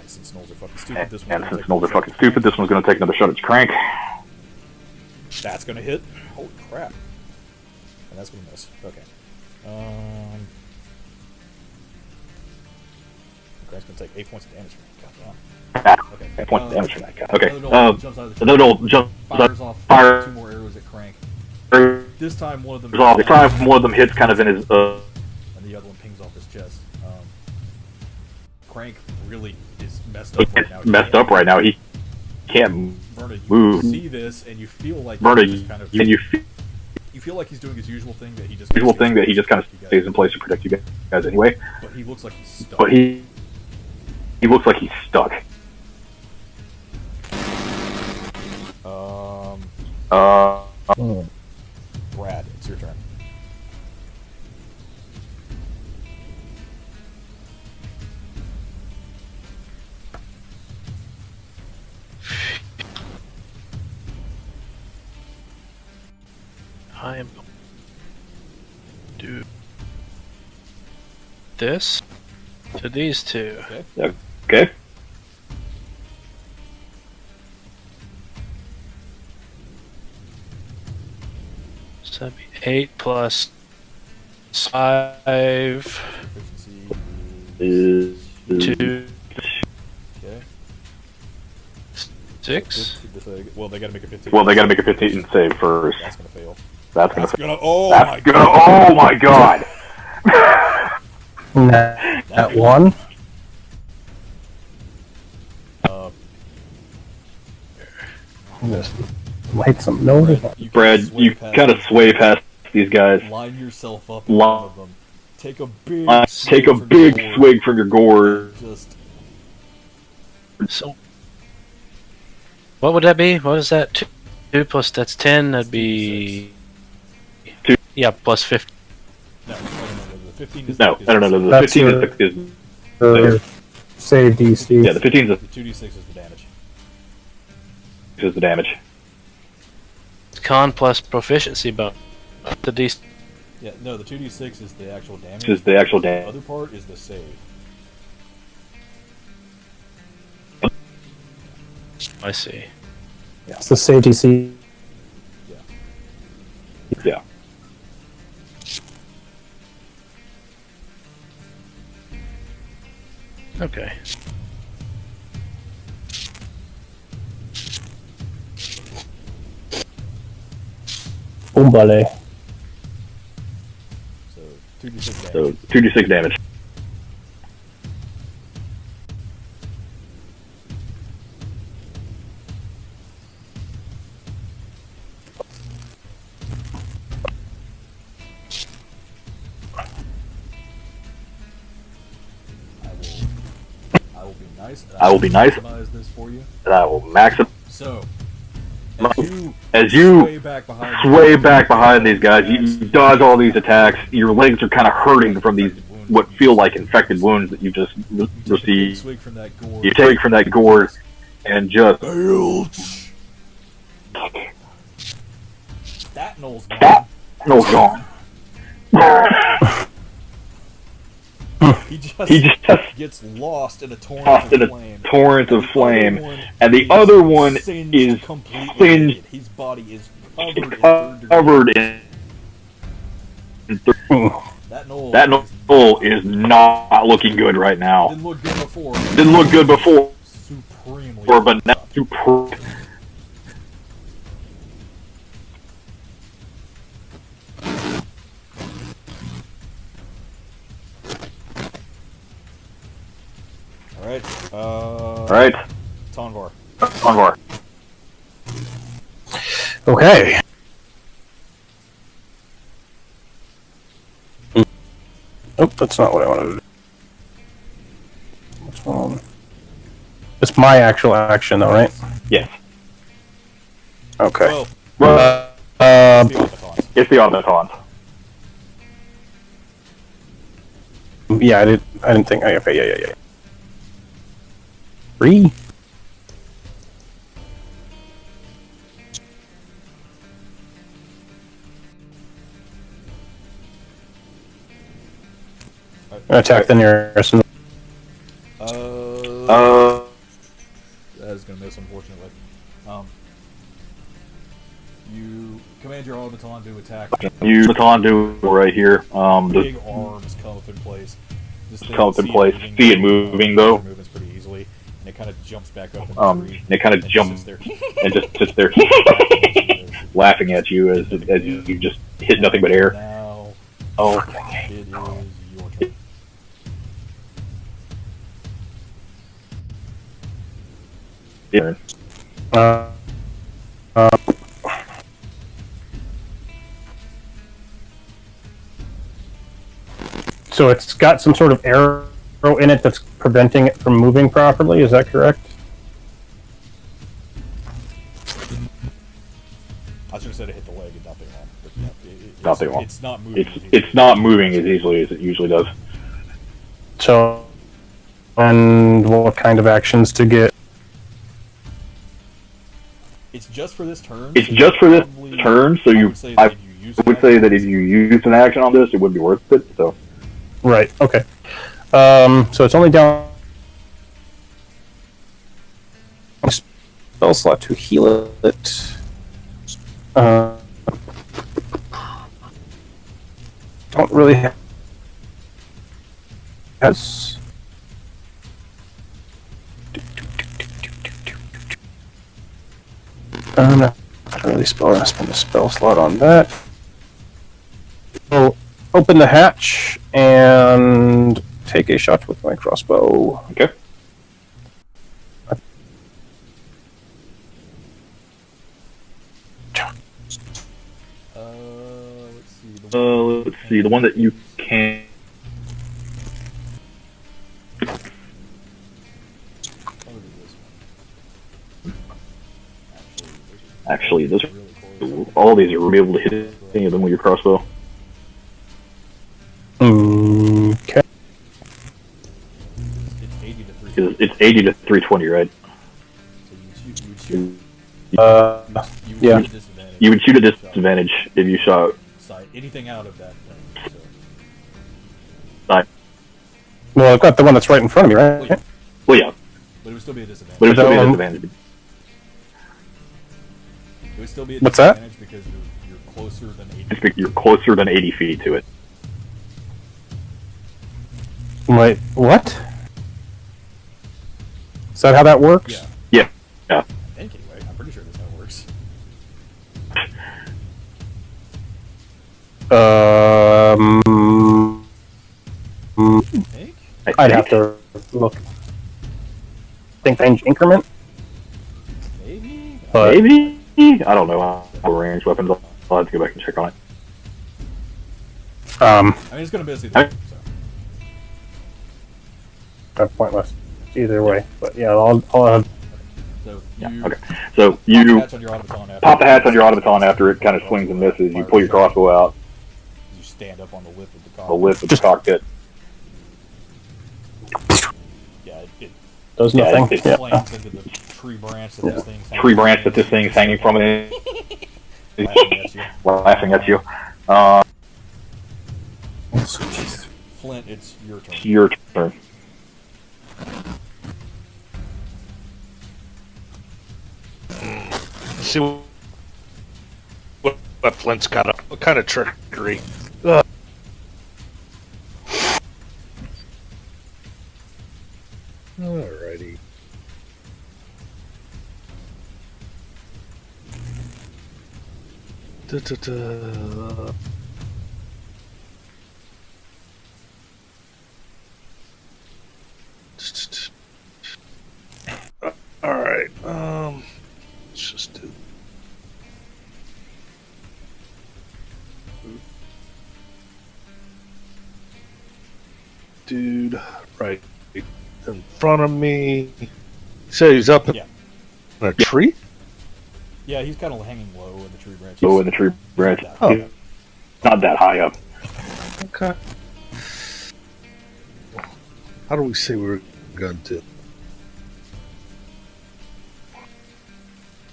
since Knolls are fucking stupid, this one's going to take another shot at its crank. That's going to hit. Holy crap. And that's going to miss. Okay. Crank's going to take 8 points of damage from me. Goddamn. Okay. 8 points of damage from that guy. Okay. Another knoll jumps fires 2 more arrows at Crank. This time one of them hits kind of in his and the other one pings off his chest. Crank really is messed up right now. He can't move. You see this and you feel like you You feel like he's doing his usual thing that he just kind of stays in place to protect you guys anyway. But he looks like he's stuck. But he looks like he's stuck. Brad, it's your turn. I am going to do this to these two. Okay. Okay. So that'd be 8 plus 5, Efficiency 2, okay. 6. Well, they gotta make a 15. Well, they gotta make a 15 save first. That's gonna fail. That's gonna fail. Oh That's my gonna. god! Oh my god! That one. Just light some noise. Brad, you kind of sway past these guys. Line yourself up in front of them. Take a big Take a big swig from your gourd. Just So, what would that be? What is that? 2 plus that's 10. That'd be 2. Yeah, plus 50. no. The 15 is No, the, no. The That's 15 your save DC. yeah. The 15 The 2d6 is the damage. is the damage. Con plus proficiency bonus. The D. Yeah, no, the 2d6 is the actual damage. This is the actual The damage. other part is the save. I see. It's the save DC. Yeah. Okay. Umbale. So 2d6 damage. So 2d6 damage. I will be nice. And I will be nice. Maximize this for you. And I will max it. So, As you sway back behind these guys, you dodge all these attacks. Your legs are kind of hurting from these what feel like infected wounds that you just received. Swig from that gourd. You take from that gourd and just That Noel's gone. that no gone. He He just gets lost in a torrent tossed in of a flame. torrent of flame, and the is other one singed is completely singed, naked. His body is covered covered in. That Noel That Noel is not looking good right now. didn't look good before. Didn't look good before, Supremely. but now super. Alright. Alright, Tonvar. Convar. Okay. Oh, that's not what I wanted to do. What's wrong? It's my actual action, though, right? Yes. Okay. Well, Well, it's the automatons. It's the automatons. yeah, I didn't think. Okay, yeah. 3. Attack the nearest. That is going to miss, unfortunately. You command your automaton to attack. You automaton do right here. The Big arms come up in place. This thing come up in see place. See it moving though. Movements pretty easily, and it kind of jumps back up in the And tree. it kind of and jumps sits there. and just sits there, laughing at you as you just hit nothing but air. Now Oh, it is your turn. yeah. So it's got some sort of arrow in it that's preventing it from moving properly. Is that correct? I should have said it hit the leg and not the arm. But yeah, Not the arm. It's not moving. It's not moving as easily as it usually does. So, and what kind of actions to get? It's just for this turn. It's just for this turn, so I would say that if you used an action on this, it would be worth it. So, Right. Okay. So it's only down spell slot to heal it. Don't really have. Yes. Not really spend the spell slot on that. So open the hatch and take a shot with my crossbow. okay. Let's see. The one that you can. Actually, this all these are able to hit any of them with your crossbow. Okay. It's 80 to 320, right? Yeah. You would shoot at disadvantage if you shot. Anything out of that thing. Well, I've got the one that's right in front of me, right? Well, yeah. But it would still be a disadvantage. But it would still be a disadvantage. It would still be a What's that? disadvantage because you're closer than 80. It's because you're closer than 80 feet to it. Wait, what? Is that how that works? Yeah. Yeah. I think anyway. I'm pretty sure that's how it works. Think? I'd have to look. Think range increment? Maybe? But Maybe? I don't know. Ranged weapons. I'll have to go back and check on it. I mean, it's going to be a so. That's pointless. Either way. But yeah, I'll have. So Yeah. you Okay. So you pop pop the hatch on your automaton after it kind of swings and misses. You pull your crossbow out. You stand up on the lip of the The cockpit. lip of the cockpit. Yeah, it Does Yeah, nothing. it Yeah. slams into the tree branch that this thing's Tree branch that this thing's hanging from it. laughing at you. Laughing at you. Flint, it's your turn. It's your turn. Let's see what Flint's got up. What kind of trickery? Ugh. Alrighty. Da-da-da. Alright, let's just do. Dude, right in front of me. You said he's up in a tree? Yeah, he's kind of hanging low in the tree branch. Low in the tree branch. Oh. He's not that high up. Okay. How do we say we were going to?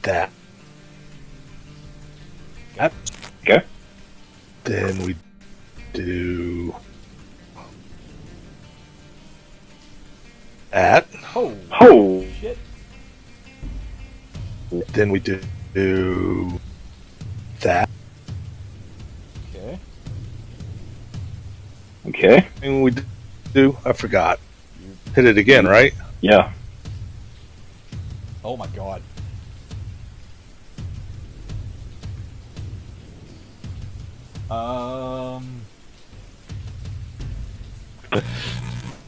That. Okay. Then we do that. Oh! Shit. Then we do that. Okay. Okay. And we do. I forgot. Hit it again, right? Yeah. Oh my god.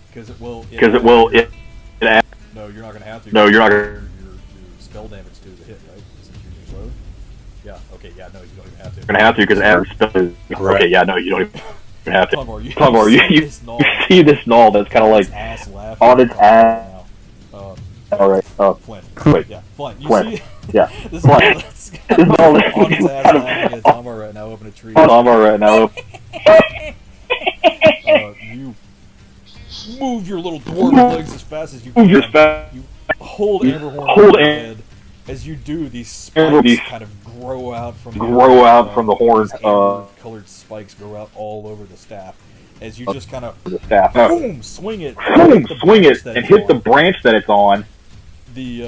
Because it will. Because it will. No, you're not gonna have to. No, you're not gonna. Your spell damage to the hit, right? Since you're using load. Yeah. Okay. Yeah. No, you don't even have to. You're gonna have to because average spell is. Right. Okay. Yeah. No, you don't even have to. Tomar, You see this knoll that's kind of like on its ass. All right. Flint. Wait. Yeah, Flint. You Flint. see? Yeah. This Flint. is This knoll that's on its ass laughing at Tomar right now up in a tree. Tomar right now. You move your little dwarf legs as fast as you can. Move your fast. You hold Amberhorn Hold over your Am- head. As you do, these spikes kind of grow out from the horn. These amber-colored spikes grow out all over the staff. As you just kind of The staff. boom, swing it, Boom, swing it, and hit the branch that it's on. the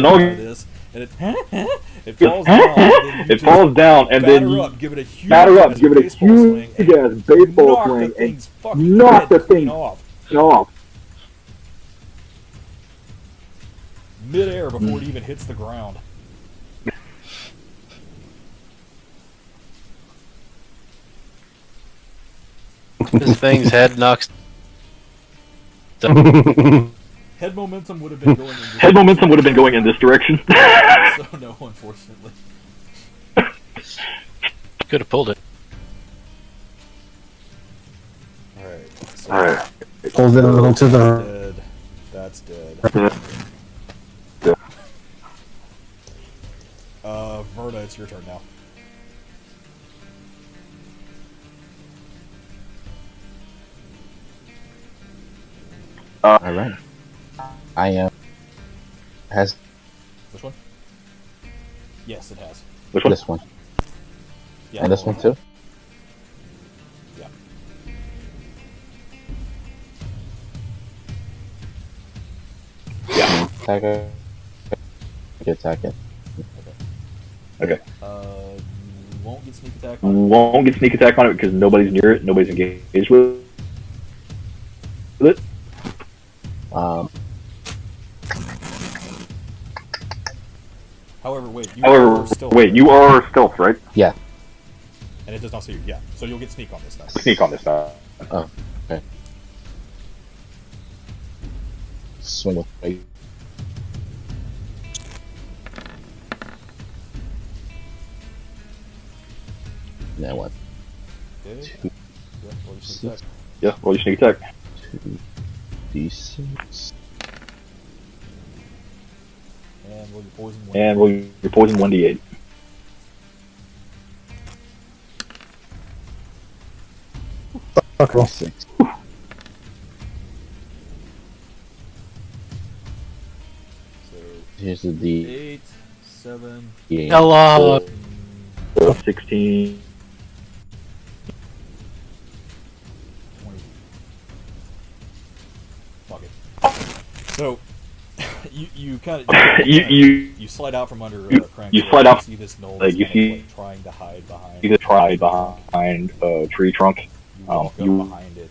knoll this, and it falls down. And it falls down, and then you give it a huge batter up, give it a baseball huge swing, and baseball knock swing, the and thing's fucking knock head the clean thing off off. mid-air before it even hits the ground. This thing's head knocks. Head momentum would have been going in this direction. So no, unfortunately. Could have pulled it. Alright. So Alright. Hold it a little to the. That's dead. Yeah. Verna, it's your turn now. Alright. I am. Has Which one? Yes, it has. Which one? this one. Yeah. And this one too? Yeah. Attack it. Attack it. Okay. You won't get sneak attack on it. Won't get sneak attack on it because nobody's near it. Nobody's engaged with it. However, wait, you are stealth, right? Yeah. And it does not see you. Yeah. So you'll get sneak on this now. Sneak on this now. Oh, okay. Swing with weight. Now what? Okay. Two, Yeah, roll your sneak attack. Yeah, roll your sneak attack. 2d6. And roll your poison one. And roll your poison 1d8. Okay. 6. So Here's the D8. 8, 7, Hello. 16. 20. Fuck it. So you kind of you slide out from under Crank. you slide out. See this knoll. Like you see, trying to hide behind. you could try behind a tree trunk. You walk up You behind it.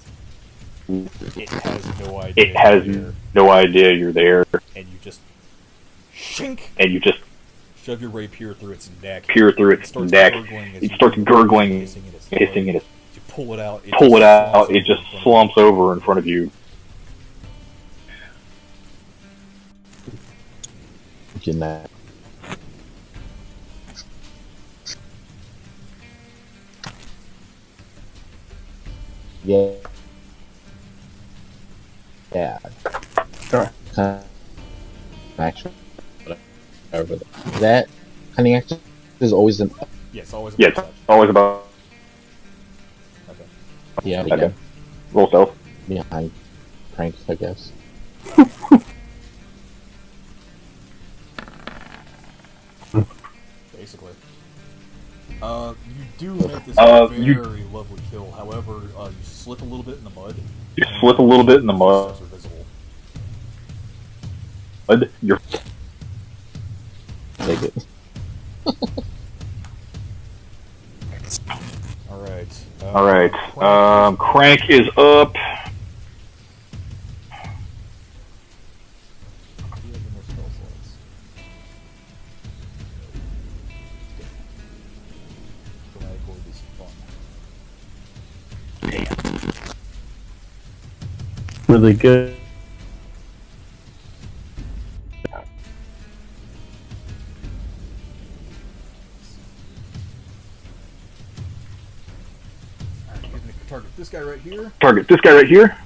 It has no idea. it has you're there, no idea you're there, and you just shink. and you just Shove your rapier through its neck. peer through its neck. It starts gurgling, hissing in its hissing, and throat. You pull it out. it just slumps over in front of you. Getting that. Yeah. Yeah. Alright. Action. Whatever. That cunning action is always an. Yes, always. Yeah, it's always about. Okay. Yeah, Okay. again. Roll stealth. Behind Crank, I guess. Basically. You do make this very lovely kill. However, you slip a little bit in the mud. You slip a little bit in the mud. Steps are visible. You're Take it. Alright. Alright. Crank is up. Do you have any more spell slots? Dramatic orb is fun. Really good. target this guy right here.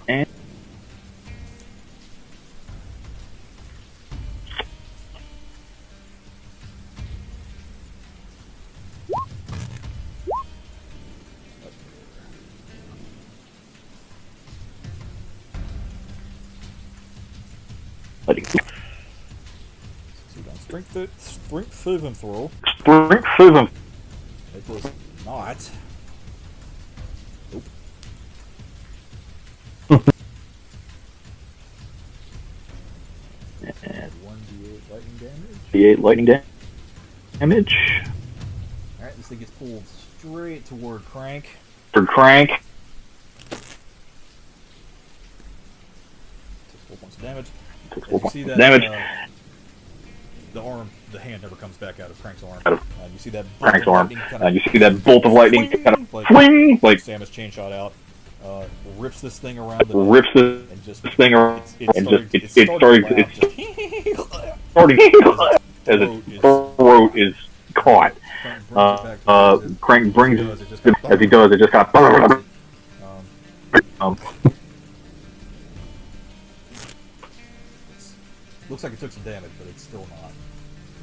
And letting Strength saving throw. strength saving. It was not. Nope. And 1d8 lightning damage. D8 lightning damage. Alright, this thing gets pulled straight toward Crank. For Crank. Takes 4 points of damage. Takes As 4 you points see of that, damage. the hand never comes back out of Crank's arm. Out of You see that bolt Crank's of arm. lightning kind of You see that bolt of lightning kind of like fling, like Samus chain shot out. Rips this thing around the rips this and just thing around, it's and just starting it's starting as its throat is caught. Crank brings it as he does. It just kind of. Looks like it took some damage, but it's still not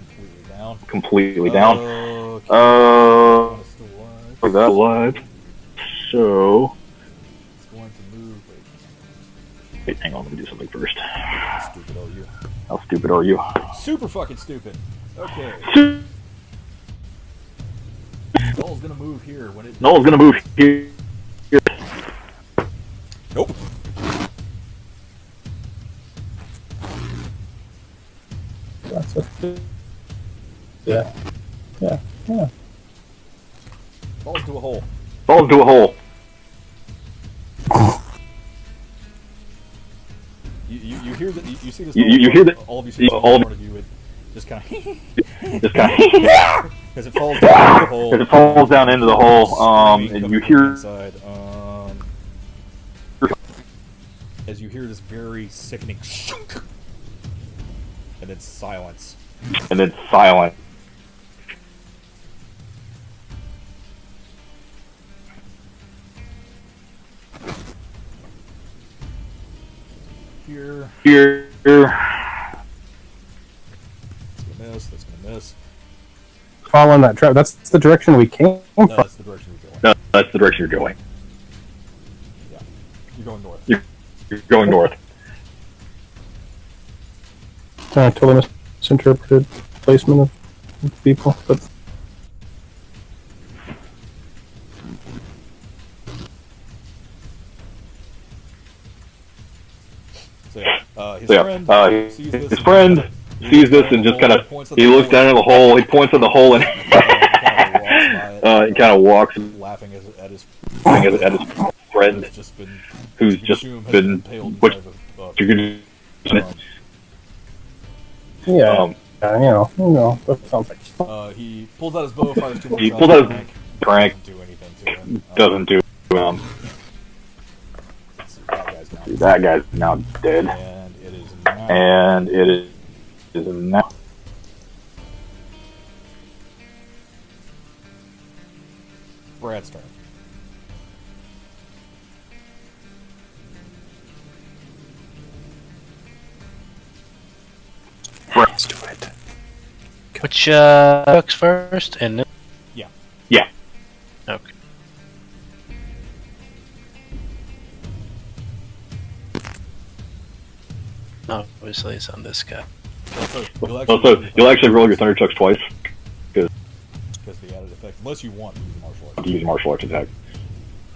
completely down. Completely down. Okay. It's still alive. That alive. So. It's going to move. Wait, hang on. Let me do something first. How stupid are you? How stupid are you? Super fucking stupid. Okay. Null's gonna move here when it. Null's gonna move here. Nope. That's a... Yeah. Yeah. Yeah. Falls into a hole. Falls into a hole. You hear that? You see this? You hear that? All of you see this all in front of you. It just kind of. Just kind of. Because it falls down into the hole. As it falls down into the hole, and you hear. Inside, as you hear this very sickening shunk, and then silence. And it's silent. Here. That's gonna miss. That's gonna miss. Fall in that trap. That's the direction we came No, from. that's the direction you're going. No, that's the direction you're going. Yeah, you're going north. You're going north. Totally misinterpreted placement of people, but So yeah, his So yeah, friend sees this. his friend sees this and just kind of he looks down at the hole. He points at the hole and he kind of walks, laughing at his friend who's just been who's just been what you can. yeah, you know, that sounds like fun. he pulls out his bow, fires 2 more He shots pulls at out his crank. Doesn't do anything to him. Doesn't do. That guy's now dead, And it is now. Brad's turn. Let's do it. Which books first, and then Yeah. okay. Obviously, it's on this guy. So you'll actually roll your thunder chucks twice because of the added effect, unless you want to use martial arts. to use a martial arts attack.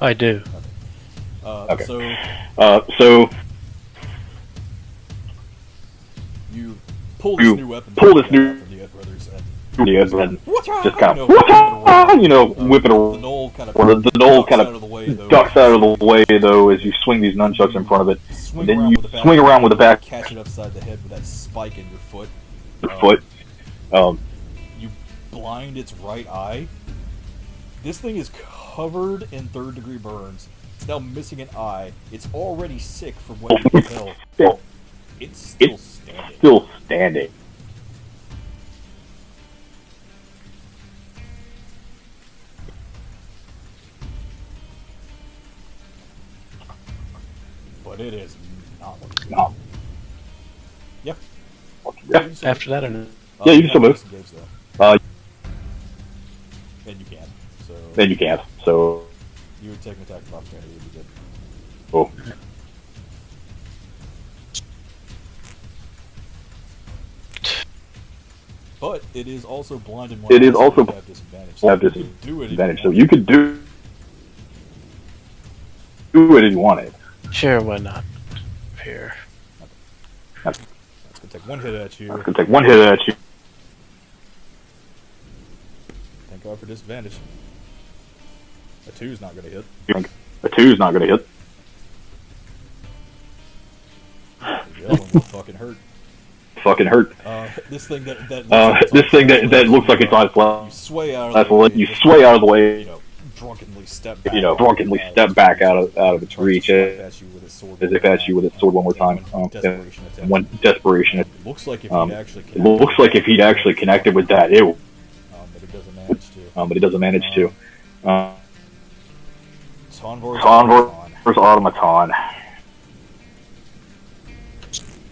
I do. Okay. So you pull this new weapon. pull this new- from the Ed Brothers And and just kind of whip it the around. knoll kind of The knoll kind out of the way, though. ducks out of the way though as you swing these nunchucks in front of it. Swing Then around you with the back, swing around with the back catch it upside the head with that spike in your foot. foot. You blind its right eye. This thing is covered in third-degree burns. It's now missing an eye. It's already sick from what you can tell. It's still standing. Still standing. but it is not looking good. No. Yep. Yeah. After that, or no? Yeah, you can still move. Disengage, though. Uh, And you can. So then you can't. So, you would take an attack of opportunity if you did. oh. But it is also blind and It is so also you have disadvantage. have you can do it if disadvantage. you So want. you could do it if you wanted. Sure, why not? Here. That's gonna take one hit at you. It's gonna take one hit at you. Thank God for disadvantage. A 2's not gonna hit. A 2's not gonna hit. The other one will fucking hurt. Fucking hurt. This thing that looks like it's on its you left. sway out of That's the way. what you sway out of the way. You know, drunkenly step back. Drunkenly step back out of its reach As as if at you with his sword. if at you with its sword one more time. Desperation attempt. One desperation. It looks like if he'd actually It connected looks like if he'd actually connected with that, but it doesn't manage to. but it doesn't manage to. Tonvor's Tonvor's automaton.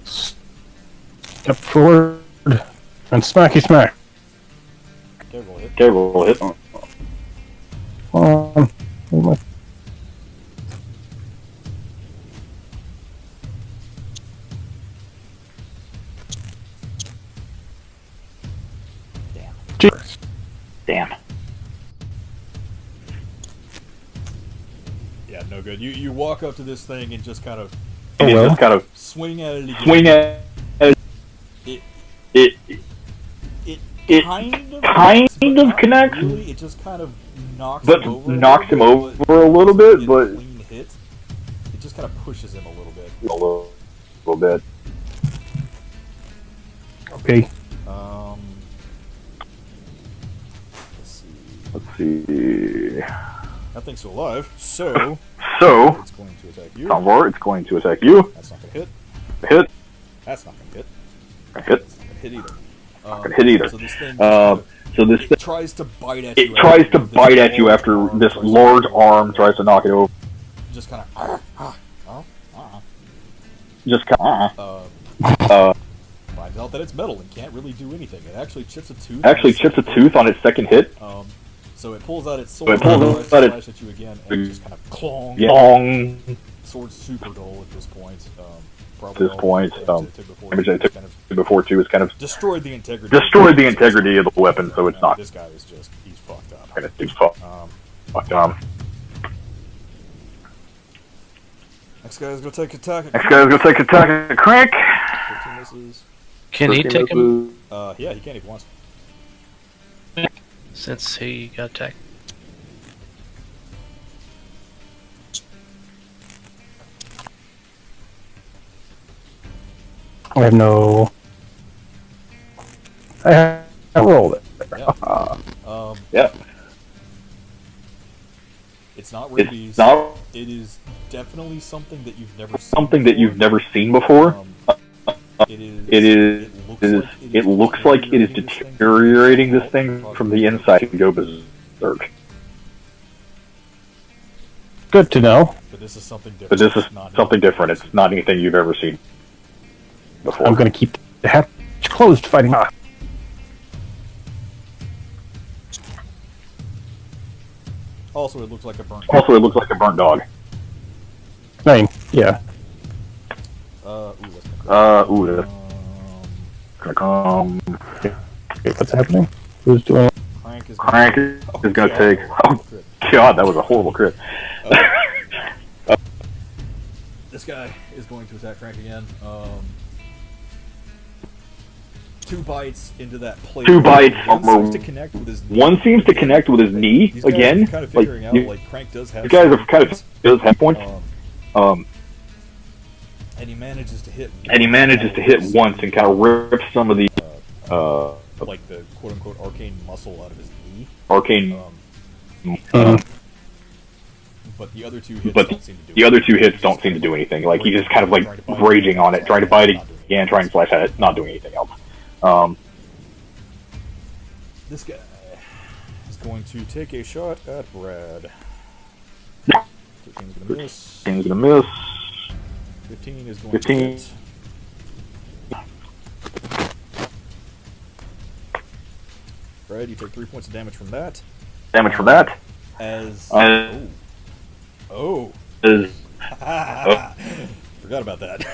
Step forward and smacky smack. Careful hit. Okay, roll hit. Where's my- Jeez. Damn. Yeah, no good. You walk up to this thing and just kind of And well. just kind of swing at it again. swing at It it kind of kind but of not connects, Really, it just kind of knocks but him over. knocks him a over a little bit, get a but clean hit. It just kind of pushes him a little bit. a little bit. Okay. Let's see. Let's see. That thing's still alive, so So, it's going to attack you. Tonvor, it's going to attack you. That's not gonna hit. Hit. That's not gonna hit. Hit. That's not gonna hit either. Not gonna hit either. So this thing So this it tries to bite at you. it tries to bite at you after this large arm tries to knock it over. Just kind of. Just kind Finds out that it's metal and can't really do anything. It actually chips a tooth. actually chips a tooth on its second hit. So it pulls out its sword it pulls and out tries to its- slash at you again, and just kind of clong. Long Sword's super dull at this point. at this point. Damage Before I took kind of before too is kind of destroyed the integrity. destroyed the integrity of the weapon, so it's not This guy is he's fucked up. gonna do fuck. Next guy's gonna take attack. Next guy's gonna take attack at Crank. 15 misses. Can he 13 take him misses. Yeah, he can't even once. since he got attacked? I have no. I rolled it. Yeah. It's not It's rabies. not It is definitely something that you've never seen. something that you've never seen before. It looks like it is deteriorating this thing from the inside to go berserk. Good to know. But this is something different. But this is It's not something different. It's not anything you've ever seen before. I'm going to keep the hatch closed fighting off. Also, it looks like a burnt. Also, it looks like a burnt dog. I mean, yeah. Ooh, that's not Ooh, good. that's gonna come. Okay, what's happening? Who's doing it? Crank is Crank is gonna take. Oh god, that was a horrible crit. This guy is going to attack Crank again. 2 bites into that plate. Two bites. One seems to connect with his knee. One seems to connect with his knee These guys again. are kind of figuring out, you- like, Crank does have you guys some are kind of points. does have points. And he manages to hit. And he manages to hit once and kind of rip some of the like the quote unquote arcane muscle out of his knee. arcane. But the other 2 hits But don't seem to do the other 2 hits don't seem to do anything. Like he's just kind of like raging on it, trying to bite it again, trying to slash at it, not doing anything else. This guy is going to take a shot at Brad. 13's gonna miss. Thing's gonna miss. 15 is going 15. to hit. Fred, you take 3 points of damage from that. Damage from that. As Is oh, forgot about that.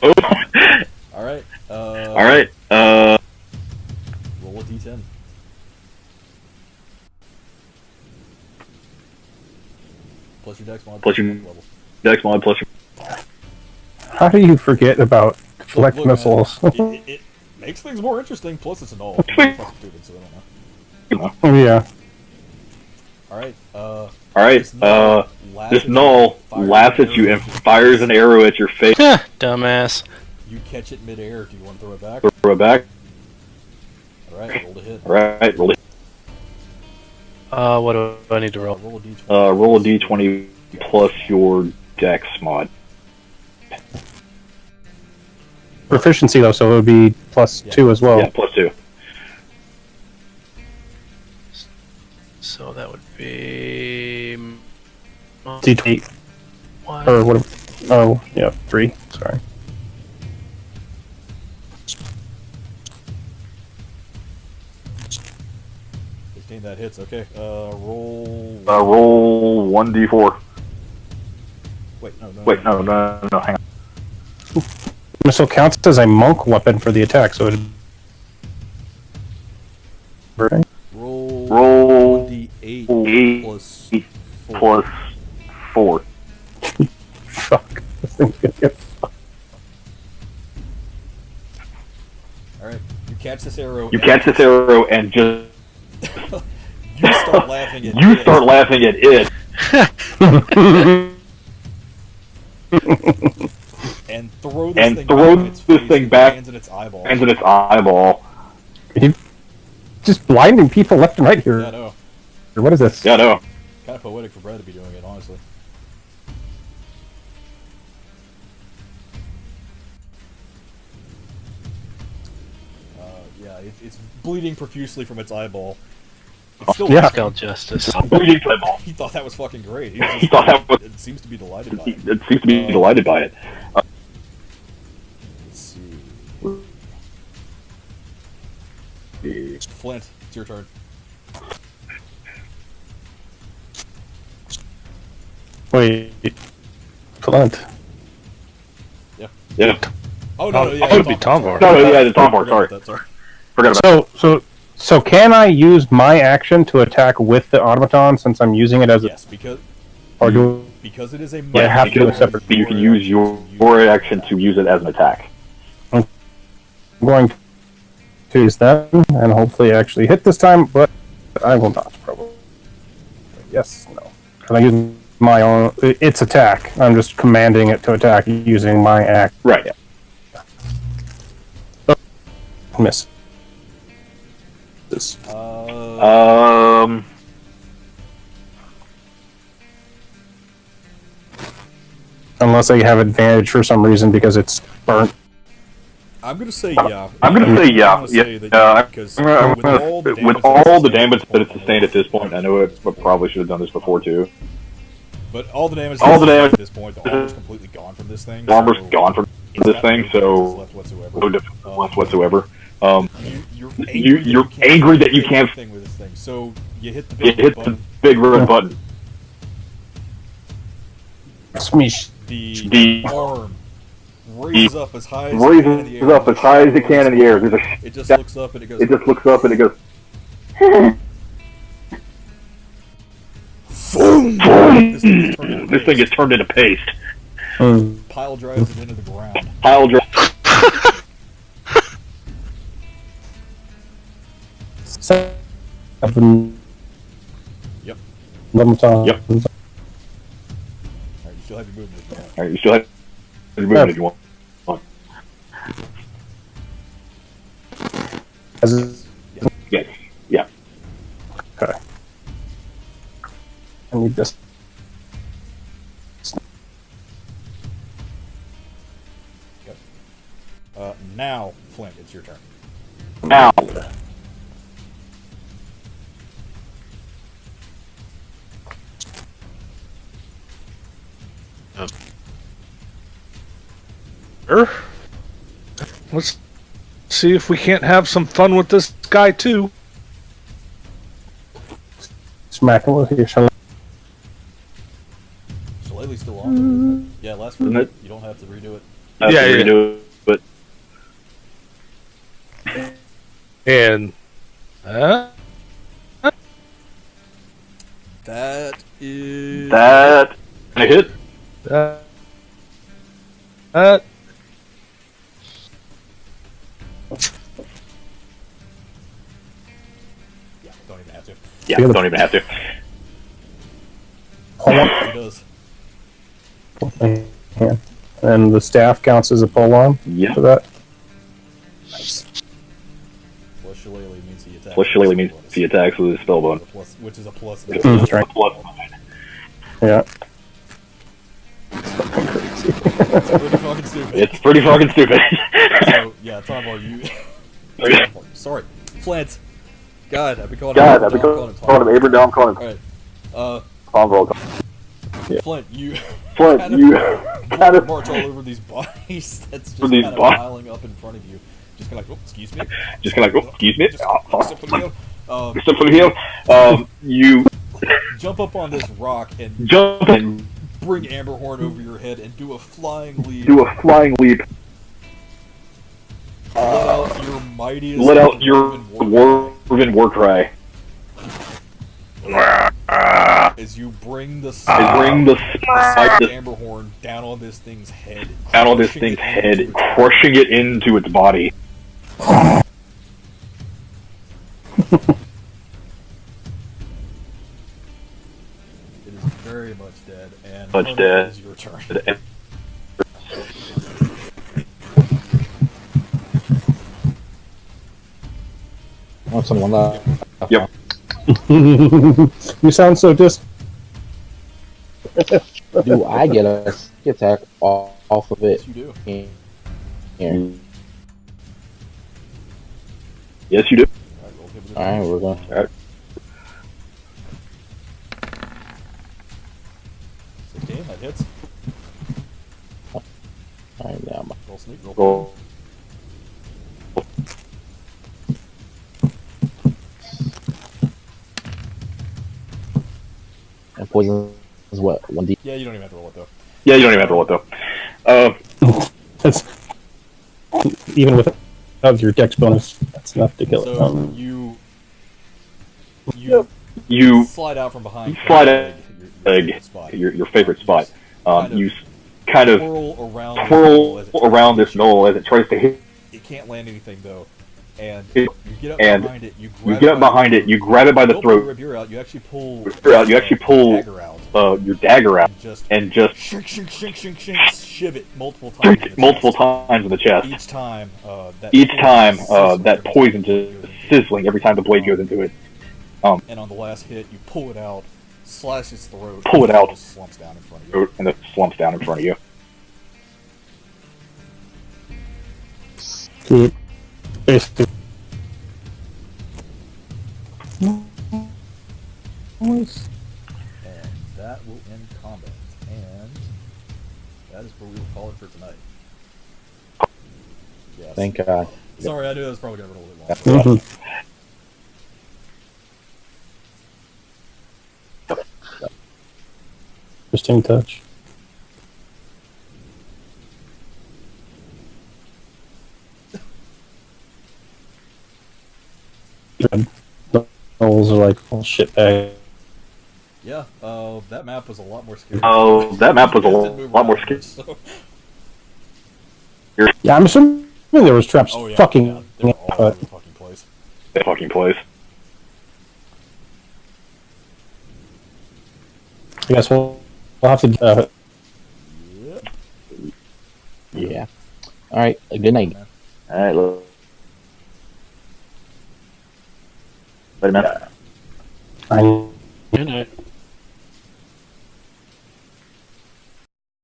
oh. All right. All right. Roll a d10. Plus your dex mod. Plus your level. dex mod plus your. How do you forget about deflect Look, man, missiles? it makes things more interesting. Plus, it's an all. Fucking stupid, so I don't know. Yeah. All right. All right. This null laughs at you and fires an arrow at your face. Dumbass. You catch it midair. Do you want to throw it back? Throw it back. All right. Roll to hit. All right. Roll it. What do I need to roll? Roll a d20. Roll a d20 plus your dex mod. Proficiency though, so it would be +2 as well. Yeah, +2. So that would be D8 one. or what? Oh, yeah, 3. Sorry. That hits. Okay. Roll. Roll 1d4. Wait. No. Wait, no. Hang on. Missile counts as a monk weapon for the attack, so it. Roll 1d8 plus 4. Plus 4. Fuck. This thing's gonna get fucked. All right. You catch this arrow. And just. You start laughing at You start laughing at it. And throw this thing back. Lands in its eyeball. Lands in its eyeball. Just blinding people left and right here. Yeah, I know. What is this? Yeah, no. Kind of poetic for Brad to be doing it, honestly. Yeah, it's bleeding profusely from its eyeball. It's still Yeah. Spell justice. Bleeding eyeball. He thought that was fucking great. He thought that was. It seems to be delighted by it. It seems to be delighted by it. Let's see. Flint, it's your turn. Wait. Flint. Yeah. Oh no, yeah, it would be Tomvar. No, yeah, the Tomvar. Sorry. Forgot about So can I use my action to attack with the automaton since I'm using it as a? Yes, because it is a. Yeah, I have to do a separate. You can use your action to use it as an attack. I'm going to use that and hopefully actually hit this time, but I will not probably. Yes, no. Can I use my own? Its attack. I'm just commanding it to attack using my act. Right. Miss. This. Unless I have advantage for some reason because it's burnt. I'm gonna say yeah. I'm gonna say yeah. Because with all the damage that it's sustained at this point, I know I probably should have done this before too. But all the damage at this point, the armor's completely gone from this thing. The armor's gone from this thing, so no defense whatsoever. You're angry that you can't. Thing with this thing. So you hit the big red button. Smeesh. The arm raises up as high as it can in the air. It just looks up and it goes. Boom! This thing gets turned into paste. Pile drives it into the ground. Yep. Yep. Alright, you still have your movement if you want. Yes. Yeah. Okay. I need this. Now, Flint, it's your turn. Now. Sure. Let's see if we can't have some fun with this guy too. Smack him with your shell. Shillelagh's still on, isn't it? Yeah, last Isn't week. it? You don't have to redo it. I have to redo it. And That is... That a hit. that Yeah, don't even have to. Yeah, don't even have to. He does. Yeah. And the staff counts as a pole arm Yeah. for that. Plus Shillelagh means he attacks. Plus Shillelagh means he attacks with his spell bone. Which is a plus. That's right. Plus. Yeah. It's pretty fucking stupid. It's pretty fucking stupid. So, yeah, Tombar, you... Sorry. Flint. God, I've been calling God, him I've been Tom, calling him Abraham, calling him Alright. Convo. Flint, you... Flint, kind of you kind of march all over these bodies that's just these kind of bodies. piling up in front of you. Just kind of like, oh, excuse me. just kind of like, oh, excuse me. Just Oh, step from the hill. step from the hill. You Jump up on this rock and jump and bring Amberhorn over your head and do a flying leap. do a flying leap. Let out your mightiest... Let out your dwarven war cry Dwarven war cry. as you bring the Bring the spike Amberhorn down on this thing's head. out on this crushing thing's it head, into its crushing it into its body. It is very much dead, and Much Hermit, dead. it is your turn. Want someone left? Yep. You sound so Do I get a sneak attack off of it? Yes, you do. Here. Yes, you do. Alright, roll hit with Alright, advantage. we're going. Alright. 16, that hits. Alright, now Roll sneak, roll. Roll. and poison is what? 1d. Yeah, you don't even have to roll it though. Yeah, you don't even have to roll it though. That's even without your dex bonus. That's enough to kill it. So You slide out from behind. slide your favorite egg, spot. your favorite spot. Kind of You kind of twirl around this knoll as it tries to hit. It can't land anything though, and It- you get up and behind it. You You get up behind it, you grab it by the don't pull your throat, rapier out. You actually pull. you actually pull dagger out your dagger out, and just and just shink, shink, shink, shink, shink, shiv it multiple times. in the multiple chest. times in the chest. Each time, That poison just sizzling every time the blade goes into it. And on the last hit, you pull it out, slash its throat, Pull it and out. just slumps down in front of you. And it slumps down in front of you. Good. Basically. And that will end combat. And that is where we will call it for tonight. Yes. Thank God. Sorry, I knew that was probably going to run a little bit long. Interesting touch. Knolls are like full shit bag. Yeah, that map was a lot more scary. That map was a You guys didn't move lot more around scary. much, so- Yeah, I'm assuming there was traps Oh yeah, fucking. yeah, they were all over the fucking place. That fucking place. I guess we'll have to. Yep. Yeah. Alright, good night. Alright, look. Wait a minute. I Good night.